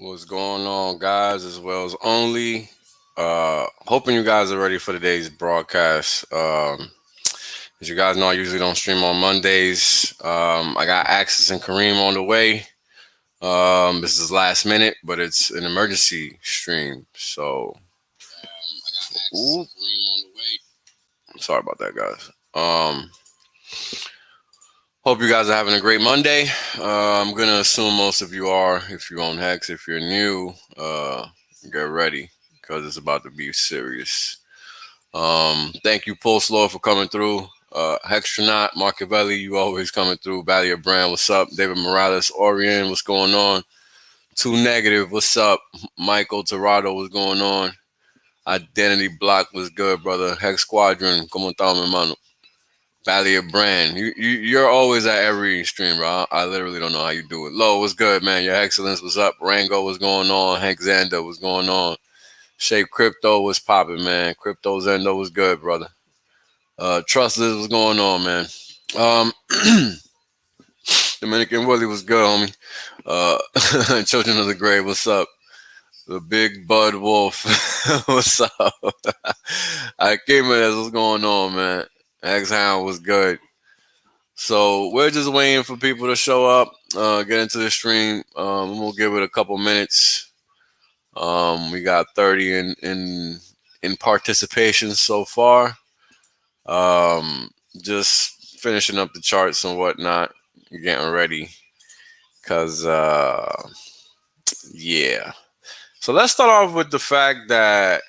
What's going on, guys, as well as only. Hoping you guys are ready for today's broadcast. As you guys know, I usually don't stream on Mondays. I got Axis and Kareem on the way. This is last minute, but it's an emergency stream. So, ooh, sorry about that, guys. Hope you guys are having a great Monday. I'm gonna assume most of you are. If you own Hex, if you're new, get ready because it's about to be serious. Thank you, Pulse Lord, for coming through. Hextronaut, Machiavelli, you always coming through. Barrier Brand, what's up? David Morales, Orion, what's going on? Too Negative, what's up? Michael Torado, what's going on? Identity Block, was good, brother. Hex Squadron, como estamos, hermano? Barrier Brand, you're always at every stream, bro. I literally don't know how you do it. Lo, what's good, man? Your Excellence, what's up? Rango, what's going on? Hank Zander, what's going on? Shape Crypto was popping, man. Crypto Zendo was good, brother. Trustless was going on, man. Dominican Willie was good, homie. Children of the Grave, what's up? The Big Bud Wolf, what's up? I came in, what's going on, man? X-Hound was good. So we're just waiting for people to show up, get into the stream. We'll give it a couple minutes. We got 30 in participation so far. Just finishing up the charts and whatnot, getting ready. Cause yeah. So let's start off with the fact that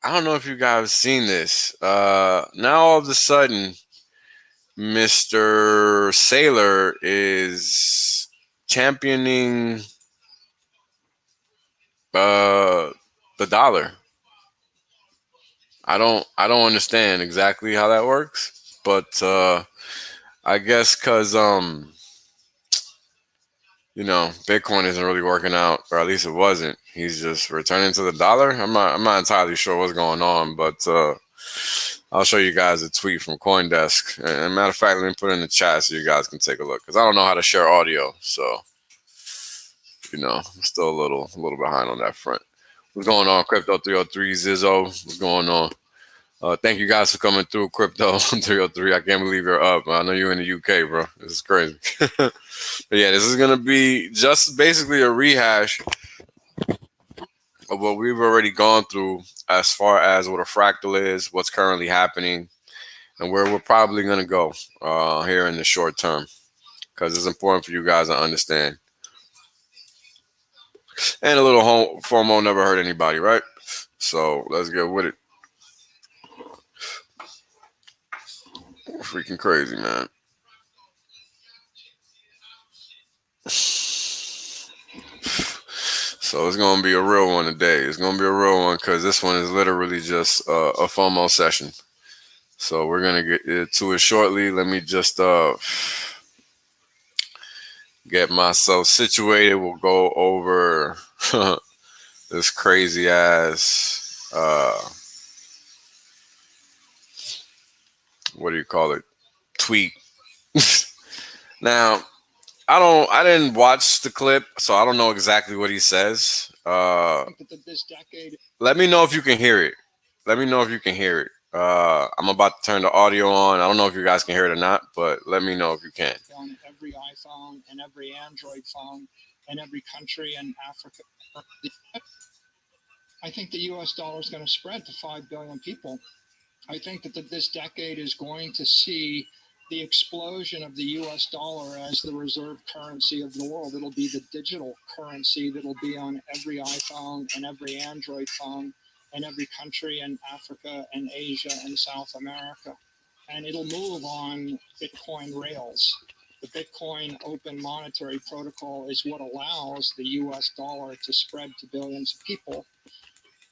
I don't know if you guys have seen this. Now all of a sudden, Mr. Sailor is championing the dollar. I don't understand exactly how that works, but I guess because Bitcoin isn't really working out, or at least it wasn't. He's just returning to the dollar. I'm not entirely sure what's going on, but I'll show you guys a tweet from CoinDesk. And matter of fact, let me put it in the chat so you guys can take a look, because I don't know how to share audio, so I'm still a little behind on that front. What's going on, Crypto 303 Zizzo? What's going on? Thank you guys for coming through, Crypto 303. I can't believe you're up. I know you're in the UK, bro. This is crazy. But yeah, this is going to be just basically a rehash of what we've already gone through as far as what a fractal is, what's currently happening, and where we're probably going to go here in the short term, because it's important for you guys to understand. And a little FOMO never hurt anybody, right? So let's get with it. Freaking crazy, man. So it's going to be a real one today. It's going to be a real one because this one is literally just a FOMO session. So we're going to get to it shortly. Let me just get myself situated. We'll go over this crazy ass, what do you call it? Tweet. Now, I didn't watch the clip, so I don't know exactly what he says. Let me know if you can hear it. Let me know if you can hear it. I'm about to turn the audio on. I don't know if you guys can hear it or not, but let me know if you can. On every iPhone and every Android phone in every country in Africa. I think the U.S. dollar is going to spread to 5 billion people. I think that this decade is going to see the explosion of the U.S. dollar as the reserve currency of the world. It'll be the digital currency that'll be on every iPhone and every Android phone in every country in Africa and Asia and South America. And it'll move on Bitcoin rails. The Bitcoin Open Monetary Protocol is what allows the U.S. dollar to spread to billions of people.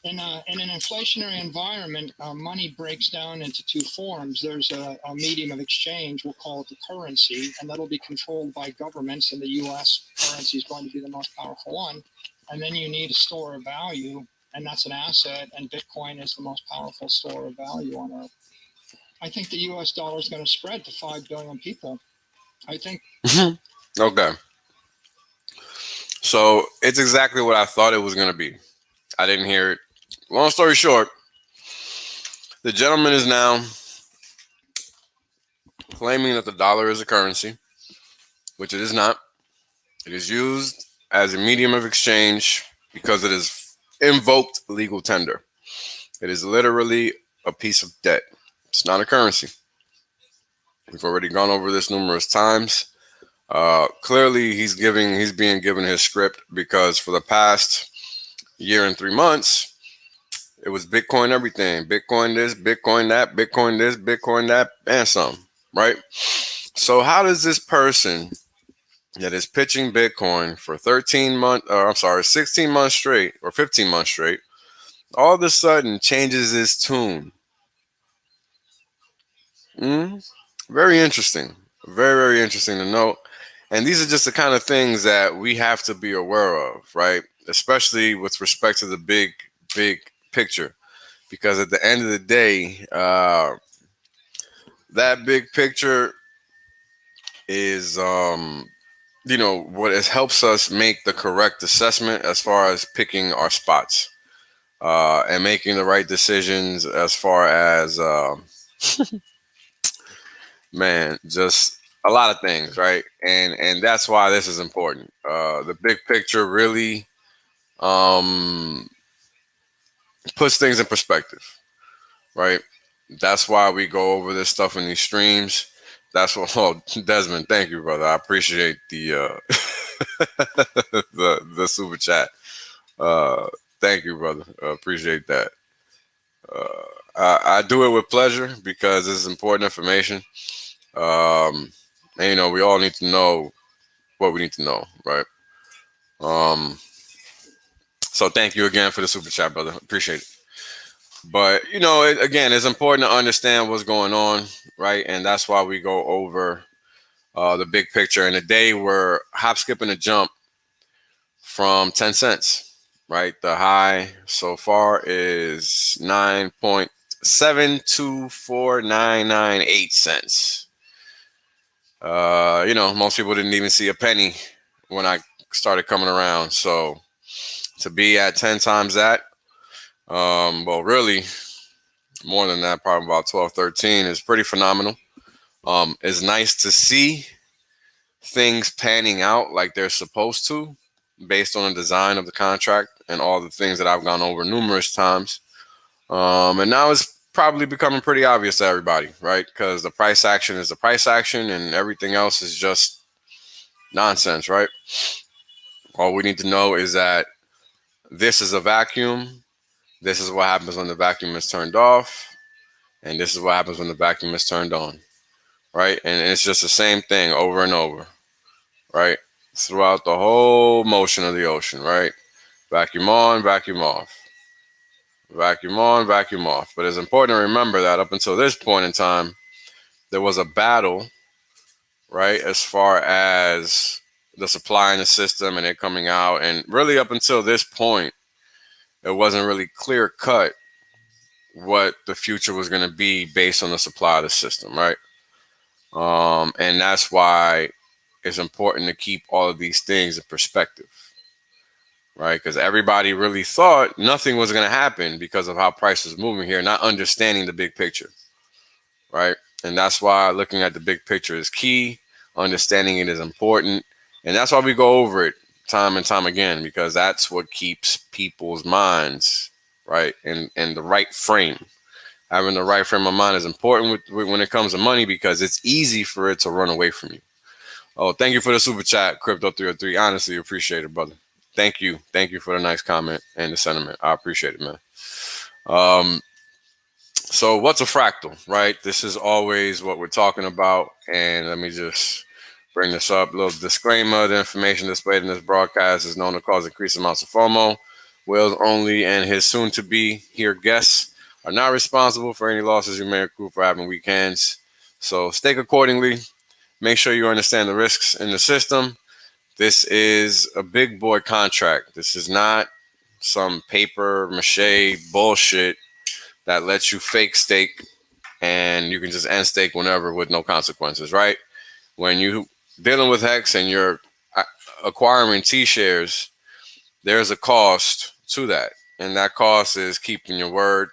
In an inflationary environment, money breaks down into two forms. There's a medium of exchange, we'll call it the currency, and that'll be controlled by governments, and the U.S. currency is going to be the most powerful one. And then you need a store of value, and that's an asset, and Bitcoin is the most powerful store of value on Earth. I think the U.S. dollar is going to spread to 5 billion people. I think. Okay. So it's exactly what I thought it was going to be. I didn't hear it. Long story short, the gentleman is now claiming that the dollar is a currency, which it is not. It is used as a medium of exchange because it is invoked legal tender. It is literally a piece of debt. It's not a currency. We've already gone over this numerous times. Clearly, he's being given his script because for the past year and 3 months, it was Bitcoin everything. Bitcoin this, Bitcoin that, Bitcoin this, Bitcoin that, and some, right? So how does this person that is pitching Bitcoin for 16 months straight or 15 months straight, all of a sudden changes his tune? Very interesting. Very, very interesting to note. And these are just the kind of things that we have to be aware of, right? Especially with respect to the big picture. Because at the end of the day, that big picture is, what it helps us make the correct assessment as far as picking our spots and making the right decisions as far as, just a lot of things, right? And that's why this is important. The big picture really um, puts things in perspective, right? That's why we go over this stuff in these streams. That's what. Oh, Desmond, thank you, brother. I appreciate the the super chat. Uh, thank you, brother. Appreciate that. I do it with pleasure because this is important information. Um, and we all need to know what we need to know, right? Um, so thank you again for the super chat, brother. Appreciate it. But again, it's important to understand what's going on, right? And that's why we go over the big picture. And today we're hop, skip, and a jump from 10 cents, right? The high so far is 9.724998 cents. Most people didn't even see a penny when I started coming around. So to be at 10 times that, well, really more than that, probably about 12, 13 is pretty phenomenal. It's nice to see things panning out like they're supposed to based on the design of the contract and all the things that I've gone over numerous times. And now it's probably becoming pretty obvious to everybody, right? Because the price action is the price action and everything else is just nonsense, right? All we need to know is that this is a vacuum. This is what happens when the vacuum is turned off. And this is what happens when the vacuum is turned on, right? And it's just the same thing over and over, right? Throughout the whole motion of the ocean, right? Vacuum on, vacuum off. Vacuum on, vacuum off. But it's important to remember that up until this point in time, there was a battle, right? As far as the supply in the system and it coming out. And really up until this point, it wasn't really clear cut what the future was going to be based on the supply of the system, right? And that's why it's important to keep all of these things in perspective, right? Because everybody really thought nothing was going to happen because of how price is moving here, not understanding the big picture, right? And that's why looking at the big picture is key. Understanding it is important. And that's why we go over it time and time again, because that's what keeps people's minds, right, in the right frame. Having the right frame of mind is important when it comes to money because it's easy for it to run away from you. Oh, thank you for the super chat, Crypto303. Honestly, appreciate it, brother. Thank you. Thank you for the nice comment and the sentiment. I appreciate it, man. So what's a fractal, right? This is always what we're talking about. And let me just bring this up. A little disclaimer. The information displayed in this broadcast is known to cause increased amounts of FOMO. Wills only and his soon-to-be here guests are not responsible for any losses you may accrue for having weekends. So stake accordingly. Make sure you understand the risks in the system. This is a big boy contract. This is not some paper mache bullshit that lets you fake stake and you can just end stake whenever with no consequences, right? When you dealing with Hex and you're acquiring T-shares, there's a cost to that. And that cost is keeping your word,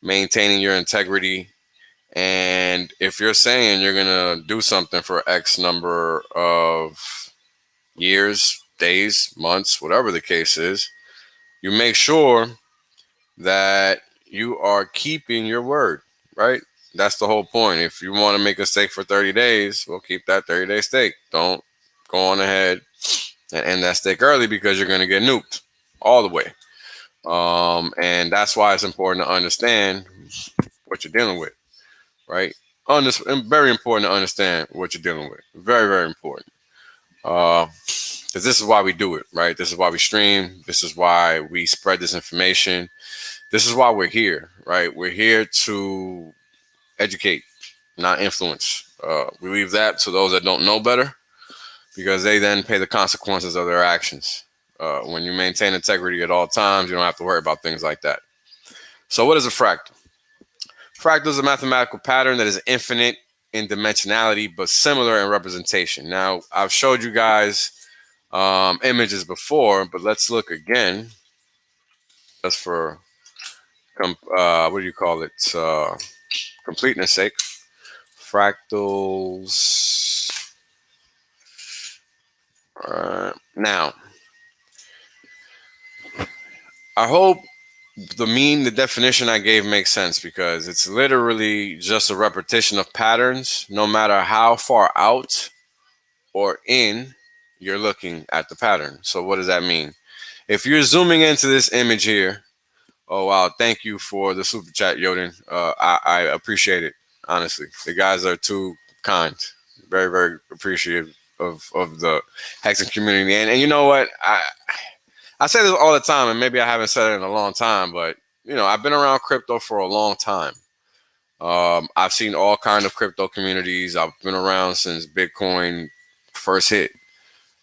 maintaining your integrity. And if you're saying you're going to do something for X number of years, days, months, whatever the case is, you make sure that you are keeping your word, right? That's the whole point. If you want to make a stake for 30 days, well, keep that 30-day stake. Don't go on ahead and end that stake early because you're going to get nuked all the way. And that's why it's important to understand what you're dealing with, right? Very important to understand what you're dealing with. Very, very important. Because this is why we do it, right? This is why we stream. This is why we spread this information. This is why we're here, right? We're here to educate, not influence. We leave that to those that don't know better, because they then pay the consequences of their actions. When you maintain integrity at all times, you don't have to worry about things like that. So what is a fractal? Fractal is a mathematical pattern that is infinite in dimensionality, but similar in representation. Now, I've showed you guys images before, but let's look again. Just for, what do you call it? Completeness sake. Fractals. Now, I hope the definition I gave makes sense, because it's literally just a repetition of patterns, no matter how far out or in you're looking at the pattern. So what does that mean? If you're zooming into this image here, oh wow, thank you for the super chat, Yoden. I appreciate it, honestly. The guys are too kind. Very, very appreciative of the hexing community. And you know what? I say this all the time, and maybe I haven't said it in a long time, but you know, I've been around crypto for a long time. I've seen all kinds of crypto communities. I've been around since Bitcoin first hit.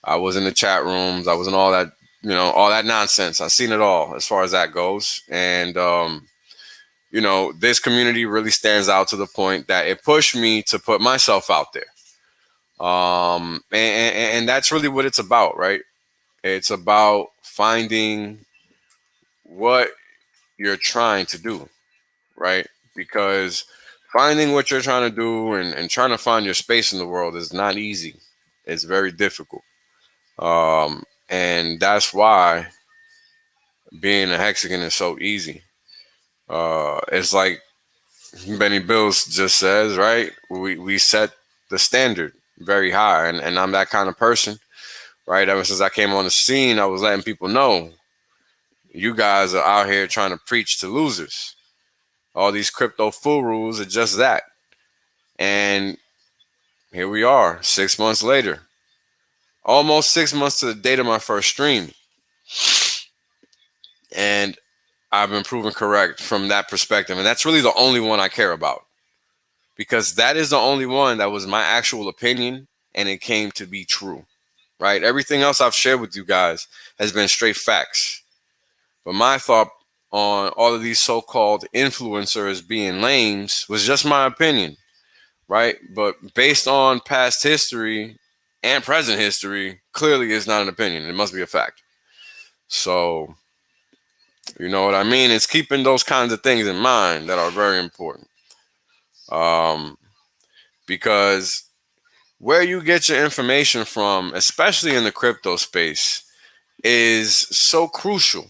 I was in the chat rooms. I was in all that, you know, all that nonsense. I've seen it all as far as that goes. And, you know, this community really stands out to the point that it pushed me to put myself out there. And that's really what it's about, right? It's about finding what you're trying to do, right? Because finding what you're trying to do and trying to find your space in the world is not easy. It's very difficult. And that's why being a hexagon is so easy. It's like Benny Bills just says, right? We set the standard very high, and I'm that kind of person, right? Ever since I came on the scene, I was letting people know, you guys are out here trying to preach to losers. All these crypto fool rules are just that. And here we are, 6 months later. Almost 6 months to the date of my first stream. And I've been proven correct from that perspective. And that's really the only one I care about, because that is the only one that was my actual opinion and it came to be true, right? Everything else I've shared with you guys has been straight facts. But my thought on all of these so-called influencers being lames was just my opinion, right? But based on past history and present history, clearly it's not an opinion. It must be a fact. So, you know what I mean? It's keeping those kinds of things in mind that are very important. Because where you get your information from, especially in the crypto space, is so crucial,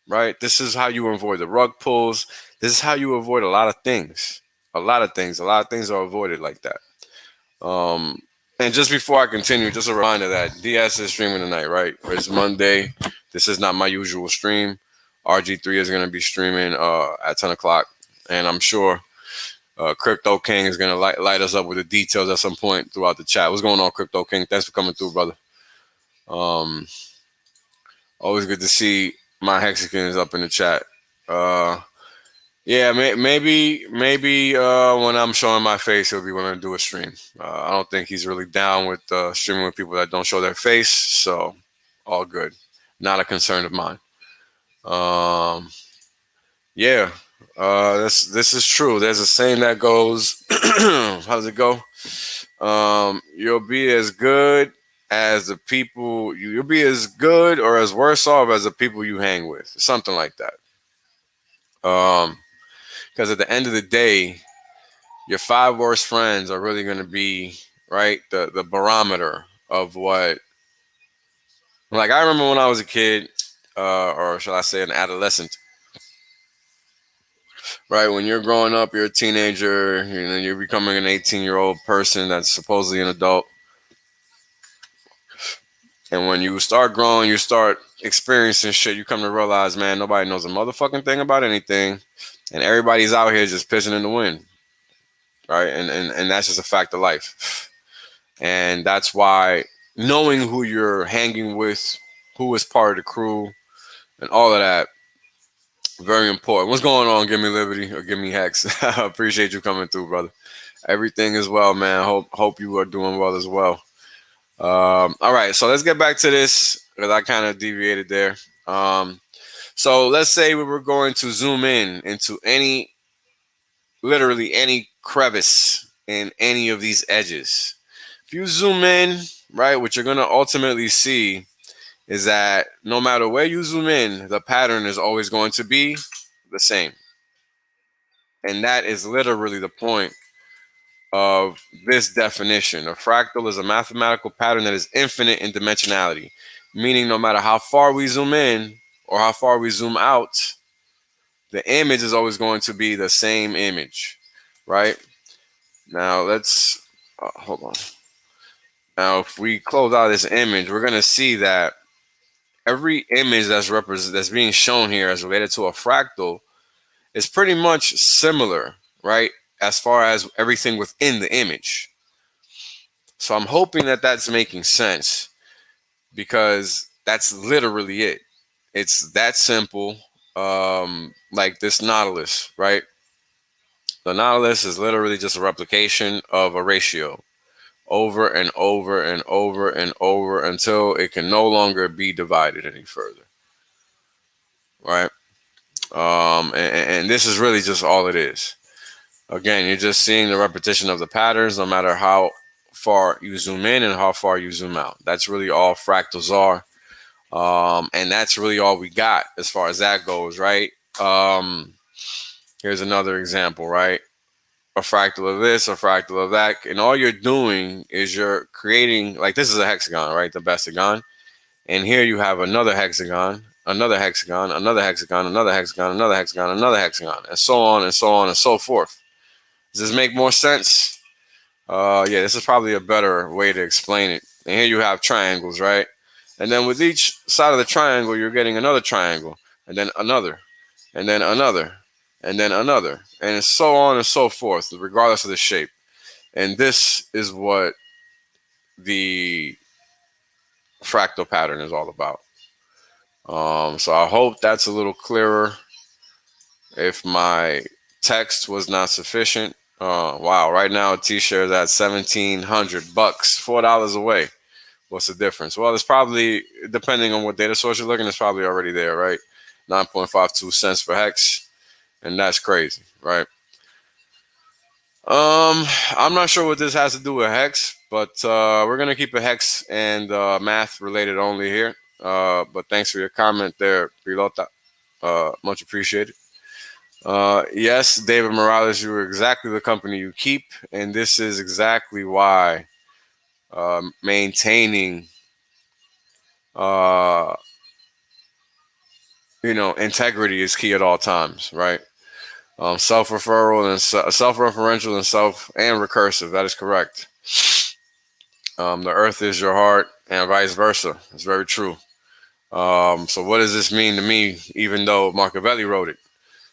right? This is how you avoid the rug pulls. This is how you avoid a lot of things. A lot of things are avoided like that. And just before I continue, just a reminder that DS is streaming tonight, right? It's Monday. This is not my usual stream. RG3 is going to be streaming at 10 o'clock. And I'm sure Crypto King is going to light us up with the details at some point throughout the chat. What's going on, Crypto King? Thanks for coming through, brother. Always good to see my Hexicans up in the chat. Yeah, maybe when I'm showing my face, he'll be willing to do a stream. I don't think he's really down with streaming with people that don't show their face, so all good. Not a concern of mine. Yeah, this is true. There's a saying that goes, how does it go? You'll be as good as the people you'll be as good or as worse off as the people you hang with, something like that. Because at the end of the day, your 5 worst friends are really going to be right the barometer of what. Like I remember when I was a kid, or shall I say, an adolescent. Right when you're growing up, you're a teenager. You're becoming an 18-year-old person that's supposedly an adult. And when you start growing, you start experiencing shit. You come to realize, man, nobody knows a motherfucking thing about anything, and everybody's out here just pissing in the wind, right? And that's just a fact of life. And that's why knowing who you're hanging with, who is part of the crew, and all of that, very important. What's going on? Give me Liberty or give me Hex. I appreciate you coming through, brother. Everything is well, man. Hope you are doing well as well. All right, so let's get back to this because I kind of deviated there. So let's say we were going to zoom in into literally any crevice in any of these edges. If you zoom in, right, what you're going to ultimately see is that no matter where you zoom in, the pattern is always going to be the same. And that is literally the point of this definition. A fractal is a mathematical pattern that is infinite in dimensionality, meaning no matter how far we zoom in or how far we zoom out, the image is always going to be the same image, right? Now let's hold on. Now, if we close out this image, we're going to see that every image that's being shown here as related to a fractal is pretty much similar, right? As far as everything within the image. So I'm hoping that that's making sense because that's literally it. It's that simple. Like this Nautilus, right? The Nautilus is literally just a replication of a ratio over and over and over and over until it can no longer be divided any further, right? And this is really just all it is. Again, you're just seeing the repetition of the patterns no matter how far you zoom in and how far you zoom out. That's really all fractals are. And that's really all we got as far as that goes, right? Here's another example, right? A fractal of this, a fractal of that. And all you're doing is you're creating, like this is a hexagon, right? The bestagon. And here you have another hexagon, another hexagon, another hexagon, another hexagon, another hexagon, another hexagon, and so on and so on and so forth. Does this make more sense? Yeah, this is probably a better way to explain it. And here you have triangles, right? And then with each side of the triangle, you're getting another triangle, and then another, and then another, and then another, and so on and so forth, regardless of the shape. And this is what the fractal pattern is all about. So I hope that's a little clearer. If my text was not sufficient, wow! Right now, a T-shirt is at $1,700, $4 away. What's the difference? Well, it's probably, depending on what data source you're looking, it's probably already there, right? 9.52 cents for Hex, and that's crazy, right? I'm not sure what this has to do with Hex, but we're gonna keep it Hex and math related only here. But thanks for your comment there, Pilota. Much appreciated. Yes, David Morales, you are exactly the company you keep, and this is exactly why maintaining, integrity is key at all times, right? Self-referral and self-referential and recursive. That is correct. The earth is your heart, and vice versa. It's very true. So what does this mean to me? Even though Machiavelli wrote it.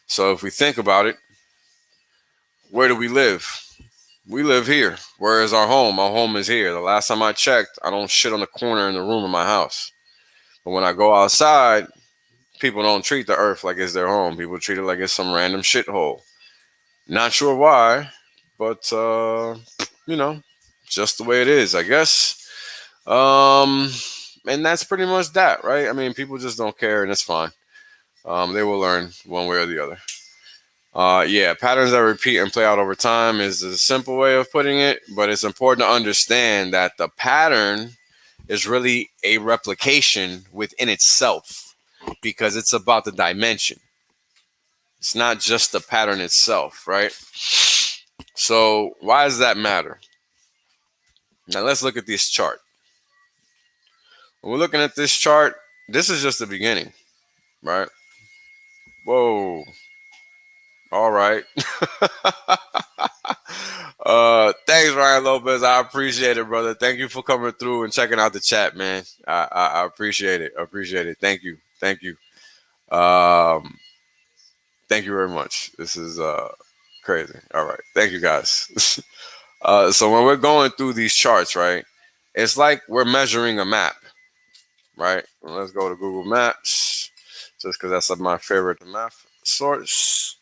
So if we think about it, where do we live? We live here. Where is our home? Our home is here. The last time I checked, I don't shit on the corner in the room of my house. But when I go outside, people don't treat the earth like it's their home. People treat it like it's some random shithole. Not sure why, but just the way it is, I guess. And that's pretty much that, right? I mean, people just don't care, and it's fine. They will learn one way or the other. Yeah, patterns that repeat and play out over time is a simple way of putting it, but it's important to understand that the pattern is really a replication within itself, because it's about the dimension. It's not just the pattern itself, right? So why does that matter? Now let's look at this chart. When we're looking at this chart, this is just the beginning, right? Whoa. All right. Thanks, Ryan Lopez. I appreciate it, brother. Thank you for coming through and checking out the chat, man. I appreciate it. I appreciate it. Thank you. Thank you. Thank you very much. This is crazy. All right. Thank you, guys. So when we're going through these charts, right, it's like we're measuring a map, right? Let's go to Google Maps, just because that's my favorite map source.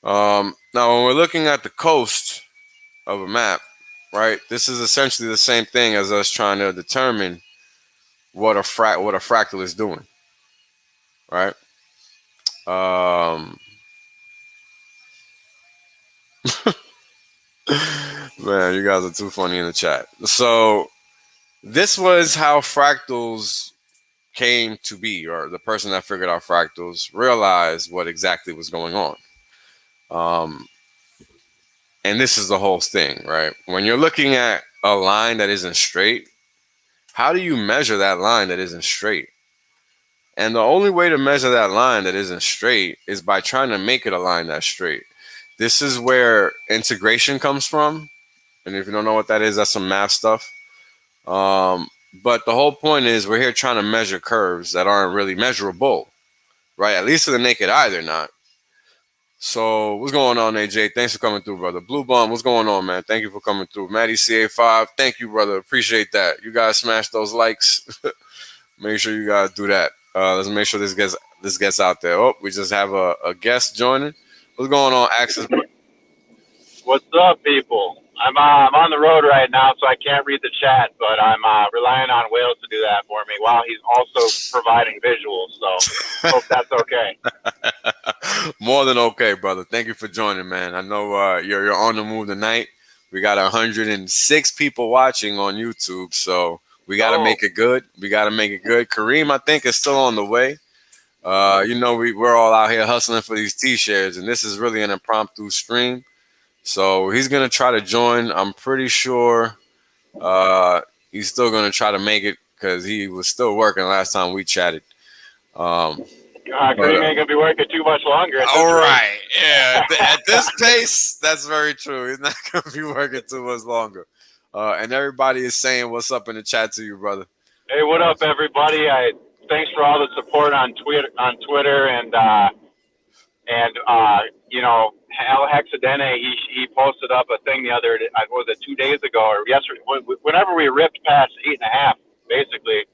Now, when we're looking at the coast of a map, right, this is essentially the same thing as us trying to determine what a fractal is doing, right? Man, you guys are too funny in the chat. So this was how fractals came to be, or the person that figured out fractals realized what exactly was going on. And this is the whole thing, right? When you're looking at a line that isn't straight, how do you measure that line that isn't straight? And the only way to measure that line that isn't straight is by trying to make it a line that's straight. This is where integration comes from. And if you don't know what that is, that's some math stuff. But the whole point is we're here trying to measure curves that aren't really measurable, right? At least to the naked eye, they're not. So what's going on, AJ? Thanks for coming through, brother. Blue Bum, what's going on, man? Thank you for coming through. Maddie CA5, thank you, brother. Appreciate that. You guys smash those likes. Make sure you guys do that. Let's make sure this gets out there. Oh, we just have a guest joining. What's going on, Axis? What's up, people? I'm on the road right now, so I can't read the chat, but I'm relying on Wales to do that for me while he's also providing visuals. So hope that's okay. More than okay, brother. Thank you for joining, man. I know you're on the move tonight. We got 106 people watching on YouTube, so we got to make it good. We got to make it good. Kareem, I think, is still on the way. You know, we're all out here hustling for these T-shares, and this is really an impromptu stream. So he's going to try to join. I'm pretty sure he's still going to try to make it because he was still working last time we chatted. Kareem ain't gonna be working too much longer. All right, yeah. At this pace, that's very true. He's not gonna be working too much longer. And everybody is saying what's up in the chat to you, brother. Hey, what up, everybody? Thanks for all the support on Twitter, and you know, Al Hexadene, he posted up a thing the other day, was it 2 days ago or yesterday? Whenever we ripped past 8.5, basically.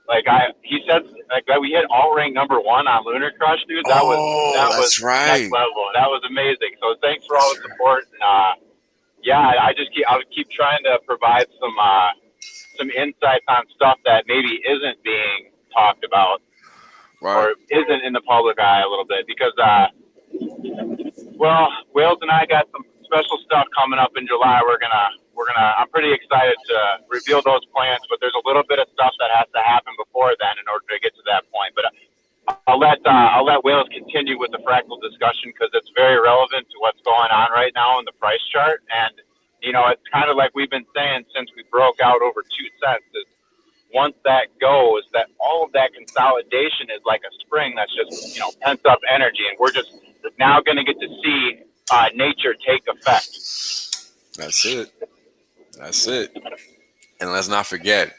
Like he said, like we hit all rank #1 on Lunar Crush, dude. That was right. Next level. That was amazing. So thanks for all the support. And yeah, I'll keep trying to provide some insights on stuff that maybe isn't being talked about, or isn't in the public eye a little bit, because well, Wales and I got some special stuff coming up in July. I'm pretty excited to reveal those plans, but there's a little bit of stuff that has to happen before then in order to get to that point. But I'll let Wales continue with the fractal discussion, because it's very relevant to what's going on right now in the price chart. And you know, it's kind of like we've been saying since we broke out over 2 cents. Is once that goes, that all of that consolidation is like a spring that's just, you know, pent up energy, and we're just now going to get to see nature take effect. That's it. That's it. And let's not forget,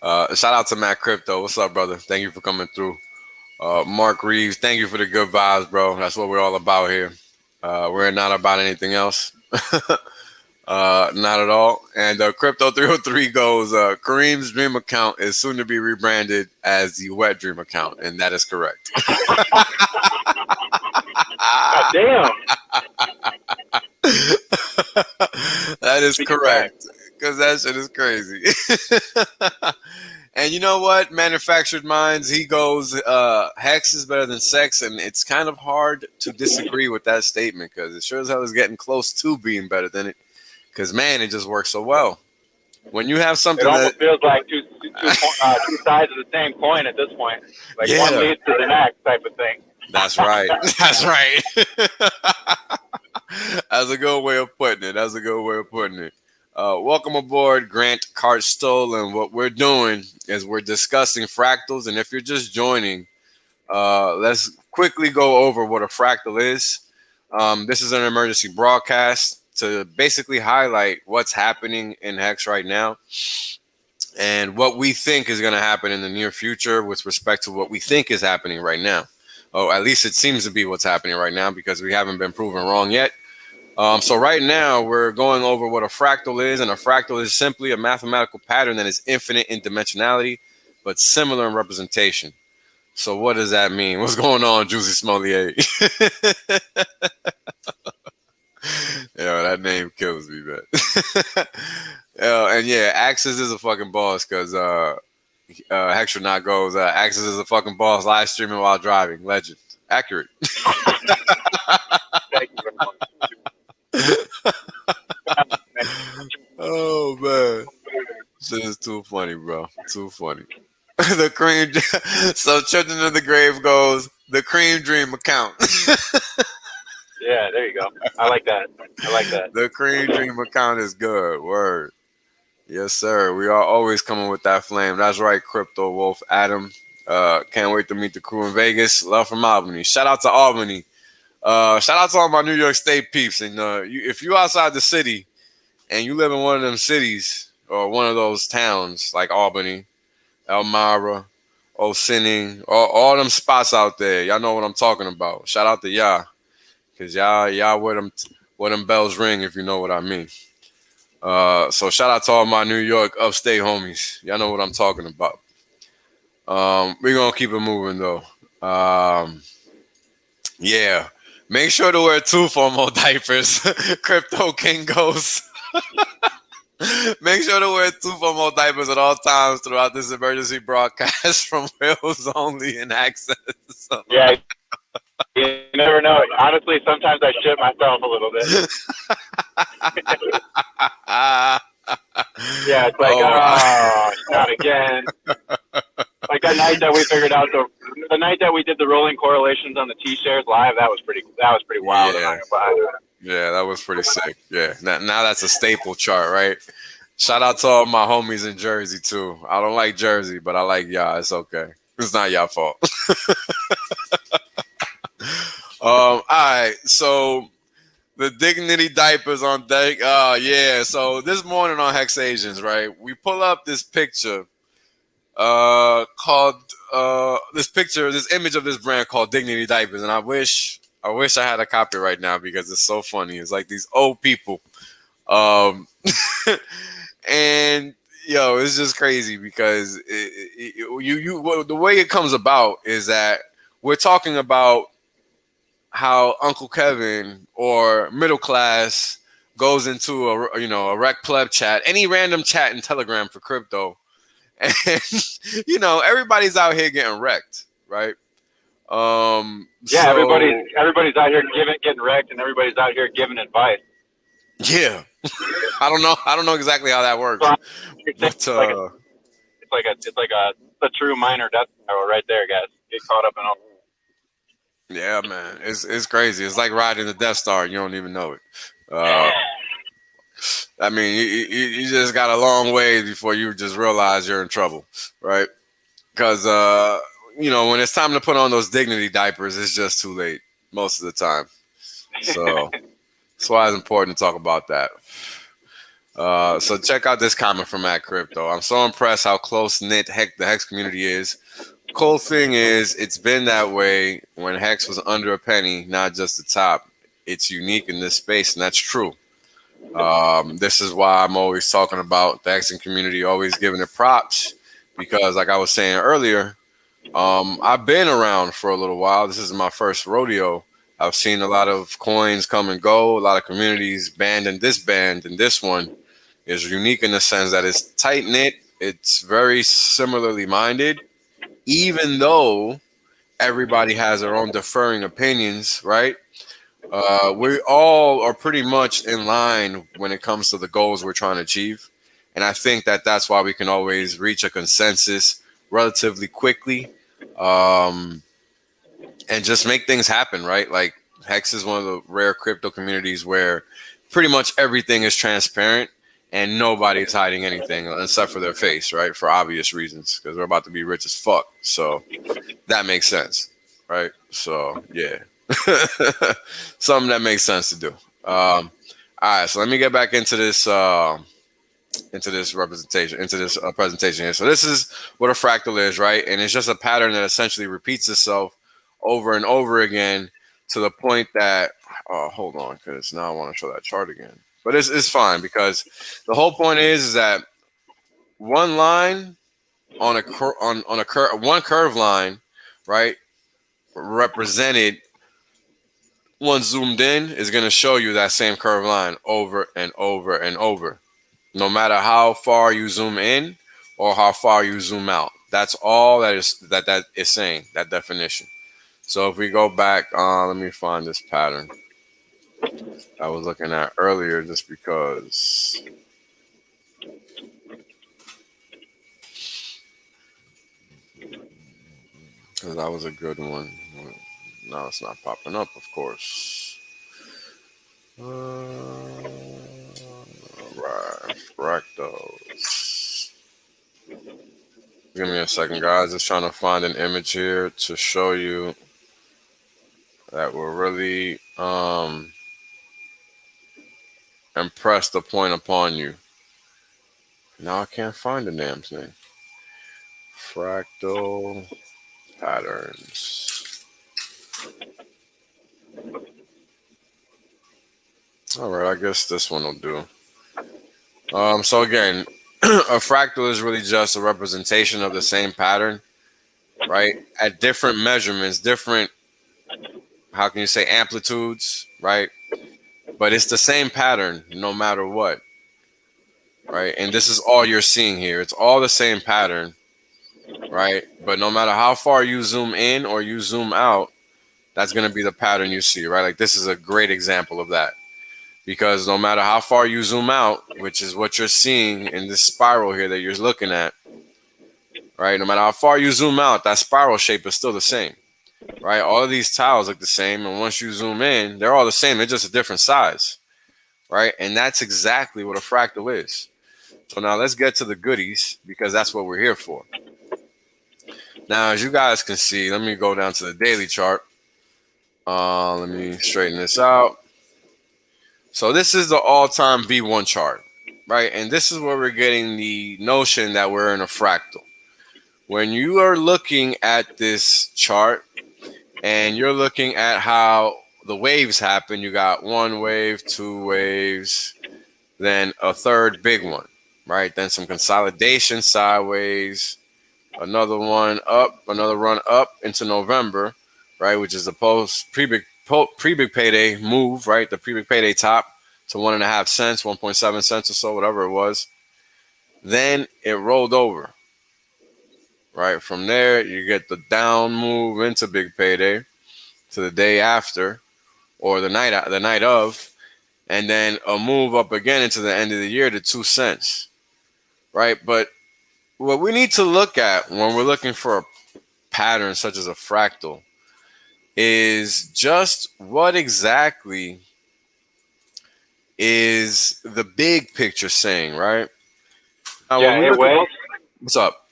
shout out to Matt Crypto. What's up, brother? Thank you for coming through. Mark Reeves, thank you for the good vibes, bro. That's what we're all about here. We're not about anything else. Not at all. And Crypto 303 goes, Kareem's dream account is soon to be rebranded as the Wet Dream account, and that is correct. God damn. That is correct, because that shit is crazy. And you know what? Manufactured Minds, he goes, Hex is better than sex, and it's kind of hard to disagree with that statement, because it sure as hell is getting close to being better than it, because, man, it just works so well. when you have It something almost that, feels like two sides of the same coin at this point. Like one yeah, leads to the next type of thing. that's right. That's right. That's a good way of putting it. That's a good way of putting it. Welcome aboard, Grant Cartstoll. And what we're doing is we're discussing fractals. And if you're just joining, let's quickly go over what a fractal is. This is an emergency broadcast to basically highlight what's happening in Hex right now and what we think is going to happen in the near future with respect to what we think is happening right now. Oh, at least it seems to be what's happening right now because we haven't been proven wrong yet. So right now we're going over what a fractal is, and a fractal is simply a mathematical pattern that is infinite in dimensionality, but similar in representation. So what does that mean? What's going on, Juicy Smollier? Yo, that name kills me, man. And yeah, Axis is a fucking boss because Hextronaut goes, Axis is a fucking boss live streaming while driving. Legend. Accurate. Thank you very much. Oh, man. This is too funny, bro. Too funny. The cream. So Children of the Grave goes, the Cream Dream account. Yeah, there you go. I like that. I like that. The Cream Dream account is good. Word. Yes, sir. We are always coming with that flame. That's right, Crypto Wolf Adam. Can't wait to meet the crew in Vegas. Love from Albany. Shout out to Albany. Shout out to all my New York State peeps. And if you outside the city and you live in one of them cities or one of those towns like Albany, Elmira, Ossining, all them spots out there, y'all know what I'm talking about. Shout out to y'all, cause y'all where them bells ring, if you know what I mean. So shout out to all my New York upstate homies. Y'all know what I'm talking about. We're gonna keep it moving though. Yeah. Make sure to wear 2 formal diapers. Crypto King goes. Make sure to wear 2 formal diapers at all times throughout this emergency broadcast from Wheels Only and Access. Yeah, you never know. Honestly, sometimes I shit myself a little bit. Yeah, it's like, not again. Like that night that we figured out the night that we did the rolling correlations on the T-shares live, that was pretty wild. Yeah. Yeah, that was pretty sick. Yeah, now that's a staple chart, right? Shout out to all my homies in Jersey too. I don't like Jersey, but I like y'all. It's okay. It's not y'all fault. All right, so the Dignity diapers on deck. Yeah. So this morning on Hex Asians, right? We pull up this picture, called this image of this brand called Dignity diapers, and I wish I had a copy right now because it's so funny. It's like these old people, and yo, it's just crazy because the way it comes about is that we're talking about how Uncle Kevin or middle class goes into a rec pleb chat, any random chat in Telegram for crypto, and everybody's out here getting wrecked, right? Yeah, so, everybody's out here getting wrecked, and everybody's out here giving advice. Yeah, I don't know exactly how that works. So, but, it's like a true minor death spiral right there, guys. Get caught up in all. Yeah, man, it's crazy. It's like riding the Death Star. You don't even know it. I mean, you just got a long way before you just realize you're in trouble, right? Because when it's time to put on those Dignity diapers, it's just too late most of the time. So that's why it's important to talk about that. So check out this comment from @Crypto. I'm so impressed how close-knit the Hex community is. Cool thing is, it's been that way when Hex was under a penny, not just the top. It's unique in this space, and that's true. This is why I'm always talking about the Hexing community, always giving it props, because like I was saying earlier, I've been around for a little while. This is my first rodeo. I've seen a lot of coins come and go, a lot of communities band, and this one is unique in the sense that it's tight-knit. It's very similarly minded, even though everybody has their own differing opinions, right? We all are pretty much in line when it comes to the goals we're trying to achieve. And I think that that's why we can always reach a consensus relatively quickly, and just make things happen, right? Like Hex is one of the rare crypto communities where pretty much everything is transparent and nobody is hiding anything except for their face, right? For obvious reasons, because we're about to be rich as fuck. So that makes sense, right? So yeah, something that makes sense to do. All right, so let me get back into this representation, into this presentation here. So this is what a fractal is, right? And it's just a pattern that essentially repeats itself over and over again to the point that, oh, hold on, because now I want to show that chart again. But it's fine, because the whole point is that one line on a one curve line, right, represented, once zoomed in, is going to show you that same curve line over and over and over, no matter how far you zoom in or how far you zoom out. That's all that is saying, that definition. So if we go back, let me find this pattern I was looking at earlier, just because that was a good one. Now it's not popping up, of course. Right, fractals. Give me a second, guys. Just trying to find an image here to show you that will really impress the point upon you. Now I can't find the damn thing. Fractal Patterns. All right, I guess this one will do. So again, a fractal is really just a representation of the same pattern, right? At different measurements, different, how can you say, amplitudes, right? But it's the same pattern no matter what, right? And this is all you're seeing here. It's all the same pattern, right? But no matter how far you zoom in or you zoom out, that's going to be the pattern you see, right? Like this is a great example of that, because no matter how far you zoom out, which is what you're seeing in this spiral here that you're looking at, right? No matter how far you zoom out, that spiral shape is still the same, right? All of these tiles look the same, and once you zoom in, they're all the same. They're just a different size, right? And that's exactly what a fractal is. So now let's get to the goodies, because that's what we're here for. Now, as you guys can see, let me go down to the daily chart. Let me straighten this out. So this is the all-time V1 chart, right? And this is where we're getting the notion that we're in a fractal. When you are looking at this chart and you're looking at how the waves happen, you got one wave, two waves, then a third big one, right? Then some consolidation sideways, another one up, another run up into November, right? Which is the pre-big payday move, right? The pre-big payday top to 1.5 cents, 1.7 cents or so, whatever it was. Then it rolled over, right? From there, you get the down move into big payday to the day after, or the night of, and then a move up again into the end of the year to 2 cents, right? But what we need to look at when we're looking for a pattern such as a fractal is just what exactly is the big picture saying, right? Now, Yeah, hey, Wes. What's up?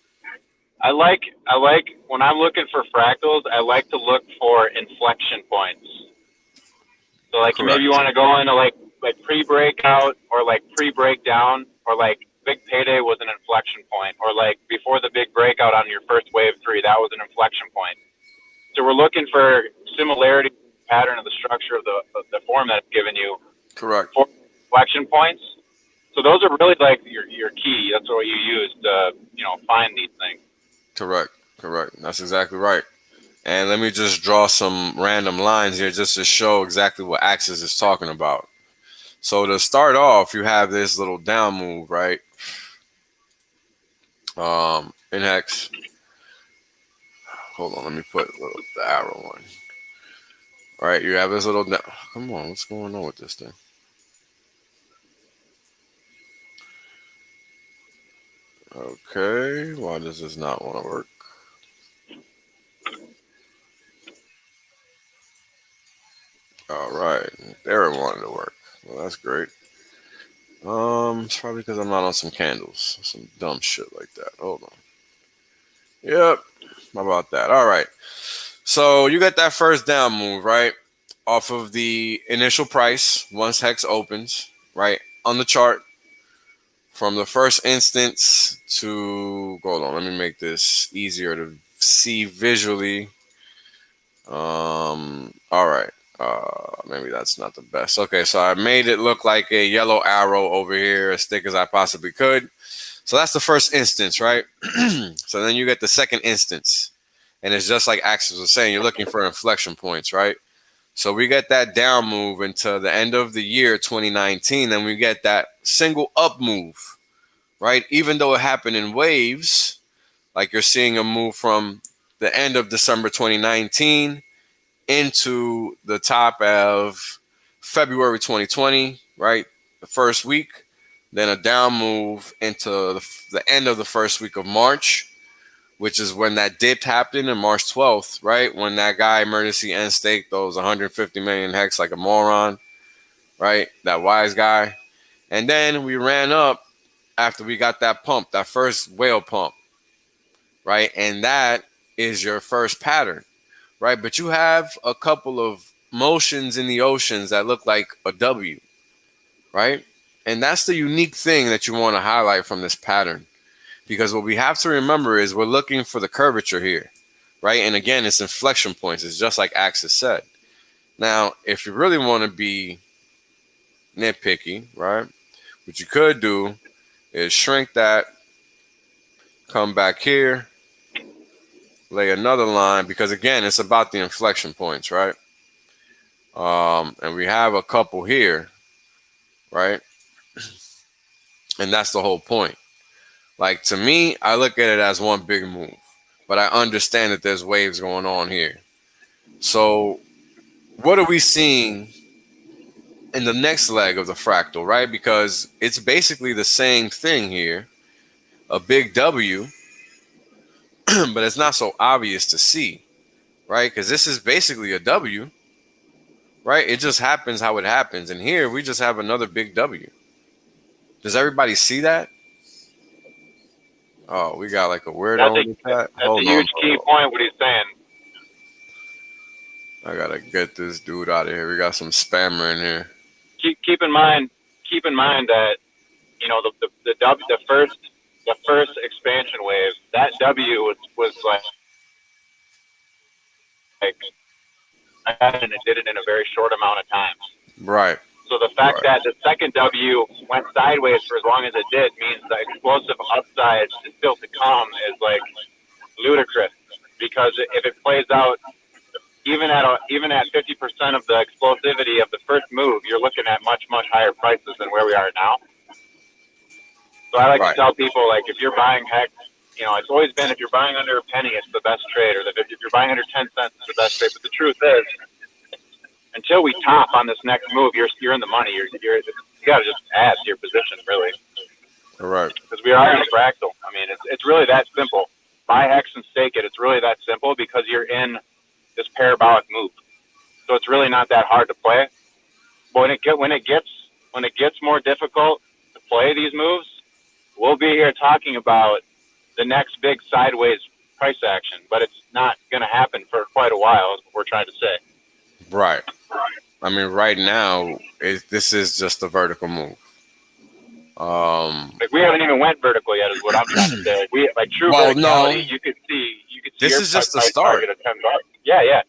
I like when I'm looking for fractals, I like to look for inflection points. So like Correct. maybe you want to go into like pre-breakout or like pre-breakdown, or like big payday was an inflection point, or like before the big breakout on your first wave 3, that was an inflection point. So we're looking for similarity pattern of the structure of the form that's given you. Correct. For inflection points. So those are really like your key. That's what you use to find these things. Correct. That's exactly right. And let me just draw some random lines here just to show exactly what Axis is talking about. So to start off, you have this little down move, right? In Hex. Hold on, let me put the arrow on. All right, you have this little down. Come on, what's going on with this thing? Okay, why does this not want to work? All right, there it wanted to work. Well, that's great. It's probably because I'm not on some candles, some dumb shit like that. Hold on. Yep, how about that? All right. So you get that first down move, right? Off of the initial price once Hex opens, right? On the chart from the first instance to, hold on, let me make this easier to see visually. All right. Maybe that's not the best. Okay, so I made it look like a yellow arrow over here, as thick as I possibly could. So that's the first instance, right? So then you get the second instance. And it's just like Axis was saying, you're looking for inflection points, right? So we get that down move into the end of the year 2019, then we get that single up move, right? Even though it happened in waves, like you're seeing a move from the end of December 2019 into the top of February 2020, right? The first week, then a down move into the end of the first week of March, which is when that dip happened in March 12th, right? When that guy emergency end stake those 150 million hex like a moron, right? That wise guy. And then we ran up after we got that pump, that first whale pump, right? And that is your first pattern, right? But you have a couple of motions in the oceans that look like a W, right? And that's the unique thing that you want to highlight from this pattern. Because what we have to remember is we're looking for the curvature here, right? And again, it's inflection points. It's just like Axis said. Now, if you really want to be nitpicky, right, what you could do is shrink that, come back here, lay another line, because again, it's about the inflection points, right? And we have a couple here, right? And that's the whole point. Like, to me, I look at it as one big move, but I understand that there's waves going on here. So what are we seeing in the next leg of the fractal, right? Because it's basically the same thing here, a big W, but it's not so obvious to see, right? Because this is basically a W, right? It just happens how it happens. And here we just have another big W. Does everybody see that? Oh, we got like a weirdo in the chat. That's a huge key point, what he's saying. I gotta get this dude out of here. We got some spammer in here. Keep in mind that, you know, the first expansion wave, that W was like and it did it in a very short amount of time. Right. So the fact that the second W went sideways for as long as it did means the explosive upside is still to come is like ludicrous, because if it plays out even at 50% of the explosivity of the first move, you're looking at much higher prices than where we are now. So I like to tell people, like, if you're buying Hex, you know, it's always been, if you're buying under a penny, it's the best trade, or if you're buying under 10 cents, it's the best trade. But the truth is, until we top on this next move, you're in the money. You got to just add to your position, really. All right. Because we are in a fractal. I mean, it's really that simple. Buy Hex and stake it. It's really that simple because you're in this parabolic move. So it's really not that hard to play. But when it gets more difficult to play these moves, we'll be here talking about the next big sideways price action. But it's not going to happen for quite a while, is what we're trying to say. Right. I mean, right now, this is just a vertical move. Like, we haven't even went vertical yet, is what I'm trying to say. Like true verticality, you could see. This is just the start. Of $10. Yeah.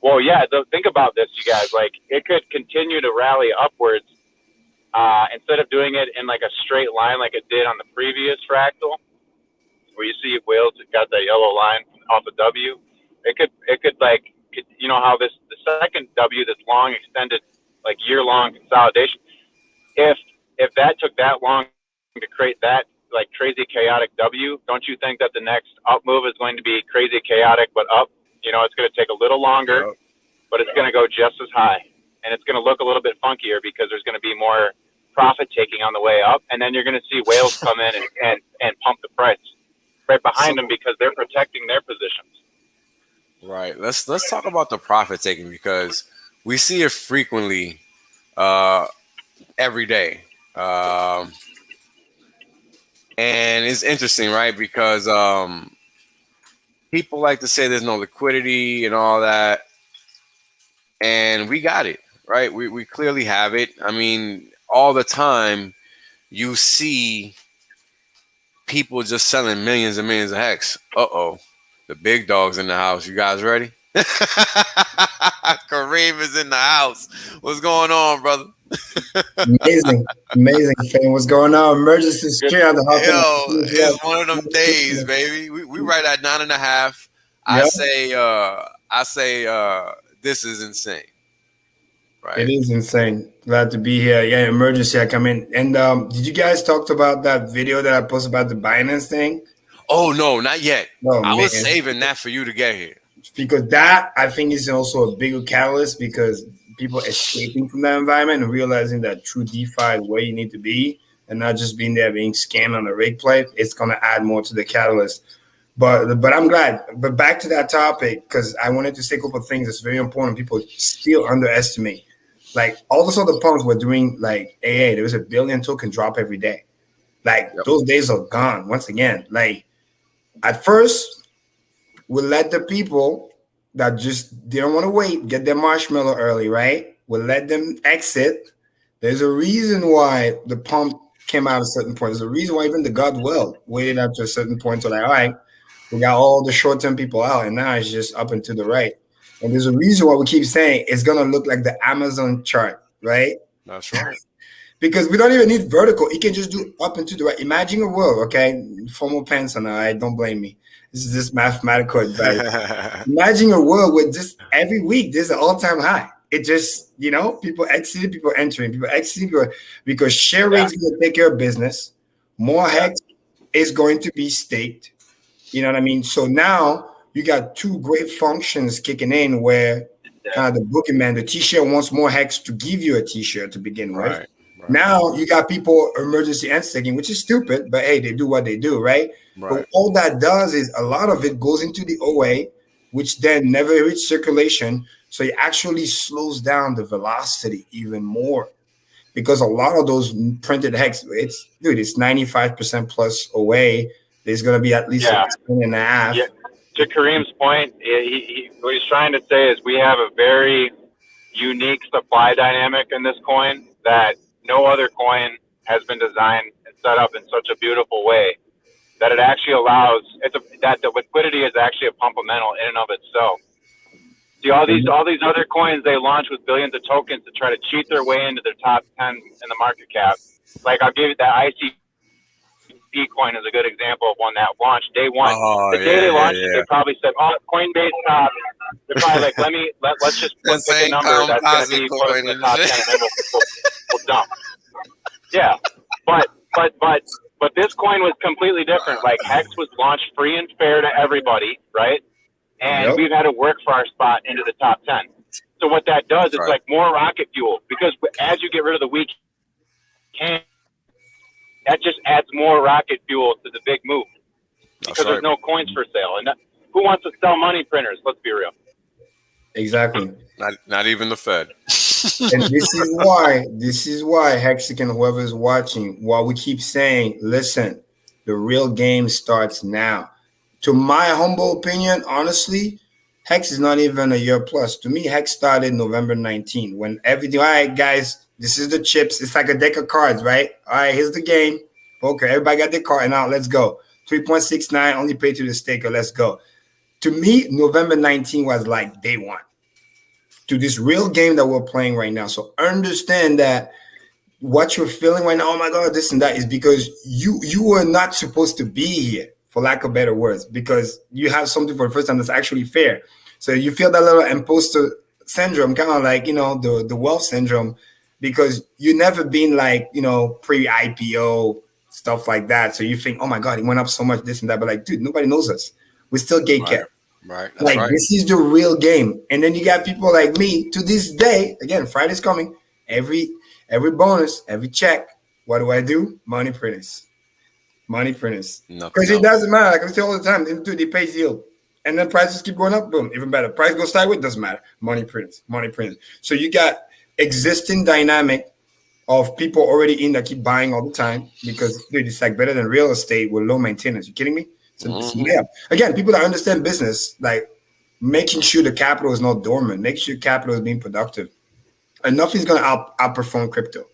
Well, yeah. Think about this, you guys. Like, it could continue to rally upwards instead of doing it in like a straight line like it did on the previous fractal, where you see whales. It got that yellow line off the W. It could like, you know how the second W, this long extended, like year-long consolidation, if that took that long to create that like crazy chaotic W, don't you think that the next up move is going to be crazy chaotic but up? You know, it's going to take a little longer, but it's going to go just as high, and it's going to look a little bit funkier because there's going to be more profit taking on the way up, and then you're going to see whales come in and pump the price right behind them because they're protecting their positions. Right. Let's talk about the profit taking, because we see it frequently every day. And it's interesting, right? Because people like to say there's no liquidity and all that. And we got it, right? We clearly have it. I mean, all the time you see people just selling millions and millions of hex. Uh-oh. The big dog's in the house. You guys ready? Kareem is in the house. What's going on, brother? Amazing fan. What's going on? Emergency security on the house. Yo, it's one of them days, baby. We right at 9.5. Yep. I say this is insane. Right. It is insane. Glad to be here. Yeah, emergency. I come in. And did you guys talk about that video that I posted about the Binance thing? Oh no, not yet. Oh, I was saving that for you to get here. Because that, I think, is also a bigger catalyst, because people escaping from that environment and realizing that true DeFi is where you need to be, and not just being there being scammed on the rig play. It's going to add more to the catalyst. But I'm glad. But back to that topic, because I wanted to say a couple of things that's very important. People still underestimate. Like, all those other pumps were doing, like, AA, there was a 1 billion token drop every day. Like, those days are gone. Once again, like, at first, we'll let the people that just didn't want to wait get their marshmallow early, right? We'll let them exit. There's a reason why the pump came out at a certain point. There's a reason why even the God well waited up to a certain point. So, like, all right, we got all the short-term people out, and now it's just up and to the right. And there's a reason why we keep saying it's going to look like the Amazon chart, right? That's right. Because we don't even need vertical. It can just do up and to the right. Imagine a world, okay? Formal pants on, all right? Don't blame me. This is just mathematical advice. Imagine a world where just every week there's an all-time high. It just, people exiting, people entering, people exiting, because share rate's going to take care of business. More hex is going to be staked. You know what I mean? So now you got two great functions kicking in where kind of the boogeyman, the T-shirt wants more hex to give you a T-shirt to begin with. Right. Now you got people emergency end staking, which is stupid, but hey, they do what they do, right? But all that does is a lot of it goes into the OA, which then never reaches circulation. So it actually slows down the velocity even more, because a lot of those printed hex, it's 95% plus OA. There's going to be at least a 10.5. Yeah. To Kareem's point, what he's trying to say is we have a very unique supply dynamic in this coin that no other coin has been designed and set up in such a beautiful way that it actually allows that the liquidity is actually a pumpamental in and of itself. See, all these other coins, they launch with billions of tokens to try to cheat their way into their top 10 in the market cap. Like, I'll give you that ICP coin is a good example of one that launched day one. The day they launched it, they probably said, "Oh, Coinbase top." They're probably like, let's just pick a number that's going to be close to the top 10, and then we'll dump. Yeah, but this coin was completely different. Like, Hex was launched free and fair to everybody, right? And we've had to work for our spot into the top 10. So what that does is like more rocket fuel, because as you get rid of the weak can, that just adds more rocket fuel to the big move, because there's no coins for sale. And who wants to sell money printers? Let's be real. Exactly. Not even the Fed. And this is why Hexican, whoever is watching, while we keep saying, listen, the real game starts now. To my humble opinion, honestly, Hex is not even a year plus. To me, Hex started November 19, when everything, all right, guys, this is the chips. It's like a deck of cards, right? All right, here's the game. Okay, everybody got their card. Now let's go. 3.69, only pay to the staker. Let's go. To me, November 19 was like day one to this real game that we're playing right now. So understand that what you're feeling right now, oh my God, this and that, is because you were not supposed to be here, for lack of better words, because you have something for the first time that's actually fair. So you feel that little imposter syndrome, kind of like, the wealth syndrome, because you never been like, pre-IPO, stuff like that. So you think, oh my God, it went up so much, this and that. But like, dude, nobody knows us. We still gate kept. Right. That's like, this is the real game. And then you got people like me to this day, again, Friday's coming. Every Every bonus, every check, what do? Money printers. Money printers. Because it doesn't matter. Like I say all the time, they pay yield. And then prices keep going up, boom, even better. Price goes sideways, doesn't matter. Money printers, money printers. So you got existing dynamic of people already in that keep buying all the time because it's like better than real estate with low maintenance. You kidding me? So yeah. Again, people that understand business, like making sure the capital is not dormant, make sure capital is being productive. And nothing's going to outperform crypto.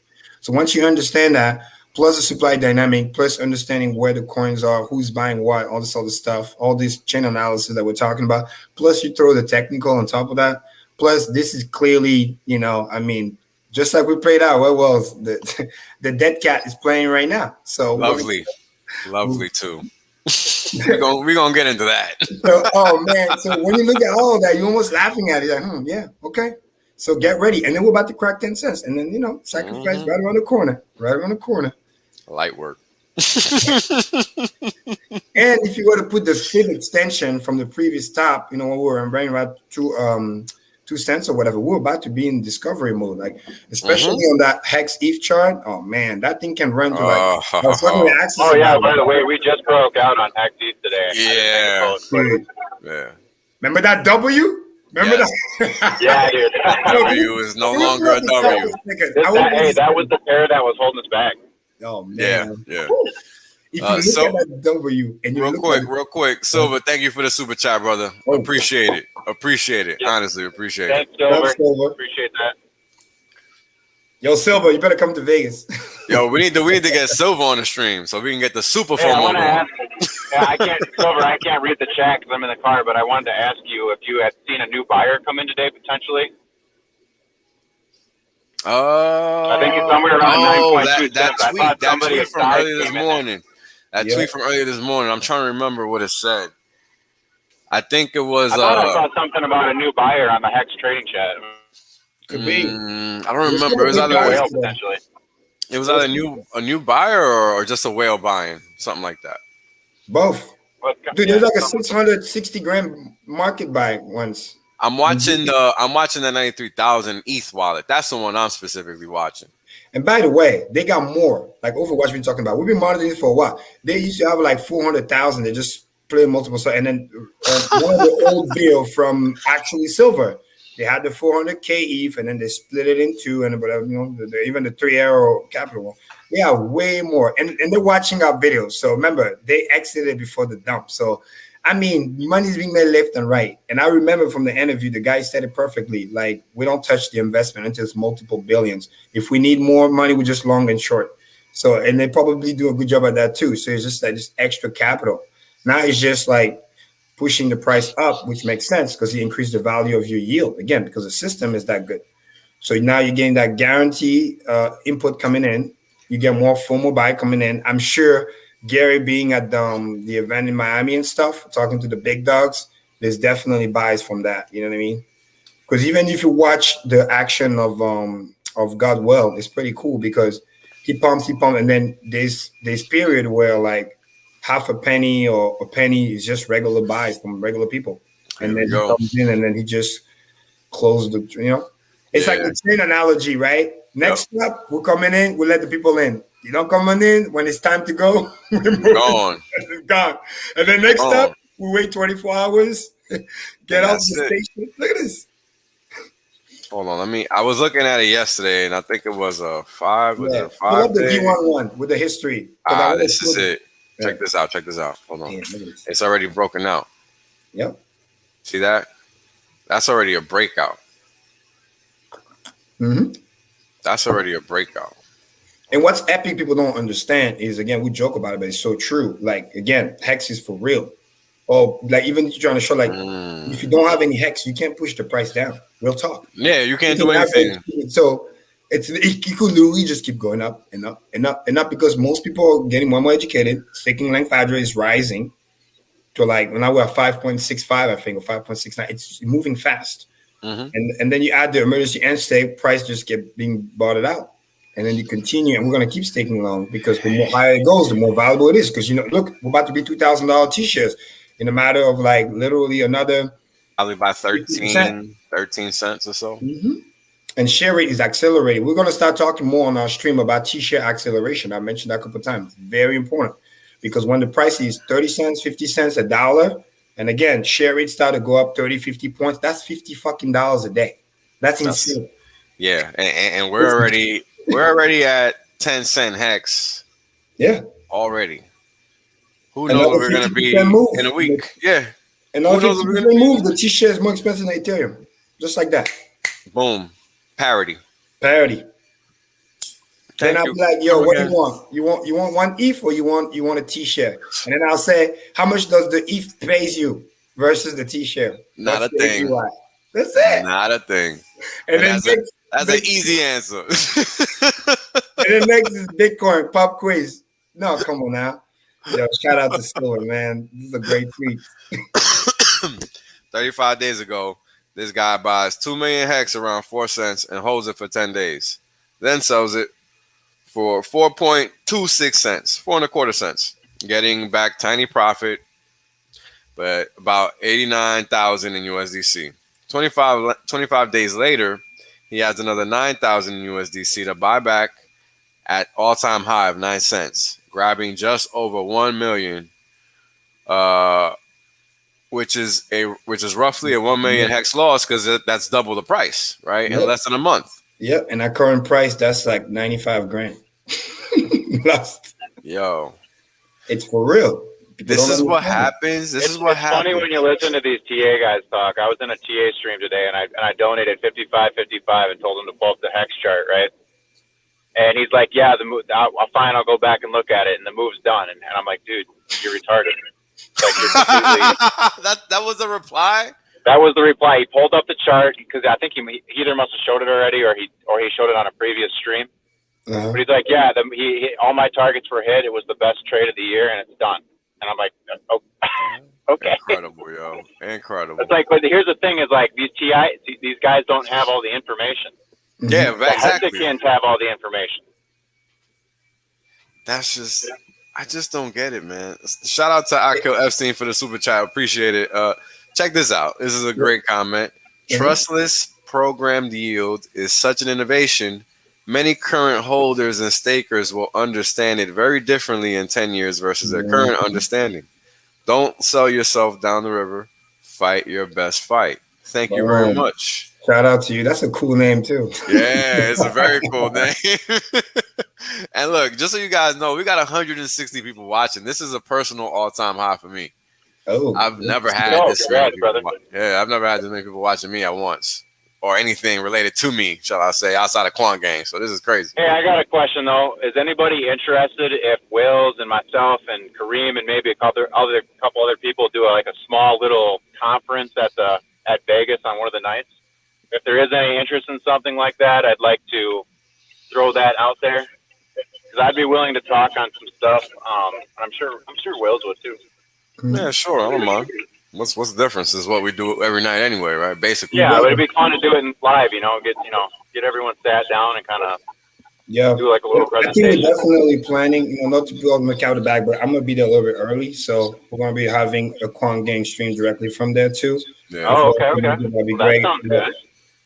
So once you understand that, plus the supply dynamic, plus understanding where the coins are, who's buying what, all this other stuff, all this chain analysis that we're talking about, plus you throw the technical on top of that, plus this is clearly, you know, I mean, just like we played out, well, the dead cat is playing right now. So lovely too. we're gonna get into that. So, oh man, so when you look at all of that, you're almost laughing at it, like, yeah, okay. So get ready, and then we're about to crack 10 cents, and then you know, sacrifice right around the corner, right around the corner. Light work. And if you were to put the fib extension from the previous top, you know, when we were running about 2 cents or whatever, we're about to be in discovery mode, like especially on that HEX.ETH chart. Oh man, that thing can run to like. Oh yeah, by the way, we just broke out on HEX.ETH today. Yeah. Remember that W? Remember that? Yeah, dude. W is no longer a W. That was the pair that was holding us back. Oh man. Yeah. If you look at that W and you real quick, Silver, thank you for the super chat, brother. Appreciate it. Honestly, appreciate it. Thanks, Silver. Appreciate that. Yo, Silver, you better come to Vegas. Yo, we need to get Silver on the stream so we can get the super phone. I want to ask. Silver, I can't read the chat because I'm in the car, but I wanted to ask you if you had seen a new buyer come in today potentially. I think it's somewhere around 9.2 that tweet from earlier this morning. That tweet from earlier this morning. I'm trying to remember what it said. I think it was. I thought I saw something about a new buyer on the Hex trading chat. Could be. I don't remember. It was either a new buyer or just a whale buying, something like that. Both. Dude, there's like a 660 grand market buy once. I'm watching the 93,000 ETH wallet. That's the one I'm specifically watching. And by the way, they got more. Like Overwatch we've been talking about. We've been monitoring this for a while. They used to have like 400,000. They just play multiple stuff. And then one of the old deal from actually Silver, they had the 400K ETH, and then they split it in two, and whatever, you know, even the 3 Arrow Capital one. They have way more, and they're watching our videos. So remember, they exited before the dump. So I mean, money's being made left and right. And I remember from the interview, the guy said it perfectly. Like, we don't touch the investment until it's multiple billions. If we need more money, we just long and short. So, and they probably do a good job at that too. So it's just like just extra capital. Now it's just like pushing the price up, which makes sense because you increase the value of your yield again because the system is that good. So now you're getting that guarantee input coming in. You get more FOMO buy coming in. I'm sure Gary being at the event in Miami and stuff, talking to the big dogs, there's definitely buys from that. You know what I mean? Because even if you watch the action of Godwell, it's pretty cool because he pumps, and then there's period where like half a penny or a penny is just regular buys from regular people, and then he comes in and then he just closes the. You know, it's like the train analogy, right? Next up, we're coming in, we let the people in. You don't come on in when it's time to go. Gone. It's gone. And then next up, we wait 24 hours, get off the station. Look at this. Hold on, I was looking at it yesterday, and I think it was a 5. Was it a 5 Pull up the D11 with the history. This is it. Check this out. Hold on. It's already broken out. Yep. See that? That's already a breakout. Mm-hmm. That's already a breakout. And what's epic people don't understand is, again, we joke about it, but it's so true. Like, again, Hex is for real. Or like even trying to show like if you don't have any Hex, you can't push the price down. Real talk. Yeah, you can't do anything. So it could literally just keep going up and up and up and up because most people are getting more educated. Staking length address is rising to like now we're at 5.65, I think, or 5.69. It's moving fast. Mm-hmm. And then you add the emergency end stake, price just get being bought out. And then you continue, and we're going to keep staking long because the more higher it goes, the more valuable it is. Because, you know, look, we're about to be $2,000 T-shirts in a matter of like literally another. Probably by 13 cents or so. Mm-hmm. And share rate is accelerating. We're going to start talking more on our stream about T-share acceleration. I mentioned that a couple of times. Very important because when the price is 30 cents, 50 cents, a dollar, and again, share rates start to go up 30, 50 points. That's 50 fucking dollars a day. That's insane. Yeah, and we're already at 10-cent hex. Yeah. Already. Who knows Another what we're gonna 50% be move. in a week? Yeah. Another Who knows what 50% we're gonna be? move. The T-share is more expensive than Ethereum. Just like that. Boom. Parity. Parity. Then Thank I'll you. be like, yo, Come what do again. you want? You want one ETH or you want a T-share? And then I'll say, how much does the ETH pays you versus the T-share? Not What's a the thing. APY? That's it. Not a thing. And then That's an easy answer. and then next is Bitcoin pop quiz. No, come on now. Yo, shout out to Silver, man. This is a great tweet. 35 days ago, this guy buys 2 million hex around 4 cents and holds it for 10 days. Then sells it for 4.26 cents, 4.25 cents, getting back tiny profit, but about 89,000 in USDC. 25 days later, he has another 9,000 in USDC to buy back at all-time high of 9 cents, grabbing just over 1 million, which is roughly a 1 million hex loss because that's double the price, right? Yep. In less than a month. Yep, and at current price, that's like 95 grand. Lost. Yo, it's for real. This is what happens. It's funny when you listen to these TA guys talk. I was in a TA stream today, and I donated 55.55 and told him to pull up the hex chart, right? And he's like, "Yeah, the move. Fine, I'll go back and look at it, and the move's done." And I'm like, "Dude, you're retarded." Like, you're completely... that was the reply. That was the reply. He pulled up the chart because I think he either must have showed it already or he showed it on a previous stream. But he's like, "Yeah, all my targets were hit. It was the best trade of the year, and it's done." And I'm like, "Oh, okay." Incredible, yo. Incredible. It's like, but here's the thing: is like these guys don't have all the information. Yeah, exactly. The Hexicans have all the information. That's just, I just don't get it, man. Shout out to Akil Epstein for the super chat. Appreciate it. Check this out. This is a great comment. Trustless programmed yield is such an innovation. Many current holders and stakers will understand it very differently in 10 years versus their current understanding. Don't sell yourself down the river. Fight your best fight. Thank you very much. Shout out to you. That's a cool name too. Yeah, it's a very cool name. And look, just so you guys know, we got 160 people watching. This is a personal all-time high for me. Oh, I've never had this many people yeah, I've never had this many people watching me at once, or anything related to me, shall I say, outside of Quant Gang. So this is crazy. Hey, I got a question though. Is anybody interested if Wills and myself and Kareem and maybe a couple other people do a small little conference at Vegas on one of the nights? If there is any interest in something like that, I'd like to throw that out there because I'd be willing to talk on some stuff. I'm sure Wills would too. Yeah, sure. I don't mind. What's the difference? Is what we do every night anyway, right? Basically. Yeah, but it'd be fun to do it live. Get everyone sat down and kind of do like a little presentation. I think we're definitely planning. Not to build my cow the bag, but I'm gonna be there a little bit early, so we're gonna be having a Quant Gang stream directly from there too. Yeah. Oh, okay. That'd be great. That sounds good.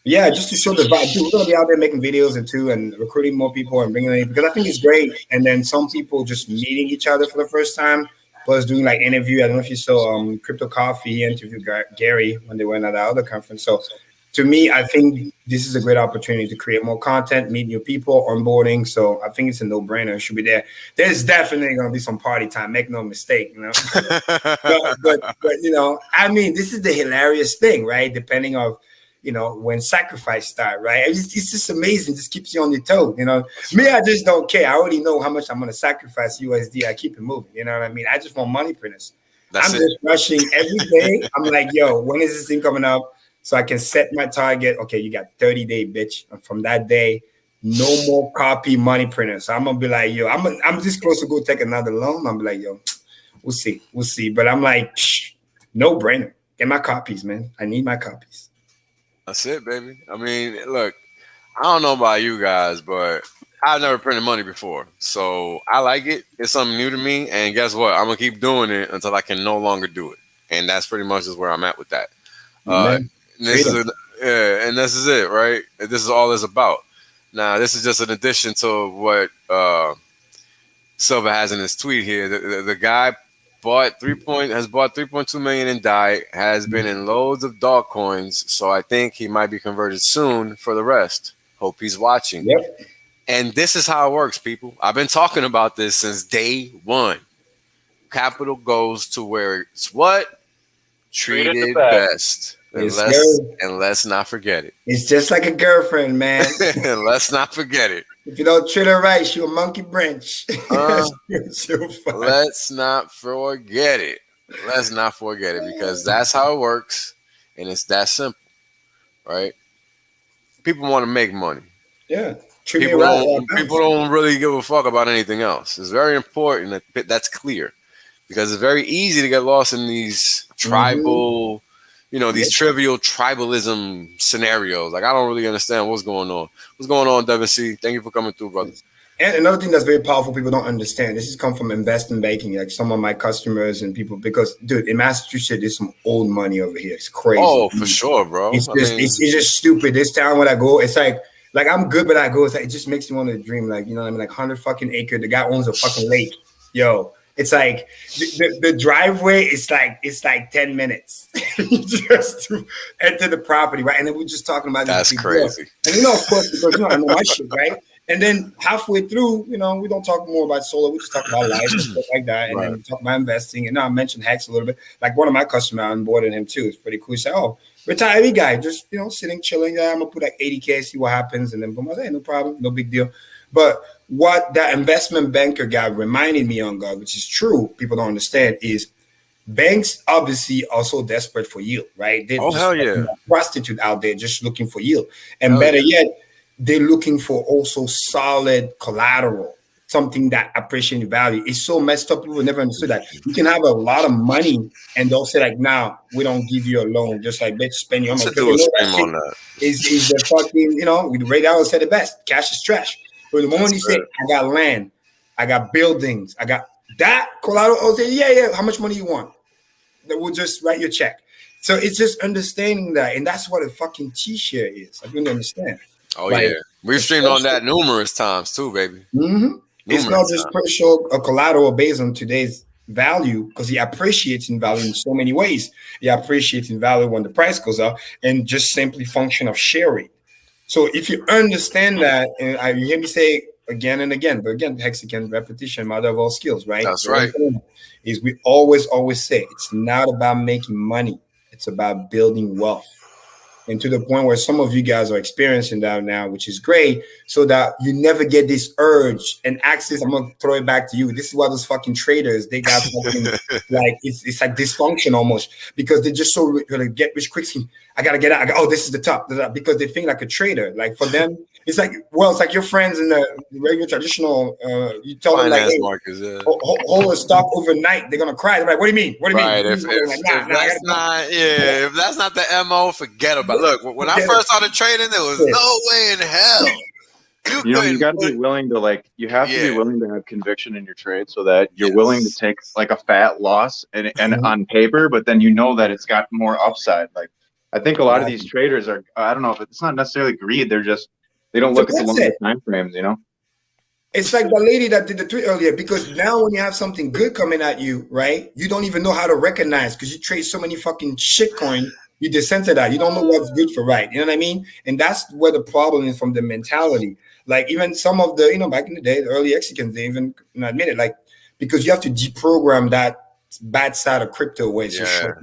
Yeah, just to show the vibe. We're gonna be out there making videos and recruiting more people and bringing in because I think it's great. And then some people just meeting each other for the first time, plus doing like interview. I don't know if you saw Crypto Coffee. He interviewed Gary when they went at the other conference. So to me, I think this is a great opportunity to create more content, meet new people, onboarding. So I think it's a no-brainer. It should be there. There's definitely gonna be some party time. Make no mistake, but I mean, this is the hilarious thing, right? Depending on when sacrifice start, right? It's just amazing. Just keeps you on your toe, Me, I just don't care. I already know how much I'm going to sacrifice USD. I keep it moving. You know what I mean? I just want money printers. I'm just rushing every day. I'm like, yo, when is this thing coming up? So I can set my target. Okay, you got 30-day, bitch. And from that day, no more copy money printers. So I'm going to be like, yo, I'm just close to go take another loan. I'm like, yo, we'll see. But I'm like, no brainer. Get my copies, man. I need my copies. That's it, baby. I mean, look, I don't know about you guys, but I've never printed money before. So I like it. It's something new to me. And guess what? I'm going to keep doing it until I can no longer do it. And that's pretty much just where I'm at with that. This Yeah, and this is it, right? This is all it's about. Now, this is just an addition to what Silva has in his tweet here. The guy has bought 3.2 million in DAI, has been in loads of dog coins, so I think he might be converted soon for the rest. Hope he's watching. Yep. And this is how it works, people. I've been talking about this since day one. Capital goes to where it's what? Treated Treated best. best. Yes, And let's not forget it. It's just like a girlfriend, man. And let's not forget it. If you don't treat her right, she'll monkey branch. Let's not forget it. Let's not forget it, because that's how it works, and it's that simple, right? People want to make money. Yeah. People don't really give a fuck about anything else. It's very important that that's clear, because it's very easy to get lost in these tribal, these trivial tribalism scenarios. Like, I don't really understand what's going on. What's going on, Devin C? Thank you for coming through, brother. And another thing that's very powerful, people don't understand. This has come from investment banking, like some of my customers and people. Because, dude, in Massachusetts, there's some old money over here. It's crazy. Oh, for sure, bro. It's just stupid. This town when I go, it's like I'm good, but I go. It's like, it just makes me want to dream. Like, you know what I mean? Like 100 fucking acre. The guy owns a fucking lake. Yo, it's like the driveway is like 10 minutes just to enter the property, right? And then we're just talking about that's crazy. And of course, because I know my shit, right? And then halfway through, we don't talk more about solar. We just talk about life and stuff like that. And then we talk about investing. And now I mentioned HEX a little bit. Like one of my customers, I onboarded him too. It's pretty cool. He said, "Oh, retiree guy, just sitting, chilling. Yeah, I'm gonna put like 80K, see what happens." And then boom, I said, "Hey, no problem, no big deal." But what that investment banker guy reminded me on, God, which is true, people don't understand, is banks obviously are so desperate for yield, right? They're hell yeah, prostitute out there just looking for yield, and better yet, they're looking for also solid collateral, something that appreciating value. It's so messed up. People never understood that. You can have a lot of money and they'll say like, "Nah, we don't give you a loan." Just like, bitch, spend your money. Is the fucking, Ray Dalio said it best. Cash is trash. But the moment you say, "I got land, I got buildings, I got that collateral," I'll say, yeah. How much money you want? Then we'll just write your check. So it's just understanding that. And that's what a fucking T-share is. I don't understand. Oh, yeah. We've streamed on that numerous times too, baby. It's not just show a collateral based on today's value, because he appreciates in value in so many ways. He appreciates in value when the price goes up, and just simply function of sharing. So if you understand that, and you hear me say again and again, but again, hexagon repetition, mother of all skills, right? That's right. Is we always say it's not about making money. It's about building wealth. And to the point where some of you guys are experiencing that now, which is great, so that you never get this urge and access. I'm gonna throw it back to you. This is why those fucking traders, they got fucking like it's like dysfunction almost, because they're just so gonna get rich quick. I gotta get out. Oh, this is the top, because they think like a trader. Like for them, it's like your friends in the regular traditional. You tell them like, "Hey, markets, hold a stock overnight." They're gonna cry. They're like, "What do you mean? What do you mean?" If that's not the MO, forget about it. Look, when I first started trading, there was no way in hell. You got to be willing to you have to be willing to have conviction in your trade, so that you're willing to take like a fat loss and on paper, but then that it's got more upside. Like I think a lot of these traders are, I don't know if it's not necessarily greed. They don't look at the longer time frames, It's like the lady that did the tweet earlier, because now when you have something good coming at you, right, you don't even know how to recognize, because you trade so many fucking shitcoin. You descend that. You don't know what's good for right. You know what I mean? And that's where the problem is, from the mentality. Like even some of the, back in the day, the early Mexicans, they even admit it, like, because you have to deprogram that bad side of crypto where it's shorter.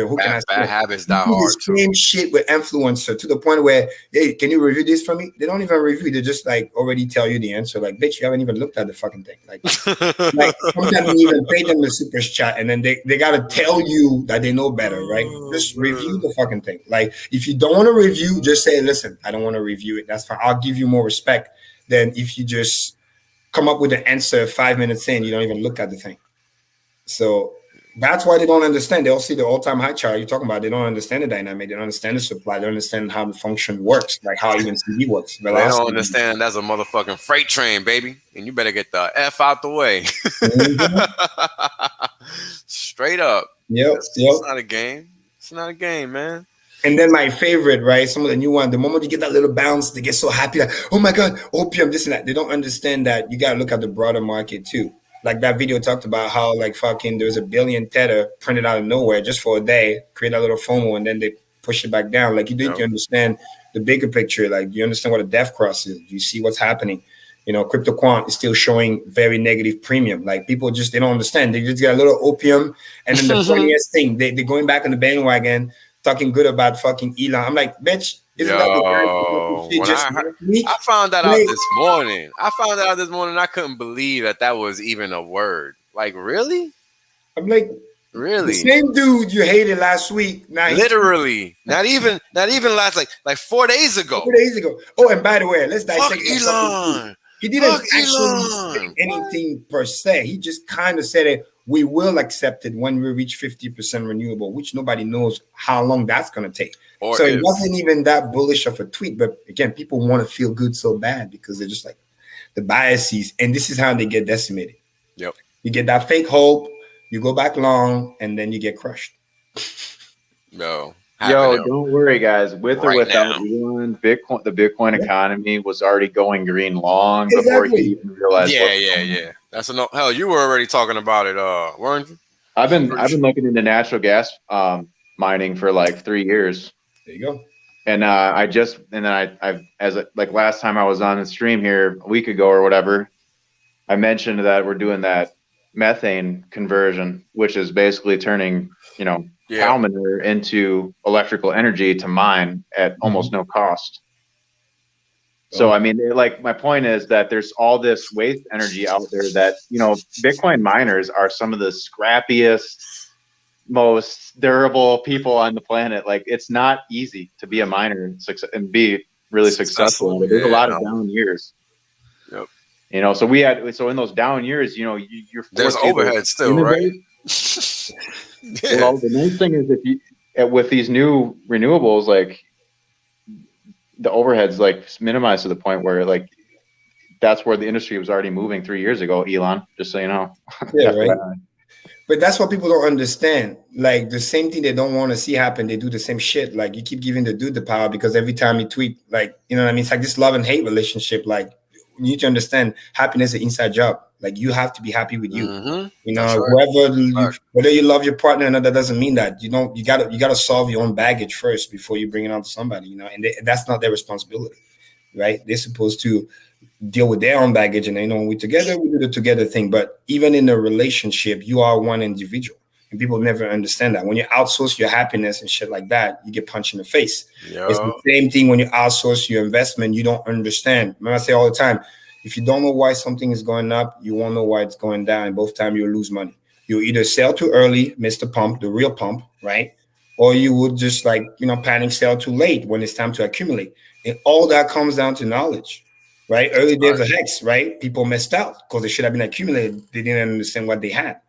Who can I say? Bad habits die hard. Same shit with influencer, to the point where, hey, can you review this for me? They don't even review. They just like already tell you the answer. Like, bitch, you haven't even looked at the fucking thing. Like sometimes you even pay them the super chat, and then they gotta tell you that they know better, right? Just review the fucking thing. Like if you don't want to review, just say, listen, I don't want to review it. That's fine. I'll give you more respect than if you just come up with an answer 5 minutes in, you don't even look at the thing. So that's why they don't understand. They'll see the all-time high chart you're talking about. They don't understand the dynamic. They don't understand the supply. They don't understand how the function works, like how even CD works. They don't understand that's a motherfucking freight train, baby. And you better get the F out the way. Straight up. Yep. It's not a game. It's not a game, man. And then my favorite, right? Some of the new one, the moment you get that little bounce, they get so happy, like, oh my God, opium, this and that. They don't understand that you got to look at the broader market too. Like that video talked about how like fucking there's a billion tether printed out of nowhere just for a day, create a little FOMO, and then they push it back down. Like you need to understand the bigger picture. Like you understand what a death cross is. You see what's happening. You know, crypto quant is still showing very negative premium. Like people just, they don't understand. They just get a little opium. And then the funniest thing, they're going back on the bandwagon, talking good about fucking Elon. I'm like, bitch, isn't that the guy when just I found that out this morning. I couldn't believe that was even a word. Like, really? I'm like, really? The same dude you hated last week. Now literally, not even last like 4 days ago. 4 days ago. Oh, and by the way, let's dissect Elon. He didn't actually say anything per se. He just kind of said it. We will accept it when we reach 50% renewable, which nobody knows how long that's going to take. So it wasn't even that bullish of a tweet. But again, people want to feel good so bad because they're just like the biases. And this is how they get decimated. Yep. You get that fake hope, you go back long, and then you get crushed. Yo, don't worry, guys. With or without Elon, Bitcoin, the Bitcoin economy was already going green long before he even realized. Yeah. That's hell. You were already talking about it, weren't you? I've been looking into natural gas mining for like 3 years. There you go. And like last time I was on the stream here a week ago or whatever, I mentioned that we're doing that methane conversion, which is basically turning, cow manure into electrical energy to mine at almost no cost. So, I mean, like my point is that there's all this waste energy out there that, Bitcoin miners are some of the scrappiest, most durable people on the planet. Like it's not easy to be a miner and be really successful. There's a lot of down years. Yep. So in those down years, you're there's overhead still, right? Well, the nice thing is with these new renewables, like the overhead's like minimized to the point where like that's where the industry was already moving 3 years ago, Elon, just so you know. Yeah, right. But that's what people don't understand. Like the same thing they don't want to see happen, they do the same shit. Like you keep giving the dude the power because every time you tweet, like, you know what I mean? It's like this love and hate relationship. Like you need to understand happiness is an inside job. Like you have to be happy with you. You know, whether you love your partner or not, that doesn't mean that. You gotta solve your own baggage first before you bring it on to somebody, and that's not their responsibility, right? They're supposed to deal with their own baggage, and when we're together, we do the together thing. But even in a relationship, you are one individual, and people never understand that. When you outsource your happiness and shit like that, you get punched in the face. It's the same thing when you outsource your investment. You don't understand. Remember, I say all the time, if you don't know why something is going up, you won't know why it's going down. And both times you'll lose money. You'll either sell too early, miss the pump, the real pump, right? Or you would just panic sell too late when it's time to accumulate. And all that comes down to knowledge, right? Early days of HEX, right? People missed out because they should have been accumulated. They didn't understand what they had.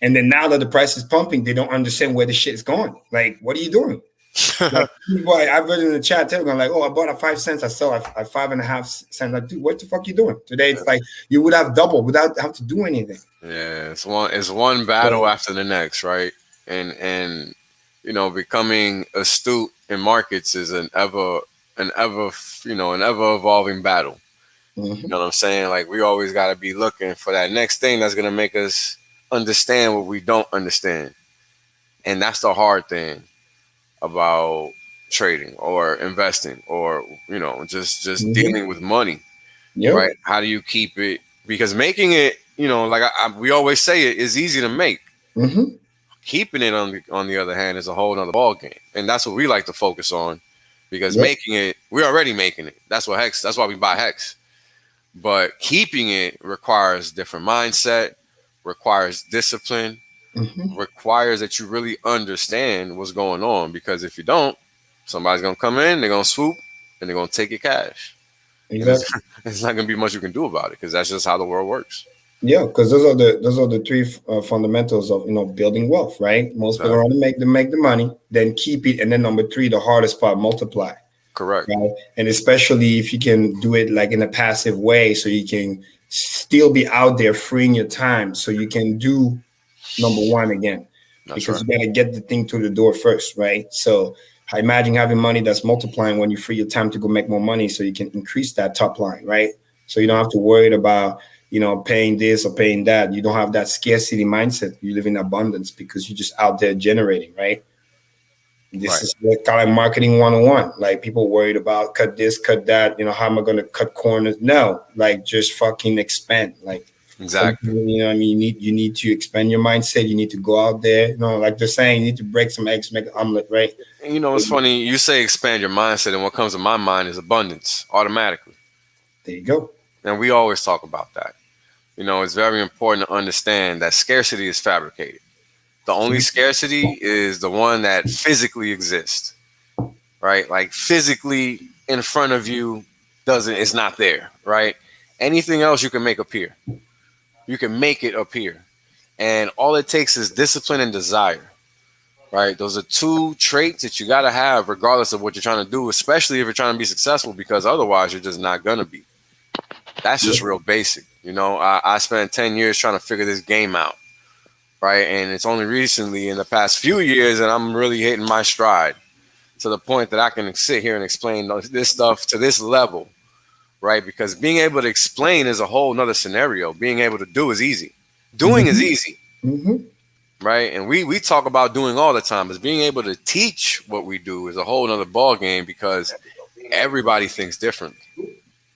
And then now that the price is pumping, they don't understand where the shit is going. Like, what are you doing? Like, boy, I've read in the chat Telegram, like, I bought at 5 cents, I sell at 5.5 cents. Like, dude, what the fuck you doing? Today it's like you would have doubled without having to do anything. Yeah, it's one battle after the next, right? And becoming astute in markets is an ever evolving battle. You know what I'm saying? Like we always gotta be looking for that next thing that's gonna make us understand what we don't understand. And that's the hard thing about trading or investing or just dealing with money, right? How do you keep it? Because making it, we always say, it is easy to make. Keeping it on the other hand is a whole nother ball game, and that's what we like to focus on. Because making it, we're already making it. That's what HEX. That's why we buy HEX. But keeping it requires different mindset, requires discipline. Requires that you really understand what's going on, because if you don't, somebody's gonna come in, they're gonna swoop, and they're gonna take your cash. Exactly. It's not gonna be much you can do about it, because that's just how the world works. Yeah, because those are the three fundamentals of building wealth, right? Most people want to make the money, then keep it, and then number 3, the hardest part, multiply. Correct. Right? And especially if you can do it like in a passive way, so you can still be out there freeing your time, so you can do number 1 again. That's because you got to get the thing to the door first, right? So Imagine having money that's multiplying when you free your time to go make more money, so you can increase that top line, right? So you don't have to worry about, paying this or paying that. You don't have that scarcity mindset. You live in abundance because you're just out there generating, right? This is what kind of marketing 101. Like, people worried about cut this, cut that. How am I going to cut corners? No, like, just fucking expand. Like, Exactly. I mean, you need to expand your mindset. You need to go out there. Like they're saying, you need to break some eggs, make an omelet, right? And it's funny. You say expand your mindset, and what comes to my mind is abundance automatically. There you go. And we always talk about that. It's very important to understand that scarcity is fabricated. The only scarcity is the one that physically exists, right? Like, physically in front of you it's not there, right? Anything else you can make appear. You can make it appear. And all it takes is discipline and desire, right? Those are two traits that you got to have regardless of what you're trying to do, especially if you're trying to be successful, because otherwise you're just not going to be. That's just real basic. I spent 10 years trying to figure this game out, right? And it's only recently in the past few years that I'm really hitting my stride to the point that I can sit here and explain this stuff to this level, right? Because being able to explain is a whole nother scenario. Being able to do is easy. Doing is easy, right? And we talk about doing all the time, but being able to teach what we do is a whole nother ball game, because everybody thinks different.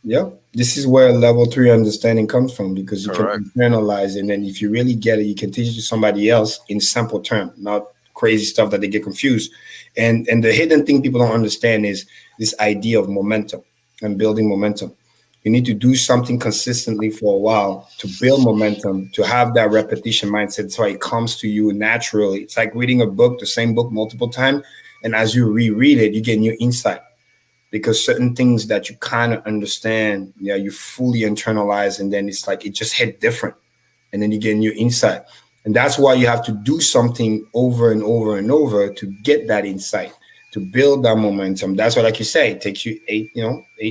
Yeah, this is where level 3 understanding comes from, because you can internalize it, and then if you really get it, you can teach it to somebody else in simple terms, not crazy stuff that they get confused. And the hidden thing people don't understand is this idea of momentum and building momentum. You need to do something consistently for a while to build momentum, to have that repetition mindset, so it comes to you naturally. It's like reading a book, the same book multiple times, and as you reread it, you get new insight. Because certain things that you kind of understand, you fully internalize, and then it's like it just hit different, and then you get new insight. And that's why you have to do something over and over and over to get that insight, to build that momentum. That's why, like you say, it takes you 8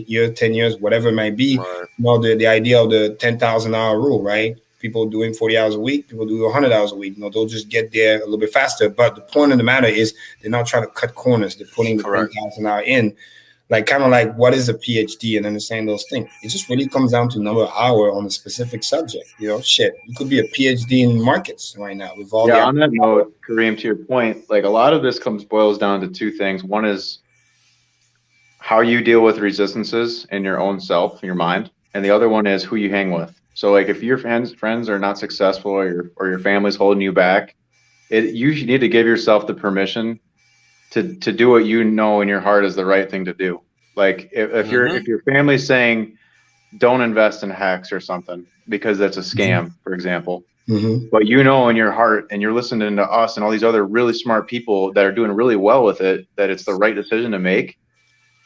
years, 10 years, whatever it might be. The idea of the 10,000 hour rule, right? People doing 40 hours a week, people do 100 hours a week. They'll just get there a little bit faster. But the point of the matter is, they're not trying to cut corners. They're putting the 10,000 hour in. Like, kind of like, what is a PhD, and understand those things. It just really comes down to number of hour on a specific subject. Shit, you could be a PhD in markets right now with all on that note, Kareem, to your point, like, a lot of this boils down to two things. One is how you deal with resistances in your own self, in your mind, and the other one is who you hang with. So, like, if your friends are not successful, or your family's holding you back, you need to give yourself the permission to do what you know in your heart is the right thing to do. Like, if your family's saying don't invest in HEX or something because that's a scam, for example, but in your heart, and you're listening to us and all these other really smart people that are doing really well with it, that it's the right decision to make,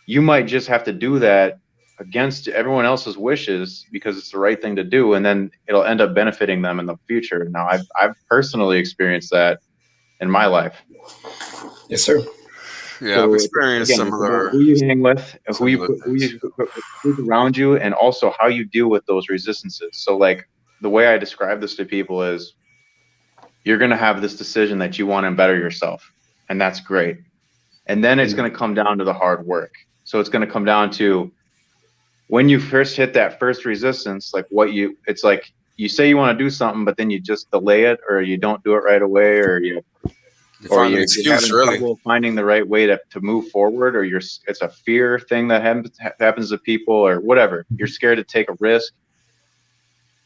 you might just have to do that against everyone else's wishes because it's the right thing to do, and then it'll end up benefiting them in the future. Now, I've personally experienced that in my life. Yes, sir. Yeah, so I've experienced similar. Who you hang with, who's around you, and also how you deal with those resistances. So, like, the way I describe this to people is, you're going to have this decision that you want to better yourself, and that's great. And then it's going to come down to the hard work. So it's going to come down to, when you first hit that first resistance, like, it's like you say you want to do something, but then you just delay it, or you don't do it right away, or you find an excuse, really. Trouble finding the right way to move forward, or it's a fear thing that happens to people, or whatever. You're scared to take a risk.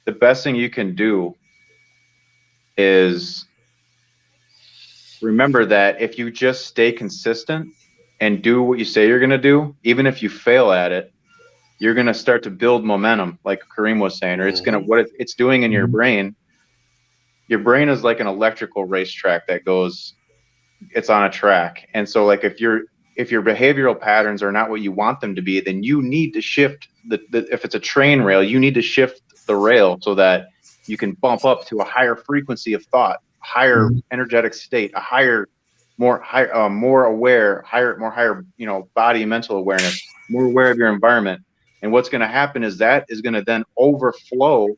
The best thing you can do is remember that if you just stay consistent and do what you say you're going to do, even if you fail at it, you're going to start to build momentum, like Kareem was saying, or what it's doing in your brain. Your brain is like an electrical racetrack that it's on a track. And so, like, if your behavioral patterns are not what you want them to be, then you need to shift if it's a train rail, you need to shift the rail so that you can bump up to a higher frequency of thought, higher energetic state, a higher, more aware, higher, body and mental awareness, more aware of your environment. And what's going to happen is that is going to then overflow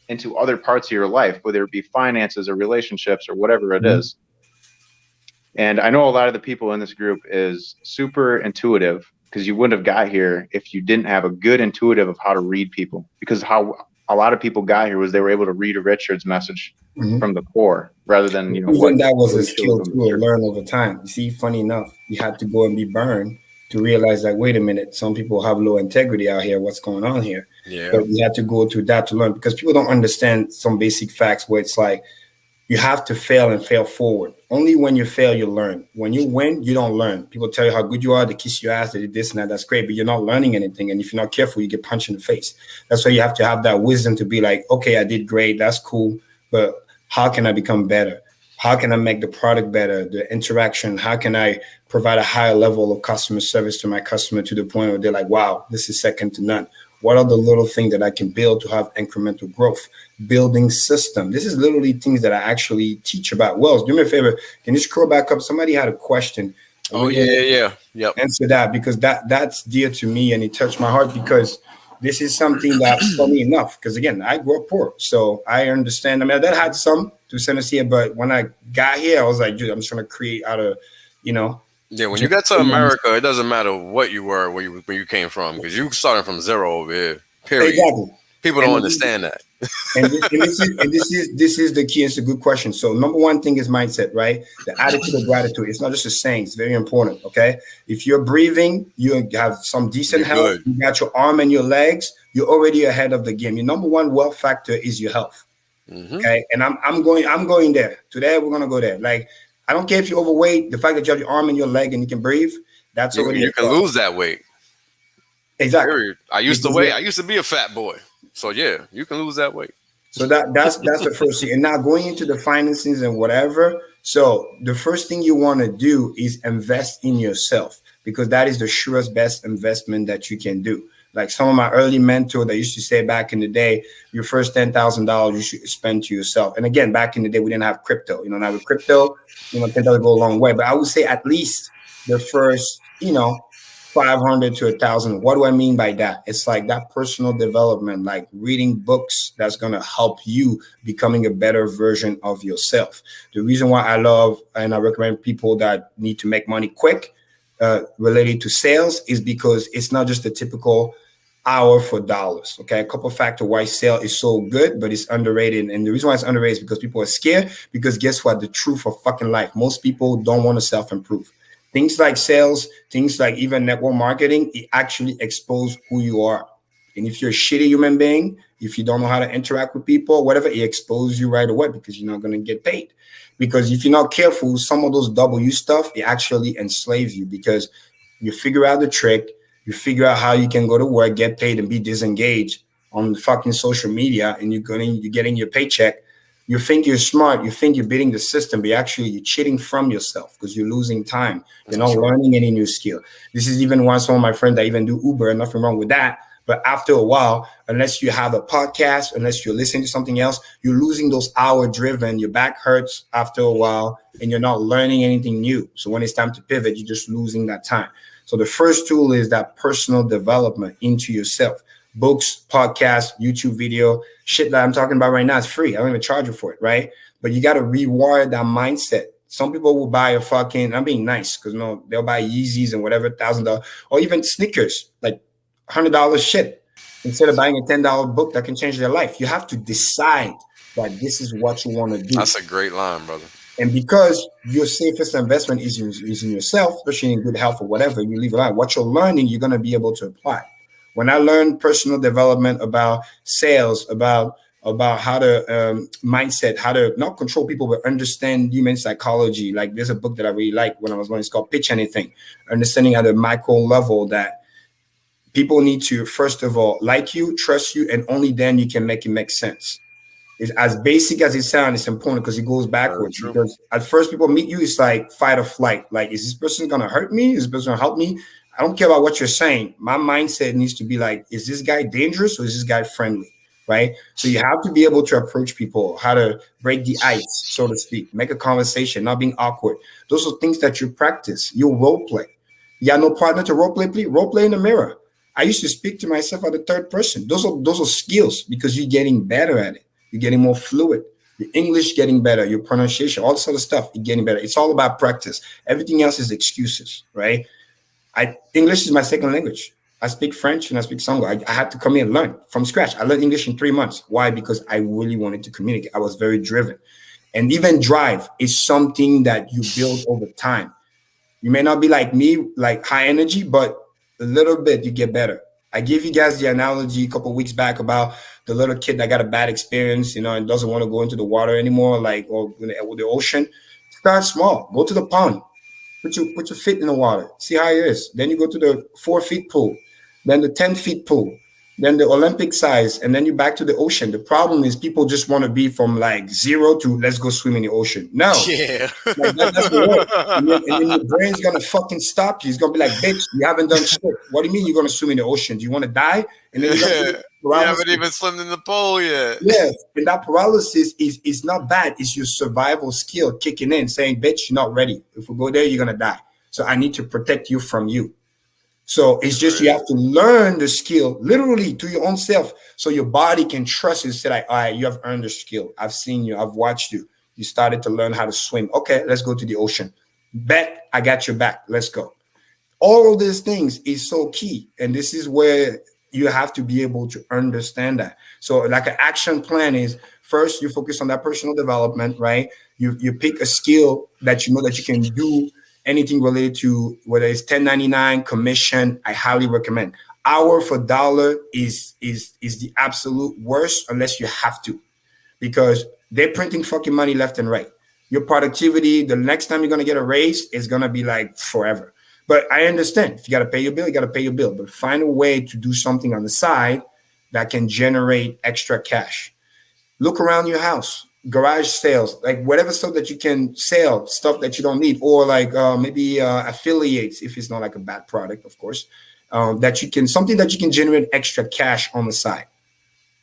into other parts of your life, whether it be finances or relationships or whatever it is. And I know a lot of the people in this group is super intuitive, because you wouldn't have got here if you didn't have a good intuitive of how to read people. Because how a lot of people got here was they were able to read a Richard's message from the core, rather than, Even that was a really skill shows them to learn over time. You see, funny enough, you had to go and be burned to realize that, wait a minute, some people have low integrity out here. What's going on here? Yeah. But you had to go through that to learn, because people don't understand some basic facts where it's like, you have to fail and fail forward. Only when you fail, you learn. When you win, you don't learn. People tell you how good you are, they kiss your ass, they did this and that. That's great, but you're not learning anything. And if you're not careful, you get punched in the face. That's why you have to have that wisdom to be like, okay, I did great. That's cool. But how can I become better? How can I make the product better? The interaction, how can I provide a higher level of customer service to my customer to the point where they're like, wow, this is second to none. What are the little things that I can build to have incremental growth? Building system. This is literally things that I actually teach about. Wells, do me a favor. Can you scroll back up? Somebody had a question. Oh, yeah. Yep. Answer that, because that's dear to me and it touched my heart, because this is something that, funny enough, because again, I grew up poor. So I understand. I mean, that had some to send us here, but when I got here, I was like, dude, I'm just trying to create out of, Yeah, when you get to America, it doesn't matter what you were when you came from, because you started from zero over here. Period. Exactly. People don't understand that. and this is the key. It's a good question. So number one thing is mindset, right? The attitude of gratitude. It's not just a saying. It's very important. Okay. If you're breathing, you have some decent health. You got your arm and your legs. You're already ahead of the game. Your number one wealth factor is your health. Okay. And I'm going there. Today we're gonna go there. Like, I don't care if you're overweight. The fact that you have your arm and your leg and you can breathe, that's already. You can lose that weight. Exactly. Period. I used to be a fat boy. So yeah, you can lose that weight. So that's the first thing. And now going into the finances and whatever. So the first thing you want to do is invest in yourself, because that is the surest best investment that you can do. Like some of my early mentors that used to say back in the day, your first $10,000 you should spend to yourself. And again, back in the day, we didn't have crypto. Now with crypto, $10,000 go a long way. But I would say at least the first, 500 to 1,000. What do I mean by that? It's like that personal development, like reading books that's going to help you becoming a better version of yourself. The reason why I love and I recommend people that need to make money quick related to sales is because it's not just the typical hour for dollars. Okay. A couple of factors why sale is so good, but it's underrated. And the reason why it's underrated is because people are scared, because guess what? The truth of fucking life. Most people don't want to self-improve. Things like sales, things like even network marketing, it actually exposes who you are. And if you're a shitty human being, if you don't know how to interact with people, whatever, it exposes you right away, because you're not going to get paid. Because if you're not careful, some of those W stuff, it actually enslaves you, because you figure out the trick, you figure out how you can go to work, get paid, and be disengaged on fucking social media, and you're getting your paycheck. You think you're smart, you think you're beating the system, but actually you're cheating from yourself, because you're losing time. You're not learning any new skill. This is even why some of my friends that even do Uber, nothing wrong with that. But after a while, unless you have a podcast, unless you're listening to something else, you're losing those hour driven. Your back hurts after a while, and you're not learning anything new. So when it's time to pivot, you're just losing that time. So the first tool is that personal development into yourself. Books, podcasts, YouTube video, shit that I'm talking about right now is free. I don't even charge you for it, right? But you got to rewire that mindset. Some people will buy I'm being nice, because they'll buy Yeezys and whatever, $1,000, or even sneakers, like $100 shit, instead of buying a $10 book that can change their life. You have to decide that this is what you want to do. That's a great line, brother. And because your safest investment is in yourself, especially in good health or whatever, you leave it out. What you're learning, you're going to be able to apply. When I learned personal development about sales, about how to mindset, how to not control people, but understand human psychology. Like there's a book that I really like when I was going, it's called Pitch Anything, understanding at a micro level that people need to, first of all, like you, trust you, and only then you can make it make sense. It's as basic as it sounds, it's important because it goes backwards. Because at first people meet you, it's like fight or flight. Like, is this person going to hurt me? Is this person going to help me? I don't care about what you're saying. My mindset needs to be like, is this guy dangerous or is this guy friendly? Right? So you have to be able to approach people, how to break the ice, so to speak, make a conversation, not being awkward. Those are things that you practice. You role play. You got no partner to role play, please role play in the mirror. I used to speak to myself at the third person. Those are skills because you're getting better at it. You're getting more fluid. Your English getting better, your pronunciation, all this other stuff is getting better. It's all about practice. Everything else is excuses, right? English is my second language. I speak French and I speak Sango. I had to come here and learn from scratch. I learned English in 3 months. Why? Because I really wanted to communicate. I was very driven. And even drive is something that you build over time. You may not be like me, like high energy, but a little bit you get better. I gave you guys the analogy a couple of weeks back about the little kid that got a bad experience, and doesn't want to go into the water anymore, or the ocean. Start small. Go to the pond. Put your feet in the water. See how it is. Then you go to the 4 feet pool, then the 10 feet pool, then the Olympic size, and then you back to the ocean. The problem is people just want to be from like 0 to let's go swim in the ocean. No, yeah, like that's the word. And then your brain's gonna fucking stop you. It's gonna be like, bitch, you haven't done shit. What do you mean you're gonna swim in the ocean? Do you want to die? And then you haven't even swum in the pool yet. Yes, and that paralysis is not bad. It's your survival skill kicking in, saying, bitch, you're not ready. If we go there, you're gonna die. So I need to protect you from you. So it's just you have to learn the skill literally to your own self, so your body can trust you. Say like, all right, you have earned the skill. I've seen you. I've watched you. You started to learn how to swim. Okay, let's go to the ocean. Bet I got your back. Let's go. All of these things is so key, and this is where you have to be able to understand that. So like an action plan is first you focus on that personal development, right? You pick a skill that you know that you can do. Anything related to whether it's 1099 commission, I highly recommend. Hour for dollar is the absolute worst unless you have to, because they're printing fucking money left and right. Your productivity, the next time you're gonna get a raise is gonna be like forever. But I understand if you gotta pay your bill, you gotta pay your bill. But find a way to do something on the side that can generate extra cash. Look around your house. Garage sales, like whatever stuff that you can sell, stuff that you don't need, or like maybe affiliates, if it's not like a bad product, of course, something that you can generate extra cash on the side.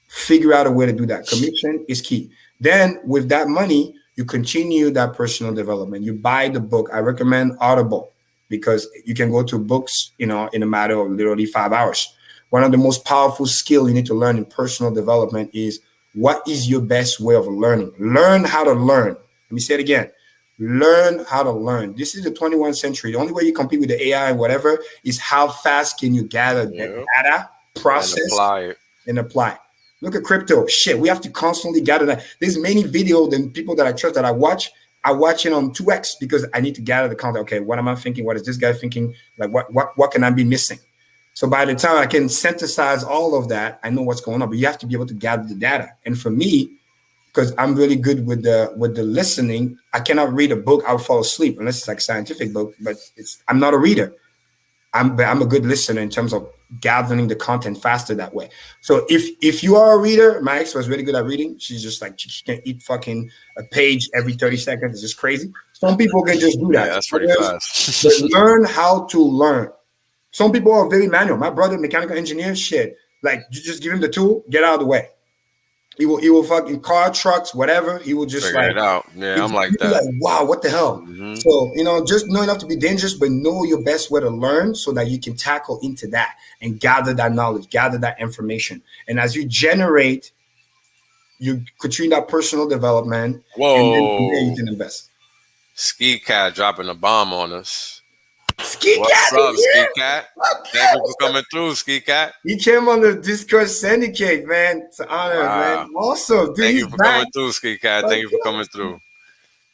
Figure out a way to do that. Commission is key. Then with that money, you continue that personal development. You buy the book. I recommend Audible because you can go to books, in a matter of literally 5 hours. One of the most powerful skills you need to learn in personal development is what is your best way of learning? Learn how to learn. Let me say it again. Learn how to learn. This is the 21st century. The only way you compete with the AI and whatever is how fast can you gather that data, process, and apply. Look at crypto. Shit, we have to constantly gather that. There's many videos and people that I trust that I watch it on 2x because I need to gather the content. Okay, what am I thinking? What is this guy thinking? Like what can I be missing? So by the time I can synthesize all of that, I know what's going on. But you have to be able to gather the data. And for me, because I'm really good with the listening, I cannot read a book. I'll fall asleep unless it's like a scientific book. But I'm not a reader. I'm a good listener in terms of gathering the content faster that way. So if you are a reader, my ex was really good at reading. She's just like she can eat fucking a page every 30 seconds. It's just crazy. Some people can just do that. Yeah, that's pretty fast. But learn how to learn. Some people are very manual. My brother, mechanical engineer, shit. Like, you just give him the tool, get out of the way. He will fucking car, trucks, whatever. He will just figure it out. Yeah, I'm like that. Like, wow, what the hell? Mm-hmm. So, just know enough to be dangerous, but know your best way to learn so that you can tackle into that and gather that knowledge, gather that information. And as you generate, you continue that personal development. Whoa. And then from there you can invest. Ski Cat dropping a bomb on us. Ski What's Cat, up, Ski Cat? Thank you for coming through, Ski Cat. He came on the Discord Syndicate, man. It's an honor, man. Also, dude, thank you for coming through, Ski Cat. Thank you for coming through.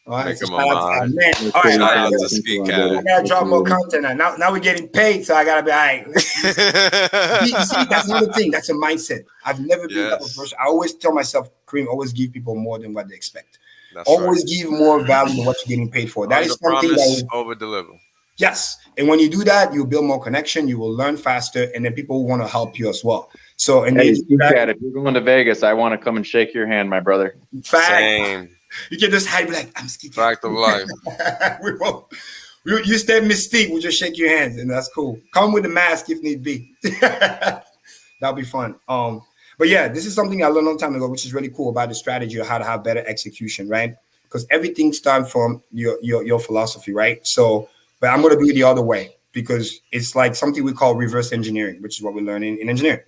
Make him a mind. All right, shout out to Ski Cat. I gotta drop more content now. We're getting paid, so I gotta be all right. See, that's another thing. That's a mindset. I've never been that person. I always tell myself, Kareem, always give people more than what they expect. That's always give more value than what you're getting paid for. That is something that over deliver. Yes. And when you do that, you build more connection, you will learn faster, and then people will want to help you as well. So, and hey, Cat, if you're going to Vegas, I want to come and shake your hand, my brother. Same. You can just hide like, I'm Ski Cat. Fractal Life. You stay mystique, we'll just shake your hands, and that's cool. Come with the mask if need be. That'll be fun. But yeah, this is something I learned a long time ago, which is really cool about the strategy of how to have better execution, right? Because everything starts from your philosophy, right? So, but I'm going to do it the other way because it's like something we call reverse engineering, which is what we learn in engineering.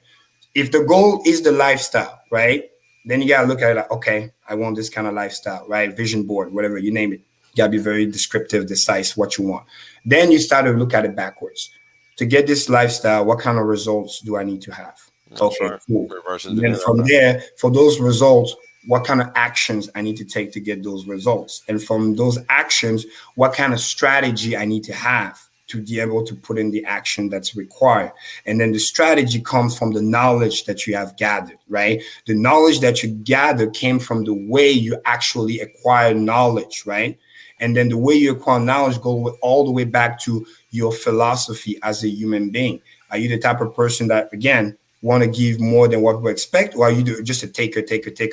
If the goal is the lifestyle, right? Then you got to look at it like, okay, I want this kind of lifestyle, right? Vision board, whatever you name it. You got to be very descriptive, decisive what you want. Then you start to look at it backwards. To get this lifestyle, what kind of results do I need to have? Okay, cool. And then from there, for those results, what kind of actions I need to take to get those results? And from those actions, what kind of strategy I need to have to be able to put in the action that's required. And then the strategy comes from the knowledge that you have gathered, right? The knowledge that you gather came from the way you actually acquire knowledge, right? And then the way you acquire knowledge goes all the way back to your philosophy as a human being. Are you the type of person that, again, want to give more than what we expect, or are you just a taker?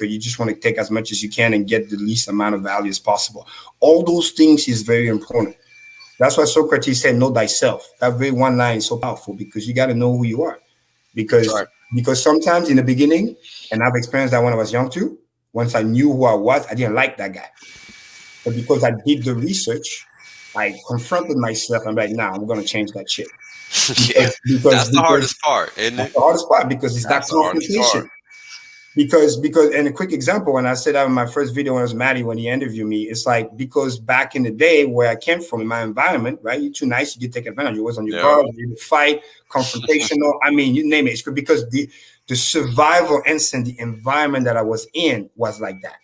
You just want to take as much as you can and get the least amount of value as possible. All those things is very important. That's why Socrates said, know thyself. That very one line is so powerful, because you got to know who you are. Because sometimes in the beginning, and I've experienced that when I was young too, once I knew who I was, I didn't like that guy. But because I did the research, I confronted myself. I'm like, nah, I'm going to change that shit. Because that's the hardest part, isn't it? That's the hardest part, because it's that confrontation. Because, and a quick example, when I said that in my first video when it was Maddie, when he interviewed me, it's like, because back in the day where I came from, in my environment, right? You're too nice, you get take advantage. You're always on your guard, you fight, confrontational. I mean, you name it. It's because the survival instinct, the environment that I was in was like that.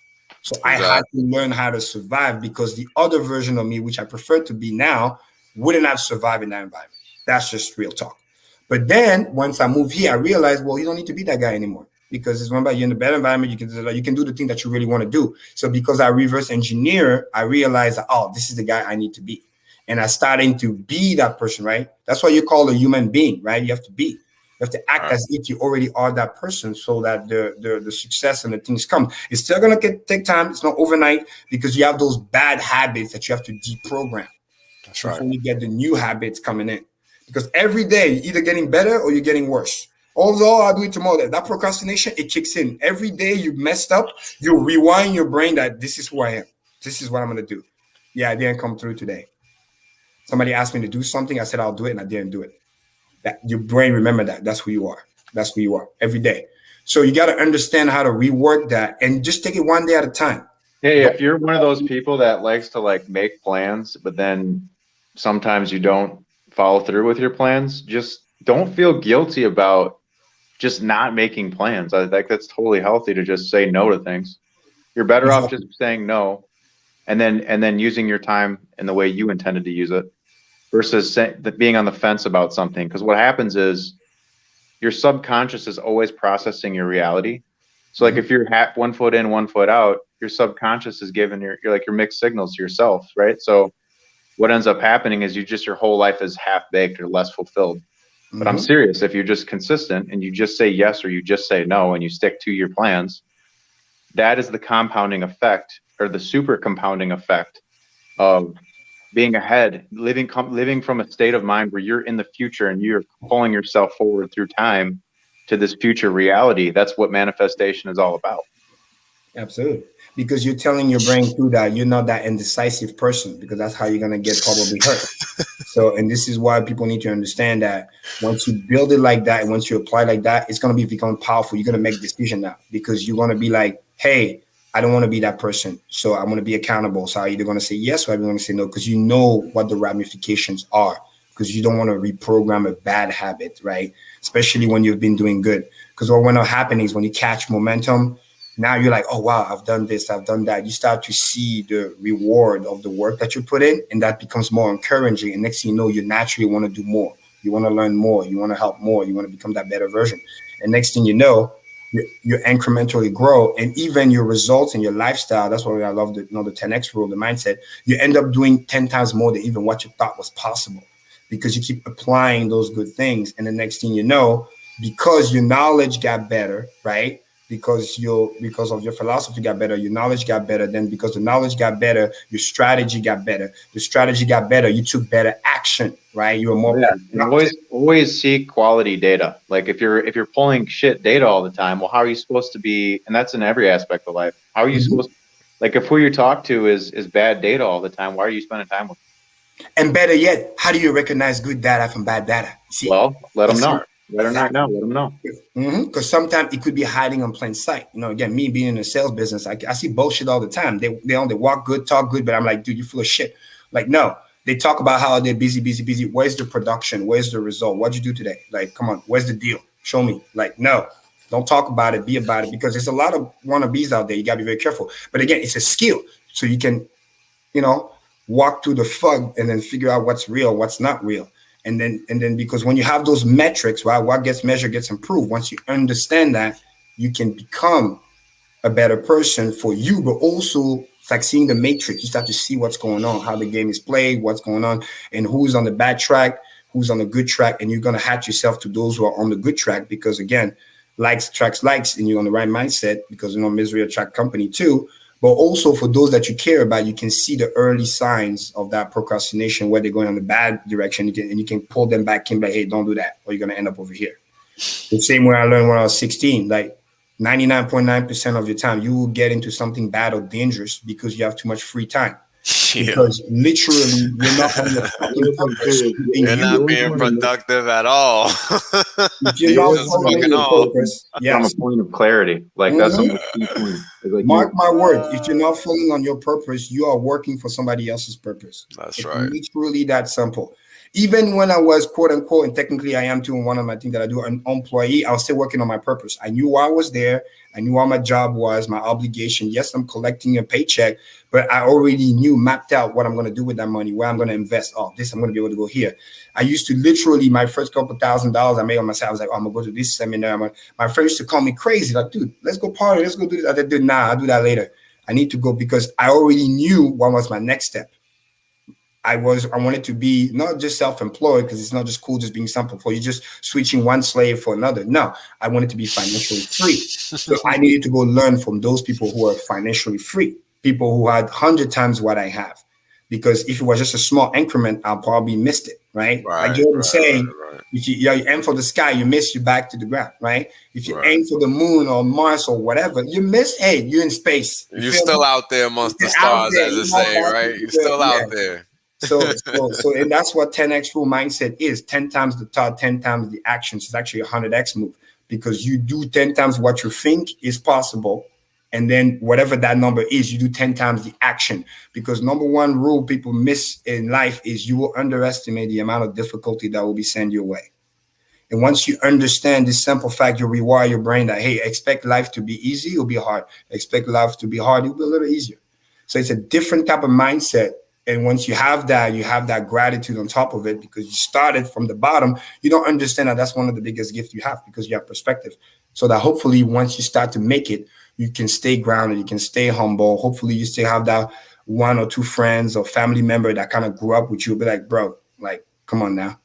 So I had to learn how to survive, because the other version of me, which I prefer to be now, wouldn't have survived in that environment. That's just real talk. But then once I moved here, I realized, well, you don't need to be that guy anymore. Because remember, you're in a better environment, you can do the thing that you really want to do. So because I reverse engineer, I realized that, oh, this is the guy I need to be. And I started to be that person, right? That's what you call a human being, right? You have to be. You have to act as if you already are that person, so that the success and the things come. It's still going to take time. It's not overnight, because you have those bad habits that you have to deprogram. That's right. Before you get the new habits coming in. Because every day, you're either getting better or you're getting worse. Although I'll do it tomorrow, that procrastination, it kicks in. Every day you messed up, you rewind your brain that this is who I am. This is what I'm going to do. Yeah, I didn't come through today. Somebody asked me to do something. I said, I'll do it, and I didn't do it. That your brain, remember that. That's who you are. That's who you are every day. So you got to understand how to rework that, and just take it one day at a time. Hey, if you're one of those people that likes to like make plans, but then sometimes you don't follow through with your plans, just don't feel guilty about just not making plans. I think that's totally healthy to just say no to things. You're better off just saying no, and then using your time in the way you intended to use it, versus being on the fence about something. Because what happens is your subconscious is always processing your reality. So like if you're 1 foot in, 1 foot out, your subconscious is giving your mixed signals to yourself, right? So what ends up happening is your whole life is half baked or less fulfilled. But I'm serious. If you're just consistent and you just say yes or you just say no and you stick to your plans, that is the compounding effect, or the super compounding effect of being ahead, living from a state of mind where you're in the future and you're pulling yourself forward through time to this future reality. That's what manifestation is all about. Absolutely. Because you're telling your brain too that you're not that indecisive person, because that's how you're going to get probably hurt. So, and this is why people need to understand that once you build it like that, and once you apply like that, it's going to become powerful. You're going to make a decision now, because you're going to be like, hey, I don't want to be that person. So I'm going to be accountable. So you're either going to say yes or you're going to say no, because you know what the ramifications are, because you don't want to reprogram a bad habit, right? Especially when you've been doing good. Because what will end up happening is when you catch momentum, now you're like, oh, wow, I've done this, I've done that. You start to see the reward of the work that you put in, and that becomes more encouraging. And next thing you know, you naturally want to do more. You want to learn more. You want to help more. You want to become that better version. And next thing you know, you incrementally grow. And even your results and your lifestyle, that's why I love the 10X rule, the mindset. You end up doing 10 times more than even what you thought was possible, because you keep applying those good things. And the next thing you know, because your knowledge got better, right? Because of your philosophy got better, your knowledge got better. Then because the knowledge got better, your strategy got better. The strategy got better, you took better action, right? You were more. Yeah, and always seek quality data. Like if you're pulling shit data all the time, well, how are you supposed to be? And that's in every aspect of life. How are you supposed to, like if who you talk to is bad data all the time, why are you spending time with them? And better yet, how do you recognize good data from bad data? See? Well, let them know. Let them right now. Let them know. Because sometimes it could be hiding on plain sight. You know, again, me being in the sales business, I see bullshit all the time. They walk good, talk good, but I'm like, dude, you full of shit. Like, no, they talk about how they're busy, busy, busy. Where's the production? Where's the result? What'd you do today? Like, come on, where's the deal? Show me. Like, no, don't talk about it. Be about it, because there's a lot of wannabes out there. You gotta be very careful. But again, it's a skill, so you can, you know, walk through the fog and then figure out what's real, what's not real. And then because when you have those metrics, right, what gets measured gets improved. Once you understand that, you can become a better person for you, but also it's like seeing the matrix. You start to see what's going on, how the game is played, what's going on, and who's on the bad track, who's on the good track, and you're gonna hatch yourself to those who are on the good track, because again, likes attracts likes, and you're on the right mindset, because misery attract company too. But also for those that you care about, you can see the early signs of that procrastination where they're going in the bad direction, and you can pull them back in, like, hey, don't do that, or you're gonna end up over here. The same way I learned when I was 16, like 99.9% of your time, you will get into something bad or dangerous because you have too much free time. Yeah. Because literally, you're not on your fucking purpose. You're not being productive at all. If you're not following your purpose, yes. From a point of clarity, like that's a key point. Like Mark my word, if you're not falling on your purpose, you are working for somebody else's purpose. That's right. It's literally that simple. Even when I was quote unquote, and technically I am doing one of my things that I do, an employee, I was still working on my purpose. I knew why I was there. I knew what my job was, my obligation. Yes, I'm collecting a paycheck, but I already knew, mapped out what I'm going to do with that money, where I'm going to invest. Oh, this, I'm going to be able to go here. I used to literally, my first couple $1,000s I made on myself, I was like, oh, I'm going to go to this seminar. My friends used to call me crazy. Like, dude, let's go party. Let's go do this. I said, dude, nah, I'll do that later. I need to go, because I already knew what was my next step. I wanted to be not just self-employed, because it's not just cool just being self-employed. You're just switching one slave for another. No, I wanted to be financially free. So I needed to go learn from those people who are financially free, people who had 100 times what I have. Because if it was just a small increment, I'll probably missed it, right? Like you're saying, if you aim for the sky, you miss, you back to the ground, right? If you aim for the moon or Mars or whatever, you miss, hey, you're in space. You're still out there amongst the stars, as they say, right? You're still out there. So, and that's what 10x rule mindset is. 10 times the thought, 10 times the actions. It's actually a 100x move, because you do 10 times what you think is possible. And then whatever that number is, you do 10 times the action. Because number one rule people miss in life is you will underestimate the amount of difficulty that will be sent your way. And once you understand this simple fact, you rewire your brain that, hey, expect life to be easy, it'll be hard. Expect life to be hard, it'll be a little easier. So it's a different type of mindset. And once you have that gratitude on top of it, because you started from the bottom, you don't understand that that's one of the biggest gifts you have, because you have perspective. So that hopefully once you start to make it, you can stay grounded, you can stay humble. Hopefully you still have that one or two friends or family member that kind of grew up with you, be like, bro, like, come on now.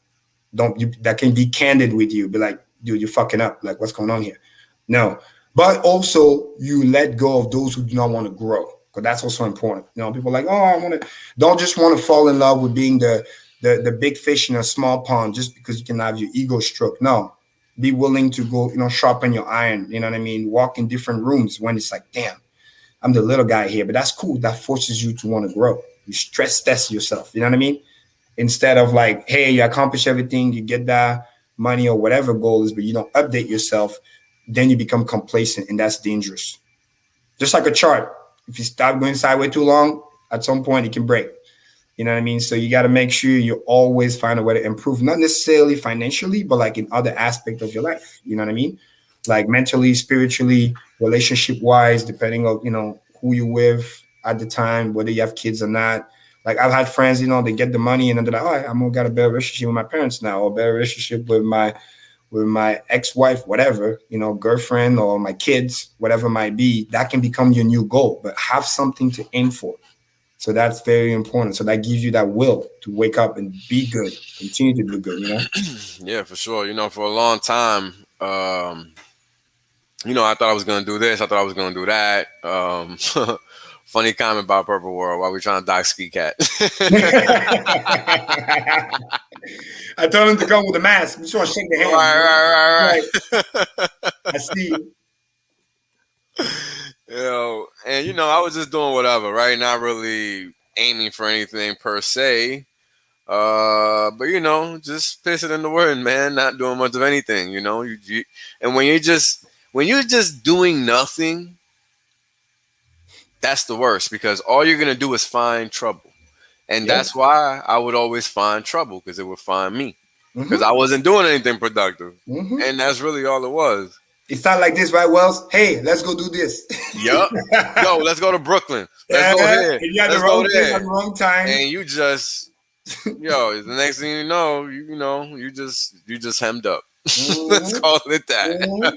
That can be candid with you, be like, dude, you're fucking up. Like, what's going on here? No. But also you let go of those who do not want to grow. Because that's also important. People are like, oh, don't just want to fall in love with being the big fish in a small pond just because you can have your ego stroke. No, be willing to go, sharpen your iron. You know what I mean? Walk in different rooms when it's like, damn, I'm the little guy here, but that's cool. That forces you to want to grow. You stress test yourself. You know what I mean? Instead of like, hey, you accomplish everything, you get that money or whatever goal is, but you don't update yourself, then you become complacent, and that's dangerous. Just like a chart. If you stop going sideways too long, at some point it can break. You know what I mean? So you got to make sure you always find a way to improve, not necessarily financially, but like in other aspects of your life. You know what I mean? Like mentally, spiritually, relationship wise, depending on, who you're with at the time, whether you have kids or not. Like I've had friends, they get the money and then they're like, oh, I'm gonna got a better relationship with my parents now, or a better relationship with my ex-wife, whatever, girlfriend, or my kids, whatever it might be. That can become your new goal, but have something to aim for. So that's very important. So that gives you that will to wake up and be good, continue to do good, Yeah, for sure. For a long time, I thought I was going to do this. I thought I was going to do that. Funny comment about Purple World while we're trying to dock Ski Cat. I told him to come with a mask. Just want to shake the hand. Right. I see you. And I was just doing whatever, right? Not really aiming for anything per se. But you know, just piss it in the wind, man. Not doing much of anything. You know, and when you're just doing nothing, that's the worst because all you're gonna do is find trouble, and Yep. that's why I would always find trouble because it would find me because I Mm-hmm. wasn't doing anything productive, Mm-hmm. and that's really all it was. It's not like this, right, Wells? Hey, let's go do this. Yup. Yo, let's go to Brooklyn. Let's go Yeah, here. and you had the Let's go wrong place at there. the wrong time. And you just, yo, the next thing you know, you just hemmed up. Let's Mm-hmm. call it that. Mm-hmm.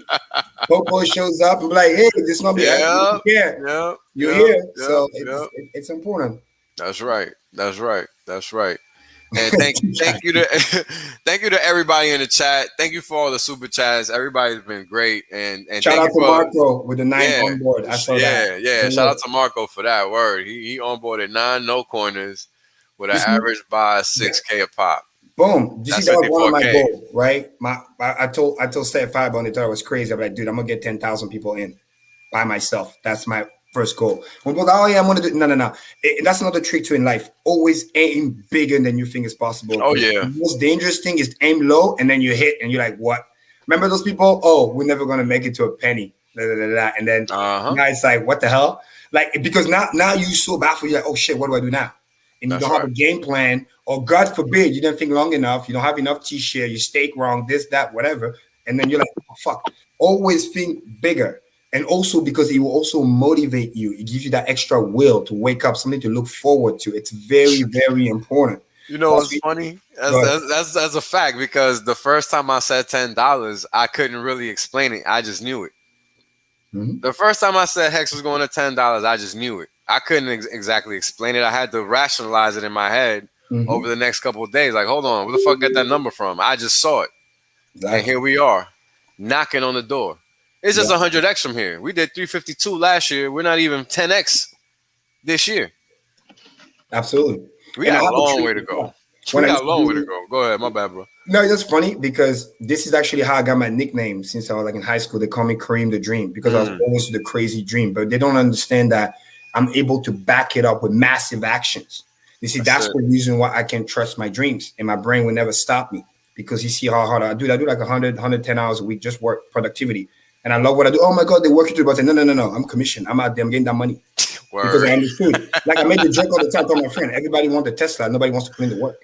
Popo shows up and be like, hey, this is gonna be Yeah, here. yeah, You're yeah, here. yeah, So yeah. it's important. That's right. That's right. That's right. And thank you to thank you to everybody in the chat. Thank you for all the super chats. Everybody's been great, and Shout thank out you to for Marco with the 9 yeah, on board. I saw that. yeah. Good Shout look. out to Marco for that word. He onboarded 9 no coiners with an You see, average buy of 6K a pop. boom. You see, That's that was one of my 54K. goals, right? I told Seth Five on it, thought it was crazy. I'm like, dude, I'm gonna get 10,000 people in by myself. That's my first goal. When people, oh yeah, I'm gonna do no. That's another trick to in life. Always aim bigger than you think is possible. Oh The yeah. most dangerous thing is aim low and then you hit and you're like, what? Remember those people? Oh, we're never gonna make it to a penny. And then Uh-huh. now it's like, what the hell? Like because now you so baffled, you're like, oh shit, what do I do now? And you That's don't have right. a game plan, or God forbid, you didn't think long enough, you don't have enough T-share, you stake wrong, this, that, whatever. And then you're like, oh, fuck. Always think bigger. And also because it will also motivate you. It gives you that extra will to wake up, something to look forward to. It's very, very important. You know That's what's funny? go ahead. That's a fact because the first time I said $10, I couldn't really explain it. I just knew it. Mhm. The first time I said Hex was going to $10, I just knew it. I couldn't exactly explain it. I had to rationalize it in my head over Mhm. the next couple of days. Like, hold on, where the fuck get that number from? I just saw it, and Exactly. here we are, knocking on the door. It's just Yeah, 100x from here. We did 352 last year. We're not even 10x this year. absolutely. We And I got a have a long trick way to as go. well. We When I got used a to long way to do go. Go ahead, my bad, bro. no, it's funny because this is actually how I got my nickname since I was like in high school. They call me Kareem the Dream because I was Mm, always the crazy dream, but they don't understand that I'm able to back it up with massive actions. You see, that's that's it. the reason why I can trust my dreams and my brain will never stop me because you see how hard I do. I do like 100, 110 hours a week, just work productivity. And I love what I do. Oh my God, they work you to the button. No. I'm commissioned. I'm out there. I'm getting that money because Word. I understood. Like I made the joke all the time. I told my friend, everybody wants a Tesla. Nobody wants to put in the work.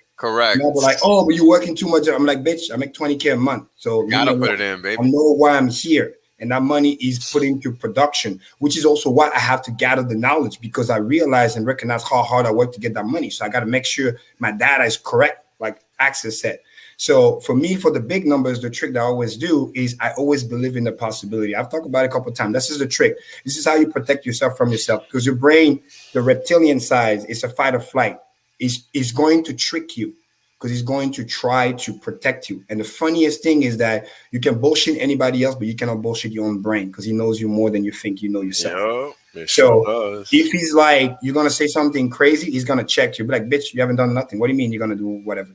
And they're like, Correct. oh, but you're working too much. I'm like, bitch, I make 20K a month. So leave me Gotta put alone. it in, I baby. know why I'm here. And that money is put into production, which is also why I have to gather the knowledge because I realize and recognize how hard I work to get that money. So I got to make sure my data is correct, like Access said. So for me, for the big numbers, the trick that I always do is I always believe in the possibility. I've talked about it a couple of times. This is the trick. This is how you protect yourself from yourself because your brain, the reptilian side, is a fight or flight. Is going to trick you because he's going to try to protect you. And the funniest thing is that you can bullshit anybody else, but you cannot bullshit your own brain because he knows you more than you think you know yourself. Yo, it sure So does. if he's like, you're gonna say something crazy, he's gonna check you. Be like, bitch, you haven't done nothing. What do you mean you're gonna do whatever?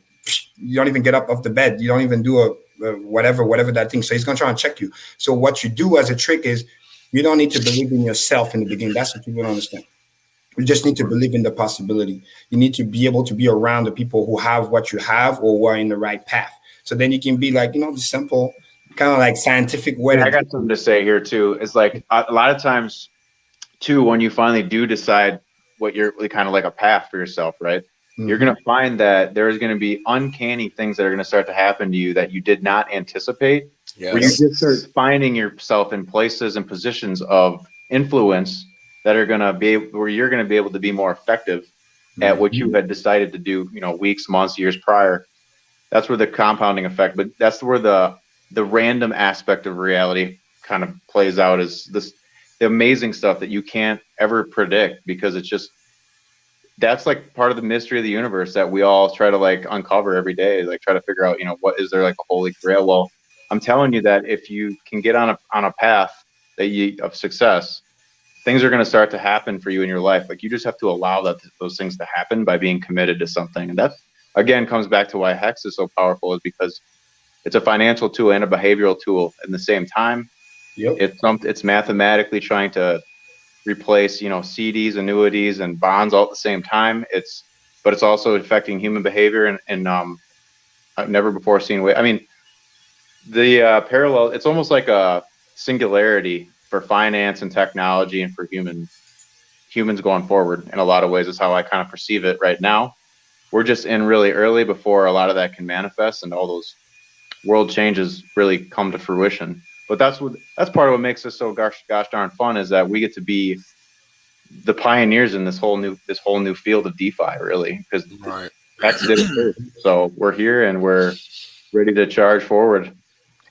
You don't even get up off the bed. You don't even do a whatever that thing. So he's gonna try and check you. So what you do as a trick is you don't need to believe in yourself in the beginning. That's what people don't understand. You just need to believe in the possibility. You need to be able to be around the people who have what you have or who are in the right path. So then you can be like, the simple, kind of like scientific way Yeah, to I do got something to say here too. It's like a lot of times too, when you finally do decide what you're kind of like a path for yourself, right? You're going to find that there's going to be uncanny things that are going to start to happen to you that you did not anticipate, where you Yes. just start finding yourself in places and positions of influence that are going to be where you're going to be able to be more effective at what you had decided to do, weeks, months, years prior. That's where the compounding effect, but that's where the random aspect of reality kind of plays out, is the amazing stuff that you can't ever predict, because it's just, that's like part of the mystery of the universe that we all try to like uncover every day, like try to figure out, what is there, like a holy grail. Well, I'm telling you that if you can get on a path of success, things are going to start to happen for you in your life. Like, you just have to allow those things to happen by being committed to something. And that again comes back to why Hex is so powerful, is because it's a financial tool and a behavioral tool at the same time. Yep. It's mathematically trying to replace, CDs, annuities, and bonds all at the same time. It's but it's also affecting human behavior and I've never before seen way. I mean, the parallel, it's almost like a singularity for finance and technology and for humans going forward. In a lot of ways is how I kind of perceive it right now. We're just in really early before a lot of that can manifest and all those world changes really come to fruition. But that's part of what makes this so gosh darn fun, is that we get to be the pioneers in this whole new field of DeFi, really, because Hex did it first. So we're here and we're ready to charge forward.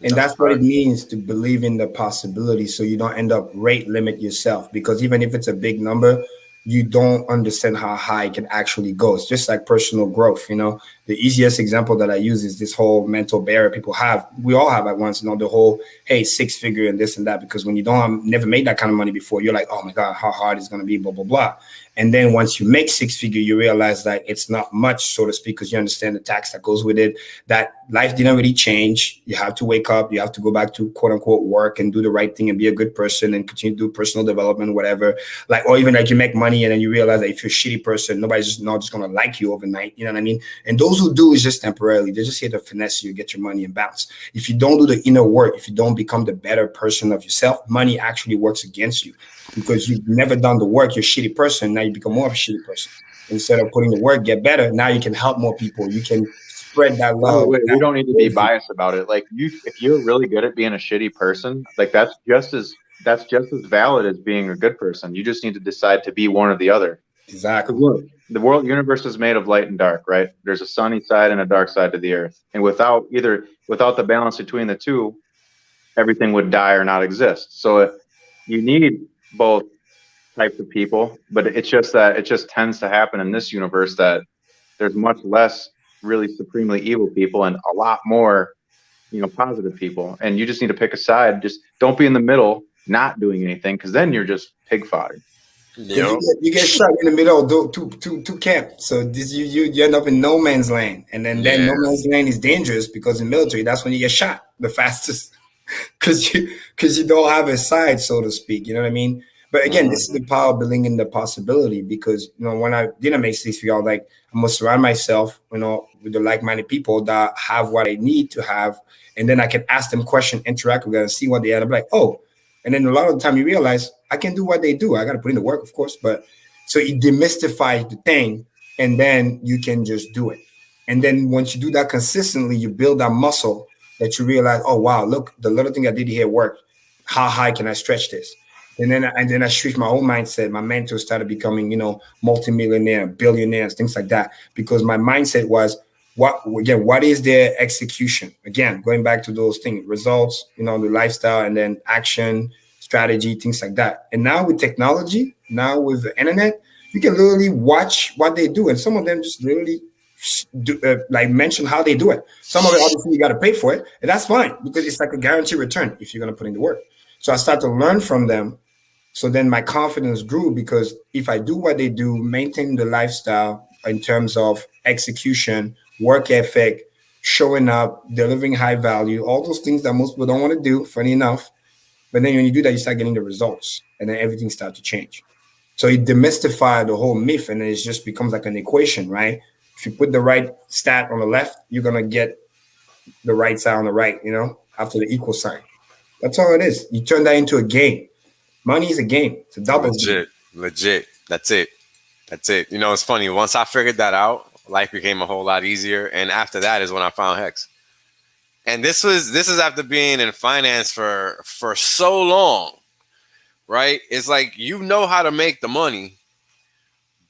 And that's what it means to believe in the possibility, so you don't end up rate limit yourself, because even if it's a big number, you don't understand how high it can actually go. It's just like personal growth. The easiest example that I use is this whole mental barrier people have. We all have at once, the whole, hey, 6-figure and this and that, because when you never made that kind of money before, you're like, oh my God, how hard it's going to be, blah, blah, blah. And then once you make 6-figure, you realize that it's not much, so to speak, because you understand the tax that goes with it, that life didn't really change. You have to wake up, you have to go back to quote unquote work and do the right thing and be a good person and continue to do personal development, whatever. Or even like you make money and then you realize that if you're a shitty person, nobody's just not just going to like you overnight. You know what I mean? And those who do is just temporarily. They're just here to finesse you, get your money and bounce. If you don't do the inner work, if you don't become the better person of yourself, money actually works against you. Because you've never done the work, you're a shitty person. Now you become more of a shitty person. Instead of putting the work, get better. Now you can help more people. You can spread that love. We don't need to be biased about it. Like if you're really good at being a shitty person, like that's just as valid as being a good person. You just need to decide to be one or the other. Exactly. Look, the universe is made of light and dark, right? There's a sunny side and a dark side to the earth. And without the balance between the two, everything would die or not exist. So you need both types of people, but it's just that it just tends to happen in this universe that there's much less really supremely evil people and a lot more, positive people. And you just need to pick a side. Just don't be in the middle, not doing anything, because then you're just pig fodder. You get shot in the middle of two camps. So you end up in no man's land, and then no man's land is dangerous, because in military that's when you get shot the fastest, because you don't have a side, so to speak. You know what I mean? But again, this is the power of believing in the possibility, because when I didn't make 6 figures, I was like, I must surround myself, with the like-minded people that have what I need to have, and then I can ask them questions, interact with them, and see what they are. I'm like, oh. And then a lot of the time you realize I can do what they do. I got to put in the work, of course. But so it demystifies the thing, and then you can just do it. And then once you do that consistently, you build that muscle that you realize, oh, wow, look, the little thing I did here worked. How high can I stretch this? And then I switched my whole mindset. My mentor started becoming, multimillionaire, billionaires, things like that, because my mindset was, what is their execution? Again, going back to those things, results, the lifestyle, and then action, strategy, things like that. And now with technology, now with the internet, you can literally watch what they do. And some of them just literally mention how they do it. Some of it, obviously, you got to pay for it. And that's fine, because it's like a guaranteed return if you're going to put in the work. So I started to learn from them. So then my confidence grew, because if I do what they do, maintain the lifestyle in terms of execution, work ethic, showing up, delivering high value, all those things that most people don't want to do, funny enough. But then when you do that, you start getting the results, and then everything starts to change. So it demystifies the whole myth, and then it just becomes like an equation, right? If you put the right stat on the left, you're going to get the right side on the right, after the equal sign. That's all it is. You turn that into a game. Money is a game. It's a double game. Legit. That's it. It's funny. Once I figured that out, life became a whole lot easier. And after that is when I found Hex. And this is after being in finance for so long, right? It's like, how to make the money,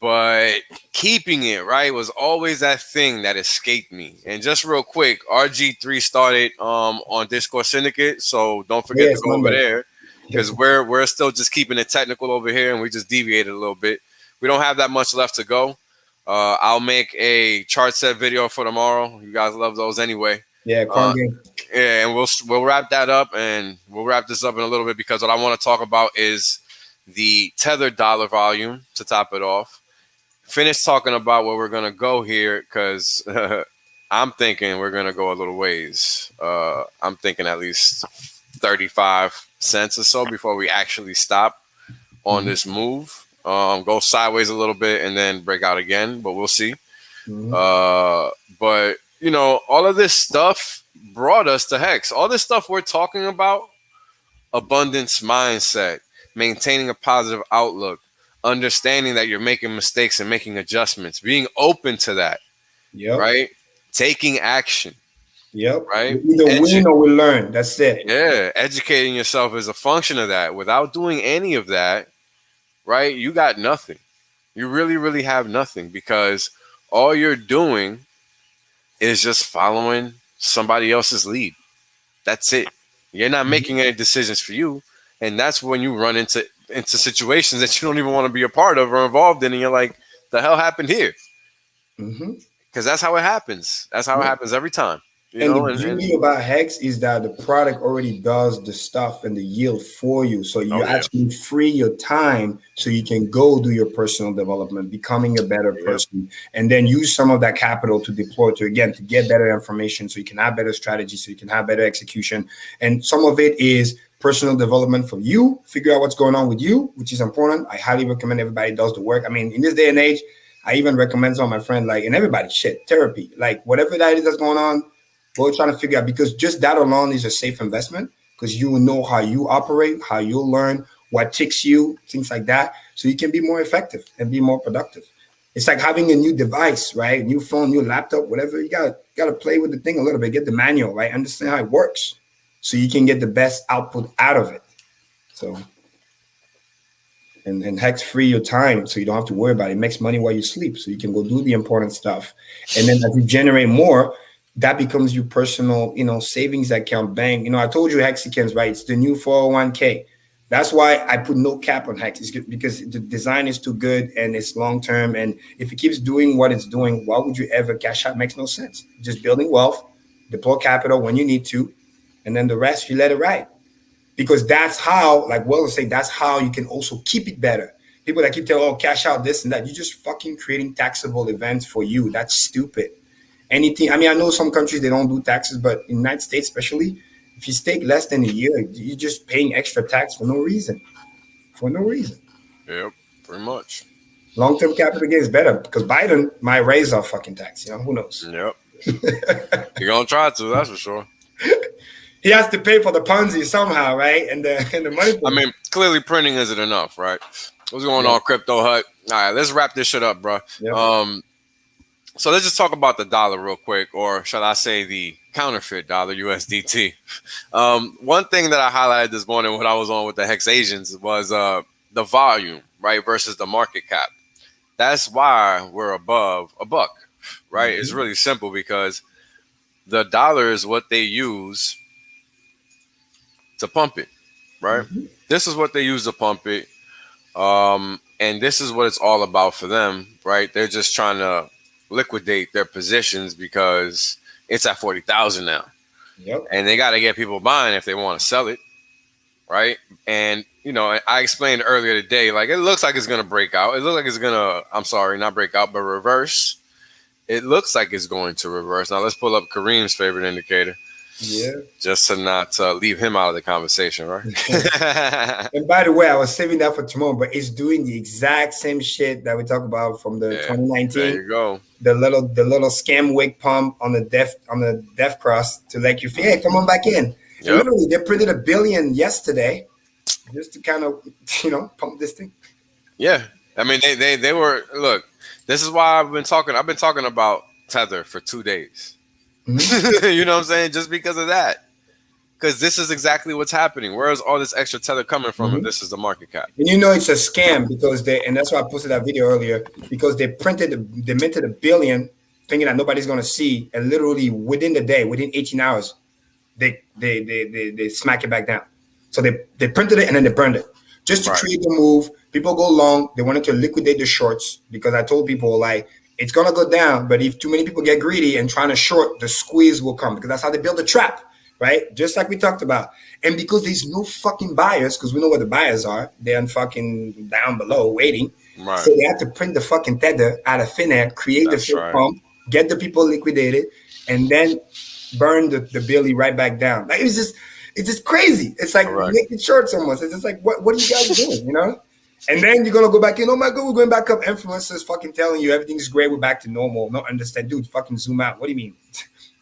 but keeping it, right, was always that thing that escaped me. And just real quick, RG3 started on Discord Syndicate, so don't forget to go over there, because we're still just keeping it technical over here, and we just deviated a little bit. We don't have that much left to go. I'll make a chart set video for tomorrow. You guys love those anyway. Yeah, yeah, and we'll wrap that up, and we'll wrap this up in a little bit, because what I want to talk about is the tethered dollar volume to top it off. Finish talking about where we're gonna go here, because I'm thinking we're gonna go a little ways. I'm thinking at least 35 cents or so before we actually stop on this move. Go sideways a little bit and then break out again, but we'll see. But you know, all of this stuff brought us to Hex. All this stuff we're talking about, abundance mindset, maintaining a positive outlook, understanding that you're making mistakes and making adjustments, being open to that, right? Taking action, right? We either win or we learn. That's it. Yeah, educating yourself is a function of that. Without doing any of that, right, you got nothing. You really, really have nothing, because all you're doing is just following somebody else's lead. That's it. You're not making any decisions for you. And that's when you run into situations that you don't even want to be a part of or involved in. And you're like, the hell happened here? Because that's how it happens. That's how it happens every time. You know, the beauty about Hex is that the product already does the stuff and the yield for you. So you actually free your time so you can go do your personal development, becoming a better person, and then use some of that capital to deploy to get better information so you can have better strategy, so you can have better execution. And some of it is personal development for you, figure out what's going on with you, which is important. I highly recommend everybody does the work. I mean, in this day and age, I even recommend some of my friends, like, and everybody, therapy, like whatever that is that's going on, we're trying to figure out, because just that alone is a safe investment, because you will know how you operate, how you'll learn, what ticks you, things like that, so you can be more effective and be more productive. It's like having a new device, right? New phone, new laptop, whatever. You gotta play with the thing a little bit, get the manual, right? Understand how it works, so you can get the best output out of it. So, and Hex free your time, so you don't have to worry about it. It makes money while you sleep, so you can go do the important stuff, and then as you generate more, that becomes your personal, savings account, bank. I told you Hexicans, right? It's the new 401k. That's why I put no cap on Hex. It's because the design is too good and it's long term. And if it keeps doing what it's doing, why would you ever cash out? Makes no sense. Just building wealth, deploy capital when you need to, and then the rest you let it ride. Because that's how, like Will will say, that's how you can also keep it better. People that keep telling, oh, cash out this and that, you're just fucking creating taxable events for you. That's stupid. Anything. I mean, I know some countries, they don't do taxes, but in the United States, especially, if you stake less than a year, you're just paying extra tax for no reason. For no reason. Yep, pretty much. Long-term capital gain is better, because Biden might raise our fucking tax. Who knows? Yep. You're going to try to, that's for sure. He has to pay for the Ponzi somehow, right? And the money. I mean, clearly printing isn't enough, right? What's going on, Crypto Hut? All right, let's wrap this shit up, bro. Yep. So let's just talk about the dollar real quick, or shall I say the counterfeit dollar, USDT. One thing that I highlighted this morning when I was on with the Hex Asians was the volume, right, versus the market cap. That's why we're above a buck, right? It's really simple, because the dollar is what they use to pump it, right? This is what they use to pump it. And this is what it's all about for them, right? They're just trying to liquidate their positions because it's at 40,000 now. Yep. And they got to get people buying if they want to sell it, right? And, I explained earlier today, like, it looks like it's going to break out. It looks like it's going to, I'm sorry, not break out, but reverse. It looks like it's going to reverse. Now, let's pull up Kareem's favorite indicator. Yeah. Just to not leave him out of the conversation, right? And by the way, I was saving that for tomorrow, but it's doing the exact same shit that we talked about from the 2019. There you go. The little scam wig pump on the death cross to let you feel, hey, come on back in. Yep. Literally, they printed $1 billion yesterday just to kind of pump this thing. Yeah, I mean they were, look. This is why I've been talking about Tether for 2 days. You know what I'm saying? Just because of that. Because this is exactly what's happening. Where is all this extra Tether coming from if this is the market cap? And it's a scam, because and that's why I posted that video earlier, because they minted $1 billion thinking that nobody's going to see. And literally within the day, within 18 hours, they smack it back down. So they printed it and then they burned it just to create the move. People go long. They wanted to liquidate the shorts, because I told people, like, it's going to go down, but if too many people get greedy and trying to short, the squeeze will come, because that's how they build a trap, right? Just like we talked about. And because there's no fucking buyers, because we know where the buyers are, they're fucking down below waiting. Right. So they have to print the fucking Tether out of thin air, create the fake pump, get the people liquidated, and then burn the Billy right back down. Like, it's just crazy. It's like making shorts almost. It's just like, what are you guys doing, And then you're gonna go back in. Oh my god, we're going back up. Influencers fucking telling you everything's great. We're back to normal. Not understand, dude. Fucking zoom out. What do you mean?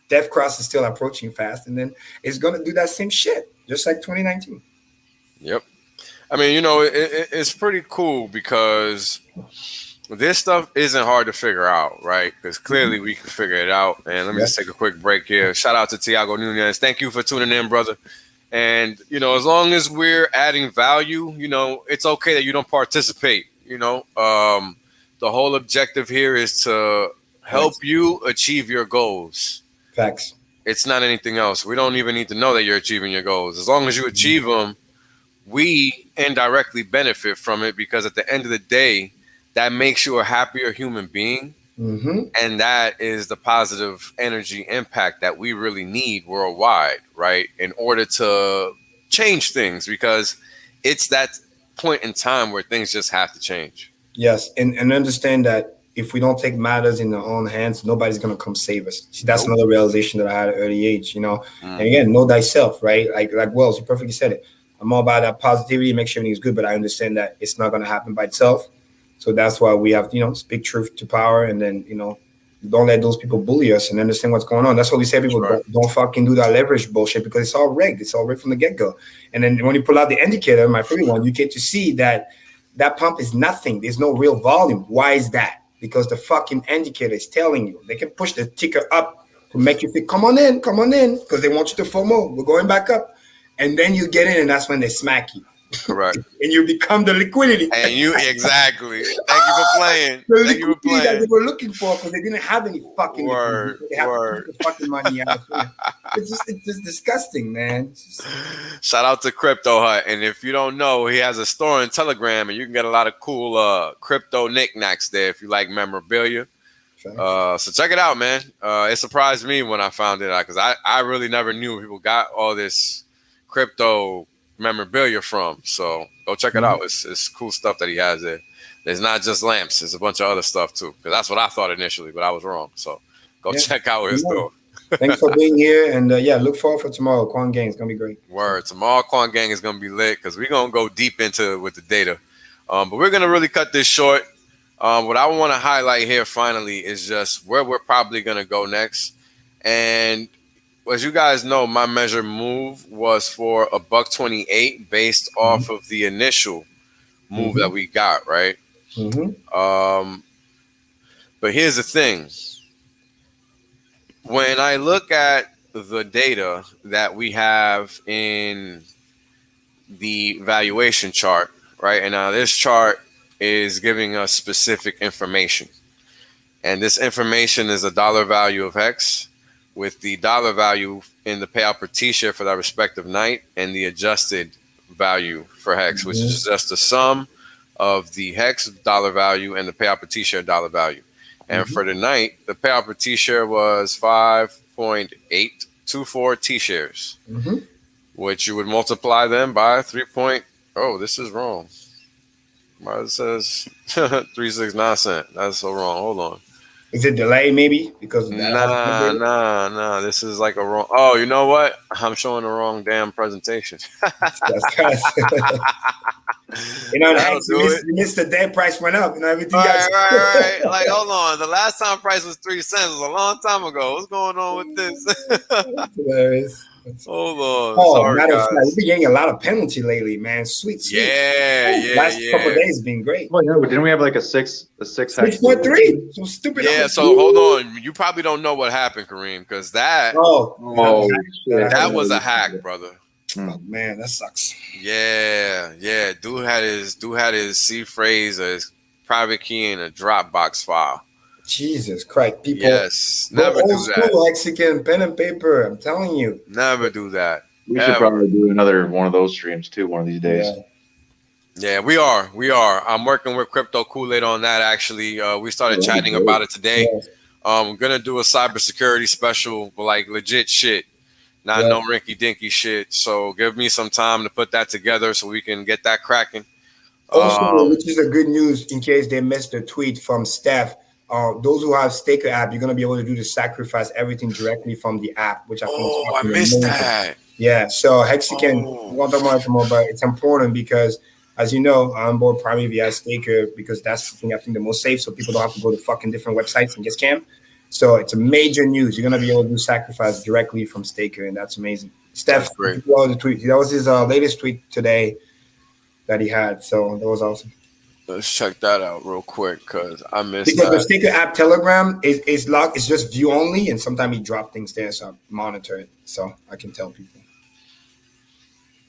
Death cross is still approaching fast, and then it's gonna do that same shit, just like 2019. Yep. I mean, you know, it's pretty cool because this stuff isn't hard to figure out, right? Because clearly we can figure it out. And let me just take a quick break here. Shout out to Tiago Nunez. Thank you for tuning in, brother. And, you know, as long as we're adding value, you know, it's okay that you don't participate. You know, the whole objective here is to help you achieve your goals. Facts. It's not anything else. We don't even need to know that you're achieving your goals. As long as you achieve them, we indirectly benefit from it, because at the end of the day, that makes you a happier human being. And that is the positive energy impact that we really need worldwide, right? In order to change things, because it's that point in time where things just have to change. Yes, and understand that if we don't take matters in our own hands, nobody's gonna come save us. See, that's another realization that I had at an early age, you know. And again, know thyself, right? Like Wells, you perfectly said it. I'm all about that positivity, make sure everything's good, but I understand that it's not gonna happen by itself. So that's why we have, you know, speak truth to power, and then, you know, don't let those people bully us, and understand what's going on. That's why we say people don't fucking do that leverage bullshit, because it's all rigged. It's all rigged from the get-go. And then when you pull out the indicator, my favorite one, you get to see that pump is nothing. There's no real volume. Why is that? Because the fucking indicator is telling you. They can push the ticker up to make you think, come on in, because they want you to FOMO. We're going back up. And then you get in, and that's when they smack you. Correct. And you become the liquidity. And you, exactly. Thank you for playing. Thank you for playing. That they were looking for, because they didn't have any fucking word. They have to put the fucking money out of it. It's just disgusting, man. Shout out to Crypto Hut. And if you don't know, he has a store in Telegram, and you can get a lot of cool crypto knickknacks there if you like memorabilia. So check it out, man. It surprised me when I found it out, because I really never knew people got all this crypto memorabilia from. So go check it out. It's cool stuff that he has there. There's not just lamps, there's a bunch of other stuff too, because that's what I thought initially, but I was wrong. So go check out his store. Thanks for being here, and look forward for tomorrow. Quan Gang is gonna be great. Word. Tomorrow Quan Gang is gonna be lit, because we're gonna go deep into it with the data, but we're gonna really cut this short. What I want to highlight here finally is just where we're probably gonna go next. And as you guys know, my measure move was for a $128 based off of the initial move that we got, right? But here's the thing. When I look at the data that we have in the valuation chart, right? And now this chart is giving us specific information. And this information is a dollar value of HEX, with the dollar value in the payout per T-share for that respective night, and the adjusted value for HEX, which is just the sum of the HEX dollar value and the payout per T-share dollar value. And for the night, the payout per T-share was 5.824 T-shares, which you would multiply them by 3. Oh, this is wrong. It says 369 cents. That's so wrong. Hold on. Is it delay maybe? Because nah. This is like a wrong. Oh, you know what? I'm showing the wrong damn presentation. You know, you missed the day price went up. You know, everything. Right. Like, hold on. The last time price was 3 cents. It was a long time ago. What's going on with this? Hilarious. Hold on. Oh, sorry, matter of guys. fact, we've been getting a lot of penalty lately, man. Sweet. Last couple of days been great. Oh yeah, but didn't we have like a 6.3? So stupid. Yeah. So hold on. You probably don't know what happened, Kareem, because that was a hack, brother. Oh man, that sucks. Yeah. Dude had his C phrase, his private key in a Dropbox file. Jesus Christ, people. Yes, never do that. Mexican pen and paper. I'm telling you, never do that. We should probably do another one of those streams too, one of these days. Yeah, we are. I'm working with Crypto Kool-Aid on that. Actually, we started chatting about it today. I'm gonna do a cybersecurity special, like legit shit, not no rinky-dinky shit. So give me some time to put that together so we can get that cracking. Also, which is a good news in case they missed the tweet from Steph. Those who have STAKER.APP, you're gonna be able to do the sacrifice everything directly from the app, which I think is I missed that. Yeah, so Hexican, we won't talk about it more, but it's important because as you know, I'm on board primary via Staker because that's the thing I think the most safe, so people don't have to go to fucking different websites and get scammed. So it's a major news. You're gonna be able to do sacrifice directly from Staker, and that's amazing. Steph, That's great. the tweet. That was his latest tweet today that he had. So that was awesome. Let's check that out real quick because I missed Because the that. Staker app Telegram is locked. It's just view only, and sometimes he drop things there, so I monitor it, so I can tell people.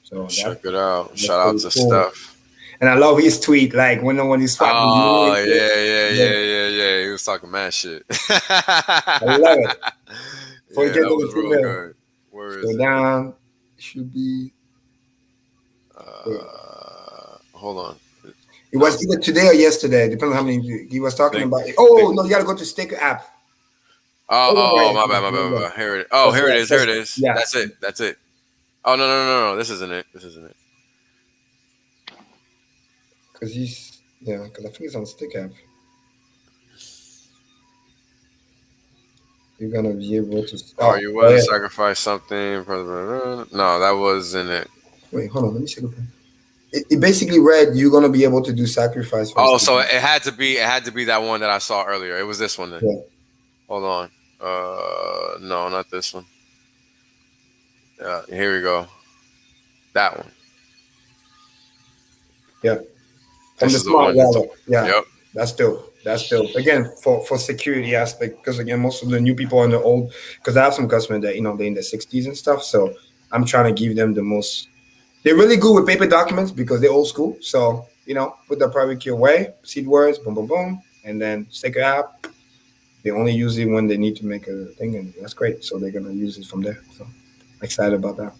So Check it out. that's Shout out pretty to cool. Steph. And I love his tweet, like when he's swapping. Oh yeah. He was talking mad shit. I love it. Before Yeah, you get that to was the real 2 mil, good. Where is go it? down. It should be. Hold on. It was either today or yesterday, depending on how many he was talking about. No, you gotta go to Staker app. Oh, my bad. Here it is. Oh, here it is. Yeah. That's it. Oh no. This isn't it. Because because I think it's on Staker app. You're gonna be able to. Are you willing to sacrifice something? No, that wasn't it. Wait, hold on. Let me see. It basically read you're gonna be able to do sacrifice. Oh, so it had to be that one that I saw earlier. It was this one then. Yeah. Hold on. No, not this one. Here we go. That one. Yeah. From the smart wallet. Yeah. Yep. That's dope. Again, for security aspect, because again, most of the new people are in the old. Because I have some customers that they're in their 60s and stuff. So I'm trying to give them the most. They're really good with paper documents because they're old school. So put the private key away, seed words, boom, boom, boom, and then Staker app. They only use it when they need to make a thing, and that's great. So they're gonna use it from there. So excited about that.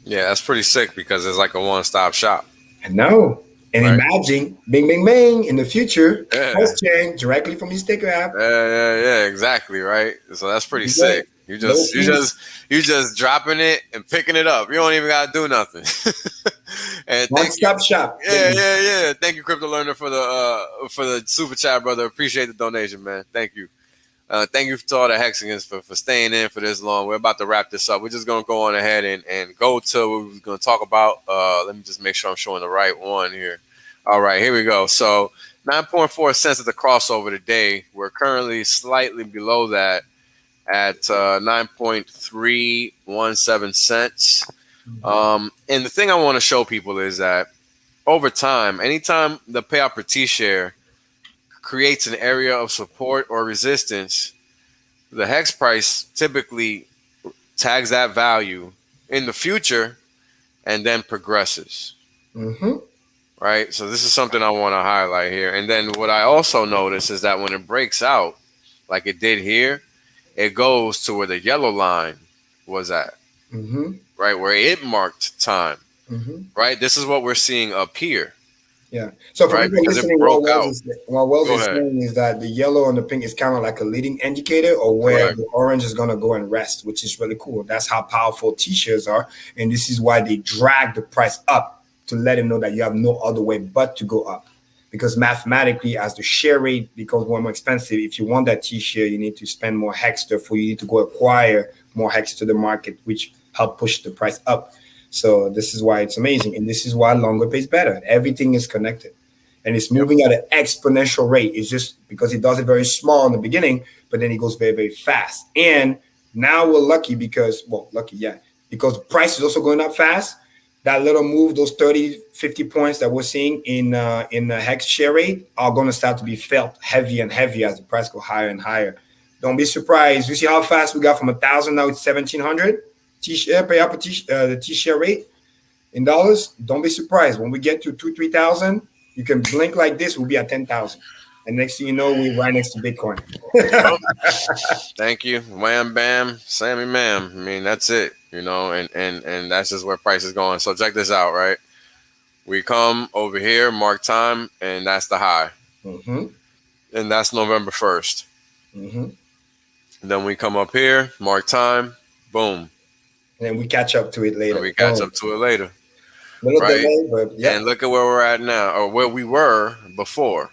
Yeah, that's pretty sick because it's like a one-stop shop. I know. And imagine, bing, bing, bing, in the future, price change directly from your Staker app. Yeah, exactly, right? So that's pretty sick. You just dropping it and picking it up. You don't even gotta do nothing. And one-stop shop. Yeah. Thank you, Crypto Learner, for the super chat, brother. Appreciate the donation, man. Thank you. Thank you to all the Hexagons for staying in for this long. We're about to wrap this up. We're just going to go on ahead and go to what we're going to talk about. Let me just make sure I'm showing the right one here. All right, here we go. So 9.4 cents at the crossover today. We're currently slightly below that at 9.317 cents. And the thing I want to show people is that over time, anytime the payout per T-share creates an area of support or resistance, the hex price typically tags that value in the future and then progresses. Right? So this is something I want to highlight here. And then what I also notice is that when it breaks out, like it did here, it goes to where the yellow line was at. Right? Where it marked time. Right? This is what we're seeing up here. Yeah. So for people listening, what Wells is saying is that the yellow and the pink is kind of like a leading indicator or where the orange is going to go and rest, which is really cool. That's how powerful T-shares are. And this is why they drag the price up to let them know that you have no other way but to go up. Because mathematically, as the share rate becomes more and more expensive, if you want that T-share, you need to spend more hex. Therefore, you need to go acquire more hex to the market, which help push the price up. So this is why it's amazing. And this is why longer pays better. Everything is connected. And it's moving at an exponential rate. It's just because it does it very small in the beginning, but then it goes very, very fast. And now we're lucky because the price is also going up fast. That little move, those 30, 50 points that we're seeing in the hex share rate are going to start to be felt heavier and heavier as the price go higher and higher. Don't be surprised. You see how fast we got from 1,000 now it's 1,700. T-share pay up the T-share rate in dollars. Don't be surprised when we get to 2,000-3,000. You can blink like this. We'll be at 10,000, and next thing you know, we're right next to Bitcoin. Thank you, wham bam, Sammy ma'am. I mean, that's it, and that's just where price is going. So check this out, right? We come over here, mark time, and that's the high, and that's November 1st. Then we come up here, mark time, boom. And then we catch up to it later. Little delay, but yeah. And look at where we're at now, or where we were before.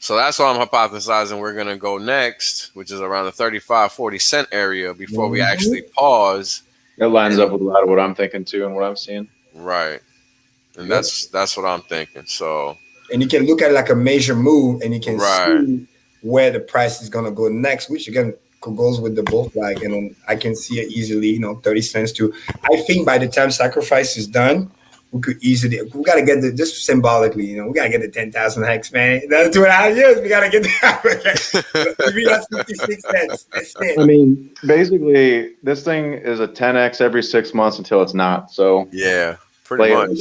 So that's why I'm hypothesizing we're going to go next, which is around the 35-40 cent area before we actually pause. It lines up with a lot of what I'm thinking too and what I'm seeing. Right. and Yep. that's what I'm thinking. So, And you can look at like a major move, and you can right. see where the price is gonna go next, which again goes with the bull flag. And then I can see it easily, 30 cents to. I think by the time sacrifice is done, we could easily. We gotta get the just symbolically, we gotta get the 10,000 hex, man. That's 2.5 years. We gotta get that. Maybe that's 56 cents. That's it. I mean, basically, this thing is a 10x every 6 months until it's not. So Yeah, pretty much.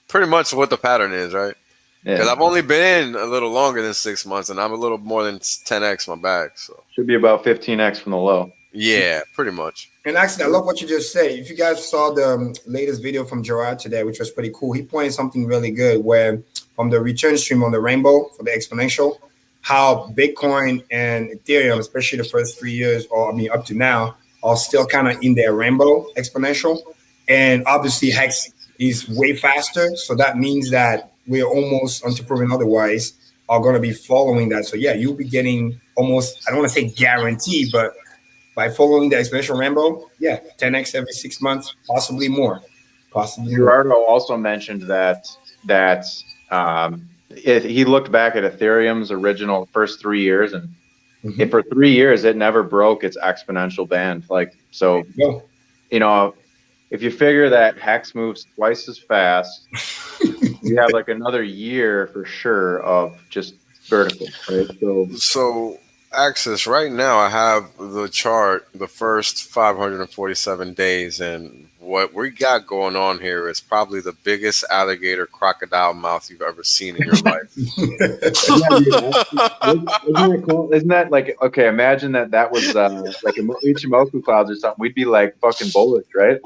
Pretty much what the pattern is, right? Because I've only been in a little longer than 6 months, and I'm a little more than 10x my bag. So should be about 15x from the low. Yeah, pretty much. And actually, I love what you just said. If you guys saw the latest video from Gerard today, which was pretty cool, he pointed something really good where from the return stream on the rainbow for the exponential, how Bitcoin and Ethereum, especially the first 3 years, or I mean up to now, are still kind of in their rainbow exponential. And obviously Hex is way faster. So that means that we're almost, until proven otherwise, are going to be following that. So yeah, you'll be getting almost, I don't want to say guaranteed, but by following the exponential rainbow, 10x every 6 months, possibly more. Gerardo also mentioned that he looked back at Ethereum's original first 3 years, and if for 3 years it never broke its exponential band. Like, so, if you figure that Hex moves twice as fast, you have like another year for sure of just vertical, right? So Axis, right now I have the chart, the first 547 days, and what we got going on here is probably the biggest alligator crocodile mouth you've ever seen in your life. Isn't that like, okay, imagine that was like Ichimoku clouds or something. We'd be like fucking bullish, right?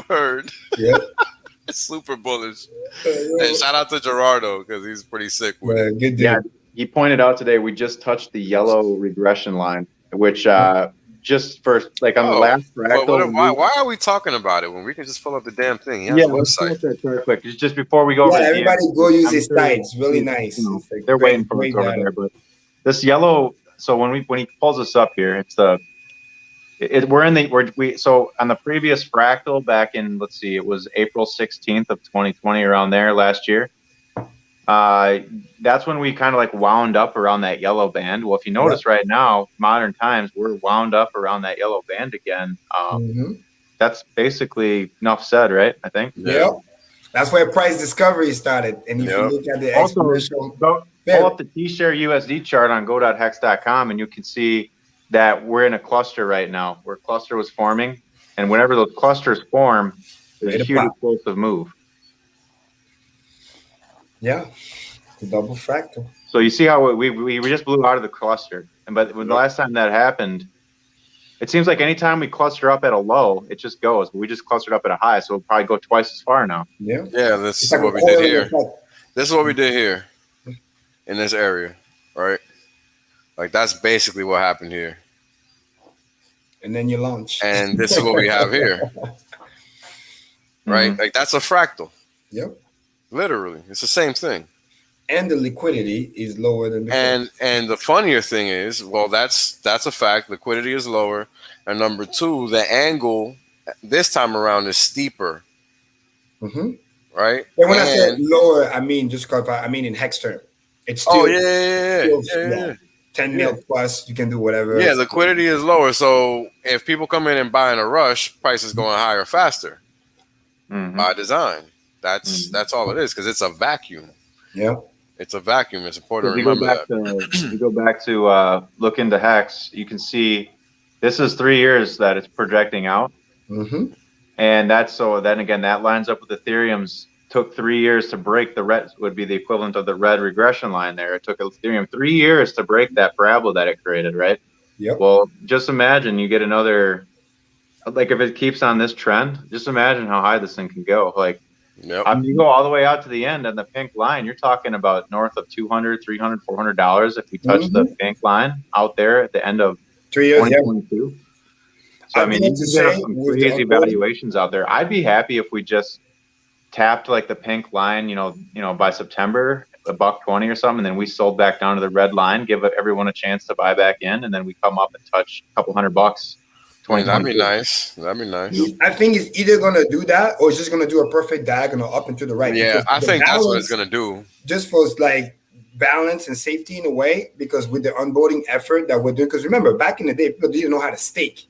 Word. Yeah. Super bullish. And shout out to Gerardo because he's pretty sick with it. Good dude. Yeah, he pointed out today we just touched the yellow regression line, which just for like on the last fractal. Why are we talking about it when we can just pull up the damn thing? He has a website. Let's that quick. Just before we go over everybody go use his site. It's really nice. They're waiting for us over there, but this yellow. So when he pulls us up here, it's so on the previous fractal back in, let's see, it was April 16th of 2020, around there last year. That's when we kind of like wound up around that yellow band. Well, if you notice right now, modern times, we're wound up around that yellow band again. That's basically enough said, right? I think. Yeah. That's where price discovery started. And if you look at the exponential, pull up the T-share USD chart on go.hex.com, and you can see that we're in a cluster right now, where a cluster was forming, and whenever those clusters form, there's a huge explosive move. Yeah, the double fractal. So you see how we just blew out of the cluster, but when the last time that happened, it seems like anytime we cluster up at a low, it just goes. But we just clustered up at a high, so we'll probably go twice as far now. Yeah, this is what we did here. This is what we did here in this area, right? Like that's basically what happened here. And then you launch. And this is what we have here. Right? Like that's a fractal. Yep. Literally. It's the same thing. And the liquidity is lower than before. And the funnier thing is, well, that's a fact. Liquidity is lower. And number two, the angle this time around is steeper. Right? And when I say lower, I mean, just clarify, I mean in hex term. It's still, yeah. 10 mil plus, you can do whatever. Yeah, liquidity is lower. So if people come in and buy in a rush, price is going higher faster by design. That's all it is, because it's a vacuum. Yeah. It's a vacuum. It's important to remember that. If you go back to look into Hex, you can see this is 3 years that it's projecting out. And that's so then again, that lines up with Ethereum's took 3 years to break the red, would be the equivalent of the red regression line there. It took Ethereum 3 years to break that parabola that it created, right? Yep. Well, just imagine you get another, like if it keeps on this trend, just imagine how high this thing can go. Like, you go all the way out to the end on the pink line, you're talking about north of $200, $300, $400 if we touch the pink line out there at the end of 3 years, 2022. So, I mean, you can get some crazy valuations out there. I'd be happy if we just tapped like the pink line, by September, $120 or something, and then we sold back down to the red line, give everyone a chance to buy back in, and then we come up and touch a couple $100 That'd be 2022. nice. That'd be nice. I think it's either gonna do that or it's just gonna do a perfect diagonal up and to the right. Yeah, Because I the think that's what it's balance, gonna do. just for like balance and safety in a way, because with the onboarding effort that we're doing, because remember back in the day, people didn't know how to stake.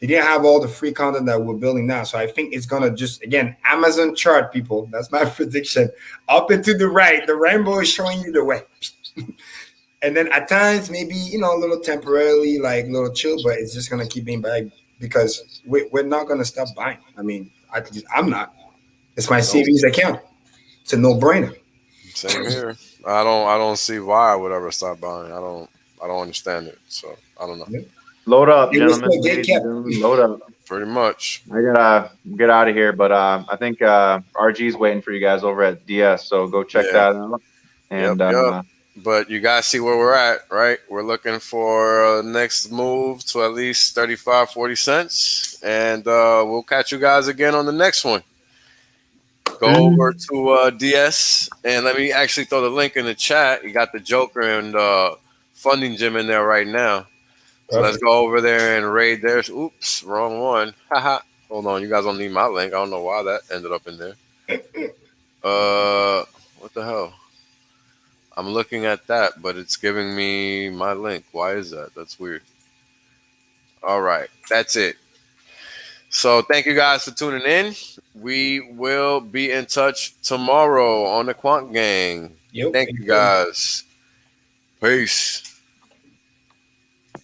They didn't have all the free content that we're building now. So I think it's gonna just, again, Amazon chart, people. That's my prediction. Up and to the right, the rainbow is showing you the way. And then at times, maybe, you know, a little temporarily, like a little chill, but it's just gonna keep being back because we're not gonna stop buying. I mean, I'm not. It's my savings account. It's a no-brainer. Same here. I don't see why I would ever stop buying. I don't understand it. So I don't know. Yeah. Load up, It was gentlemen, so ladies kept. and gentlemen. Load up. Pretty much. I gotta get out of here, but I think RG's waiting for you guys over at DS, so go check Yeah. that out. Yep. And But you guys see where we're at, right? We're looking for next move to at least 35, 40 cents. And we'll catch you guys again on the next one. Go over to DS and let me actually throw the link in the chat. You got the Joker and Funding Gym in there right now. So let's go over there and raid theirs. Oops, wrong one. Haha. Hold on, you guys don't need my link. I don't know why that ended up in there. What the hell? I'm looking at that, but it's giving me my link. Why is that? That's weird. All right, that's it. So thank you guys for tuning in. We will be in touch tomorrow on the Quant Gang. Yep. Thank you guys. Peace.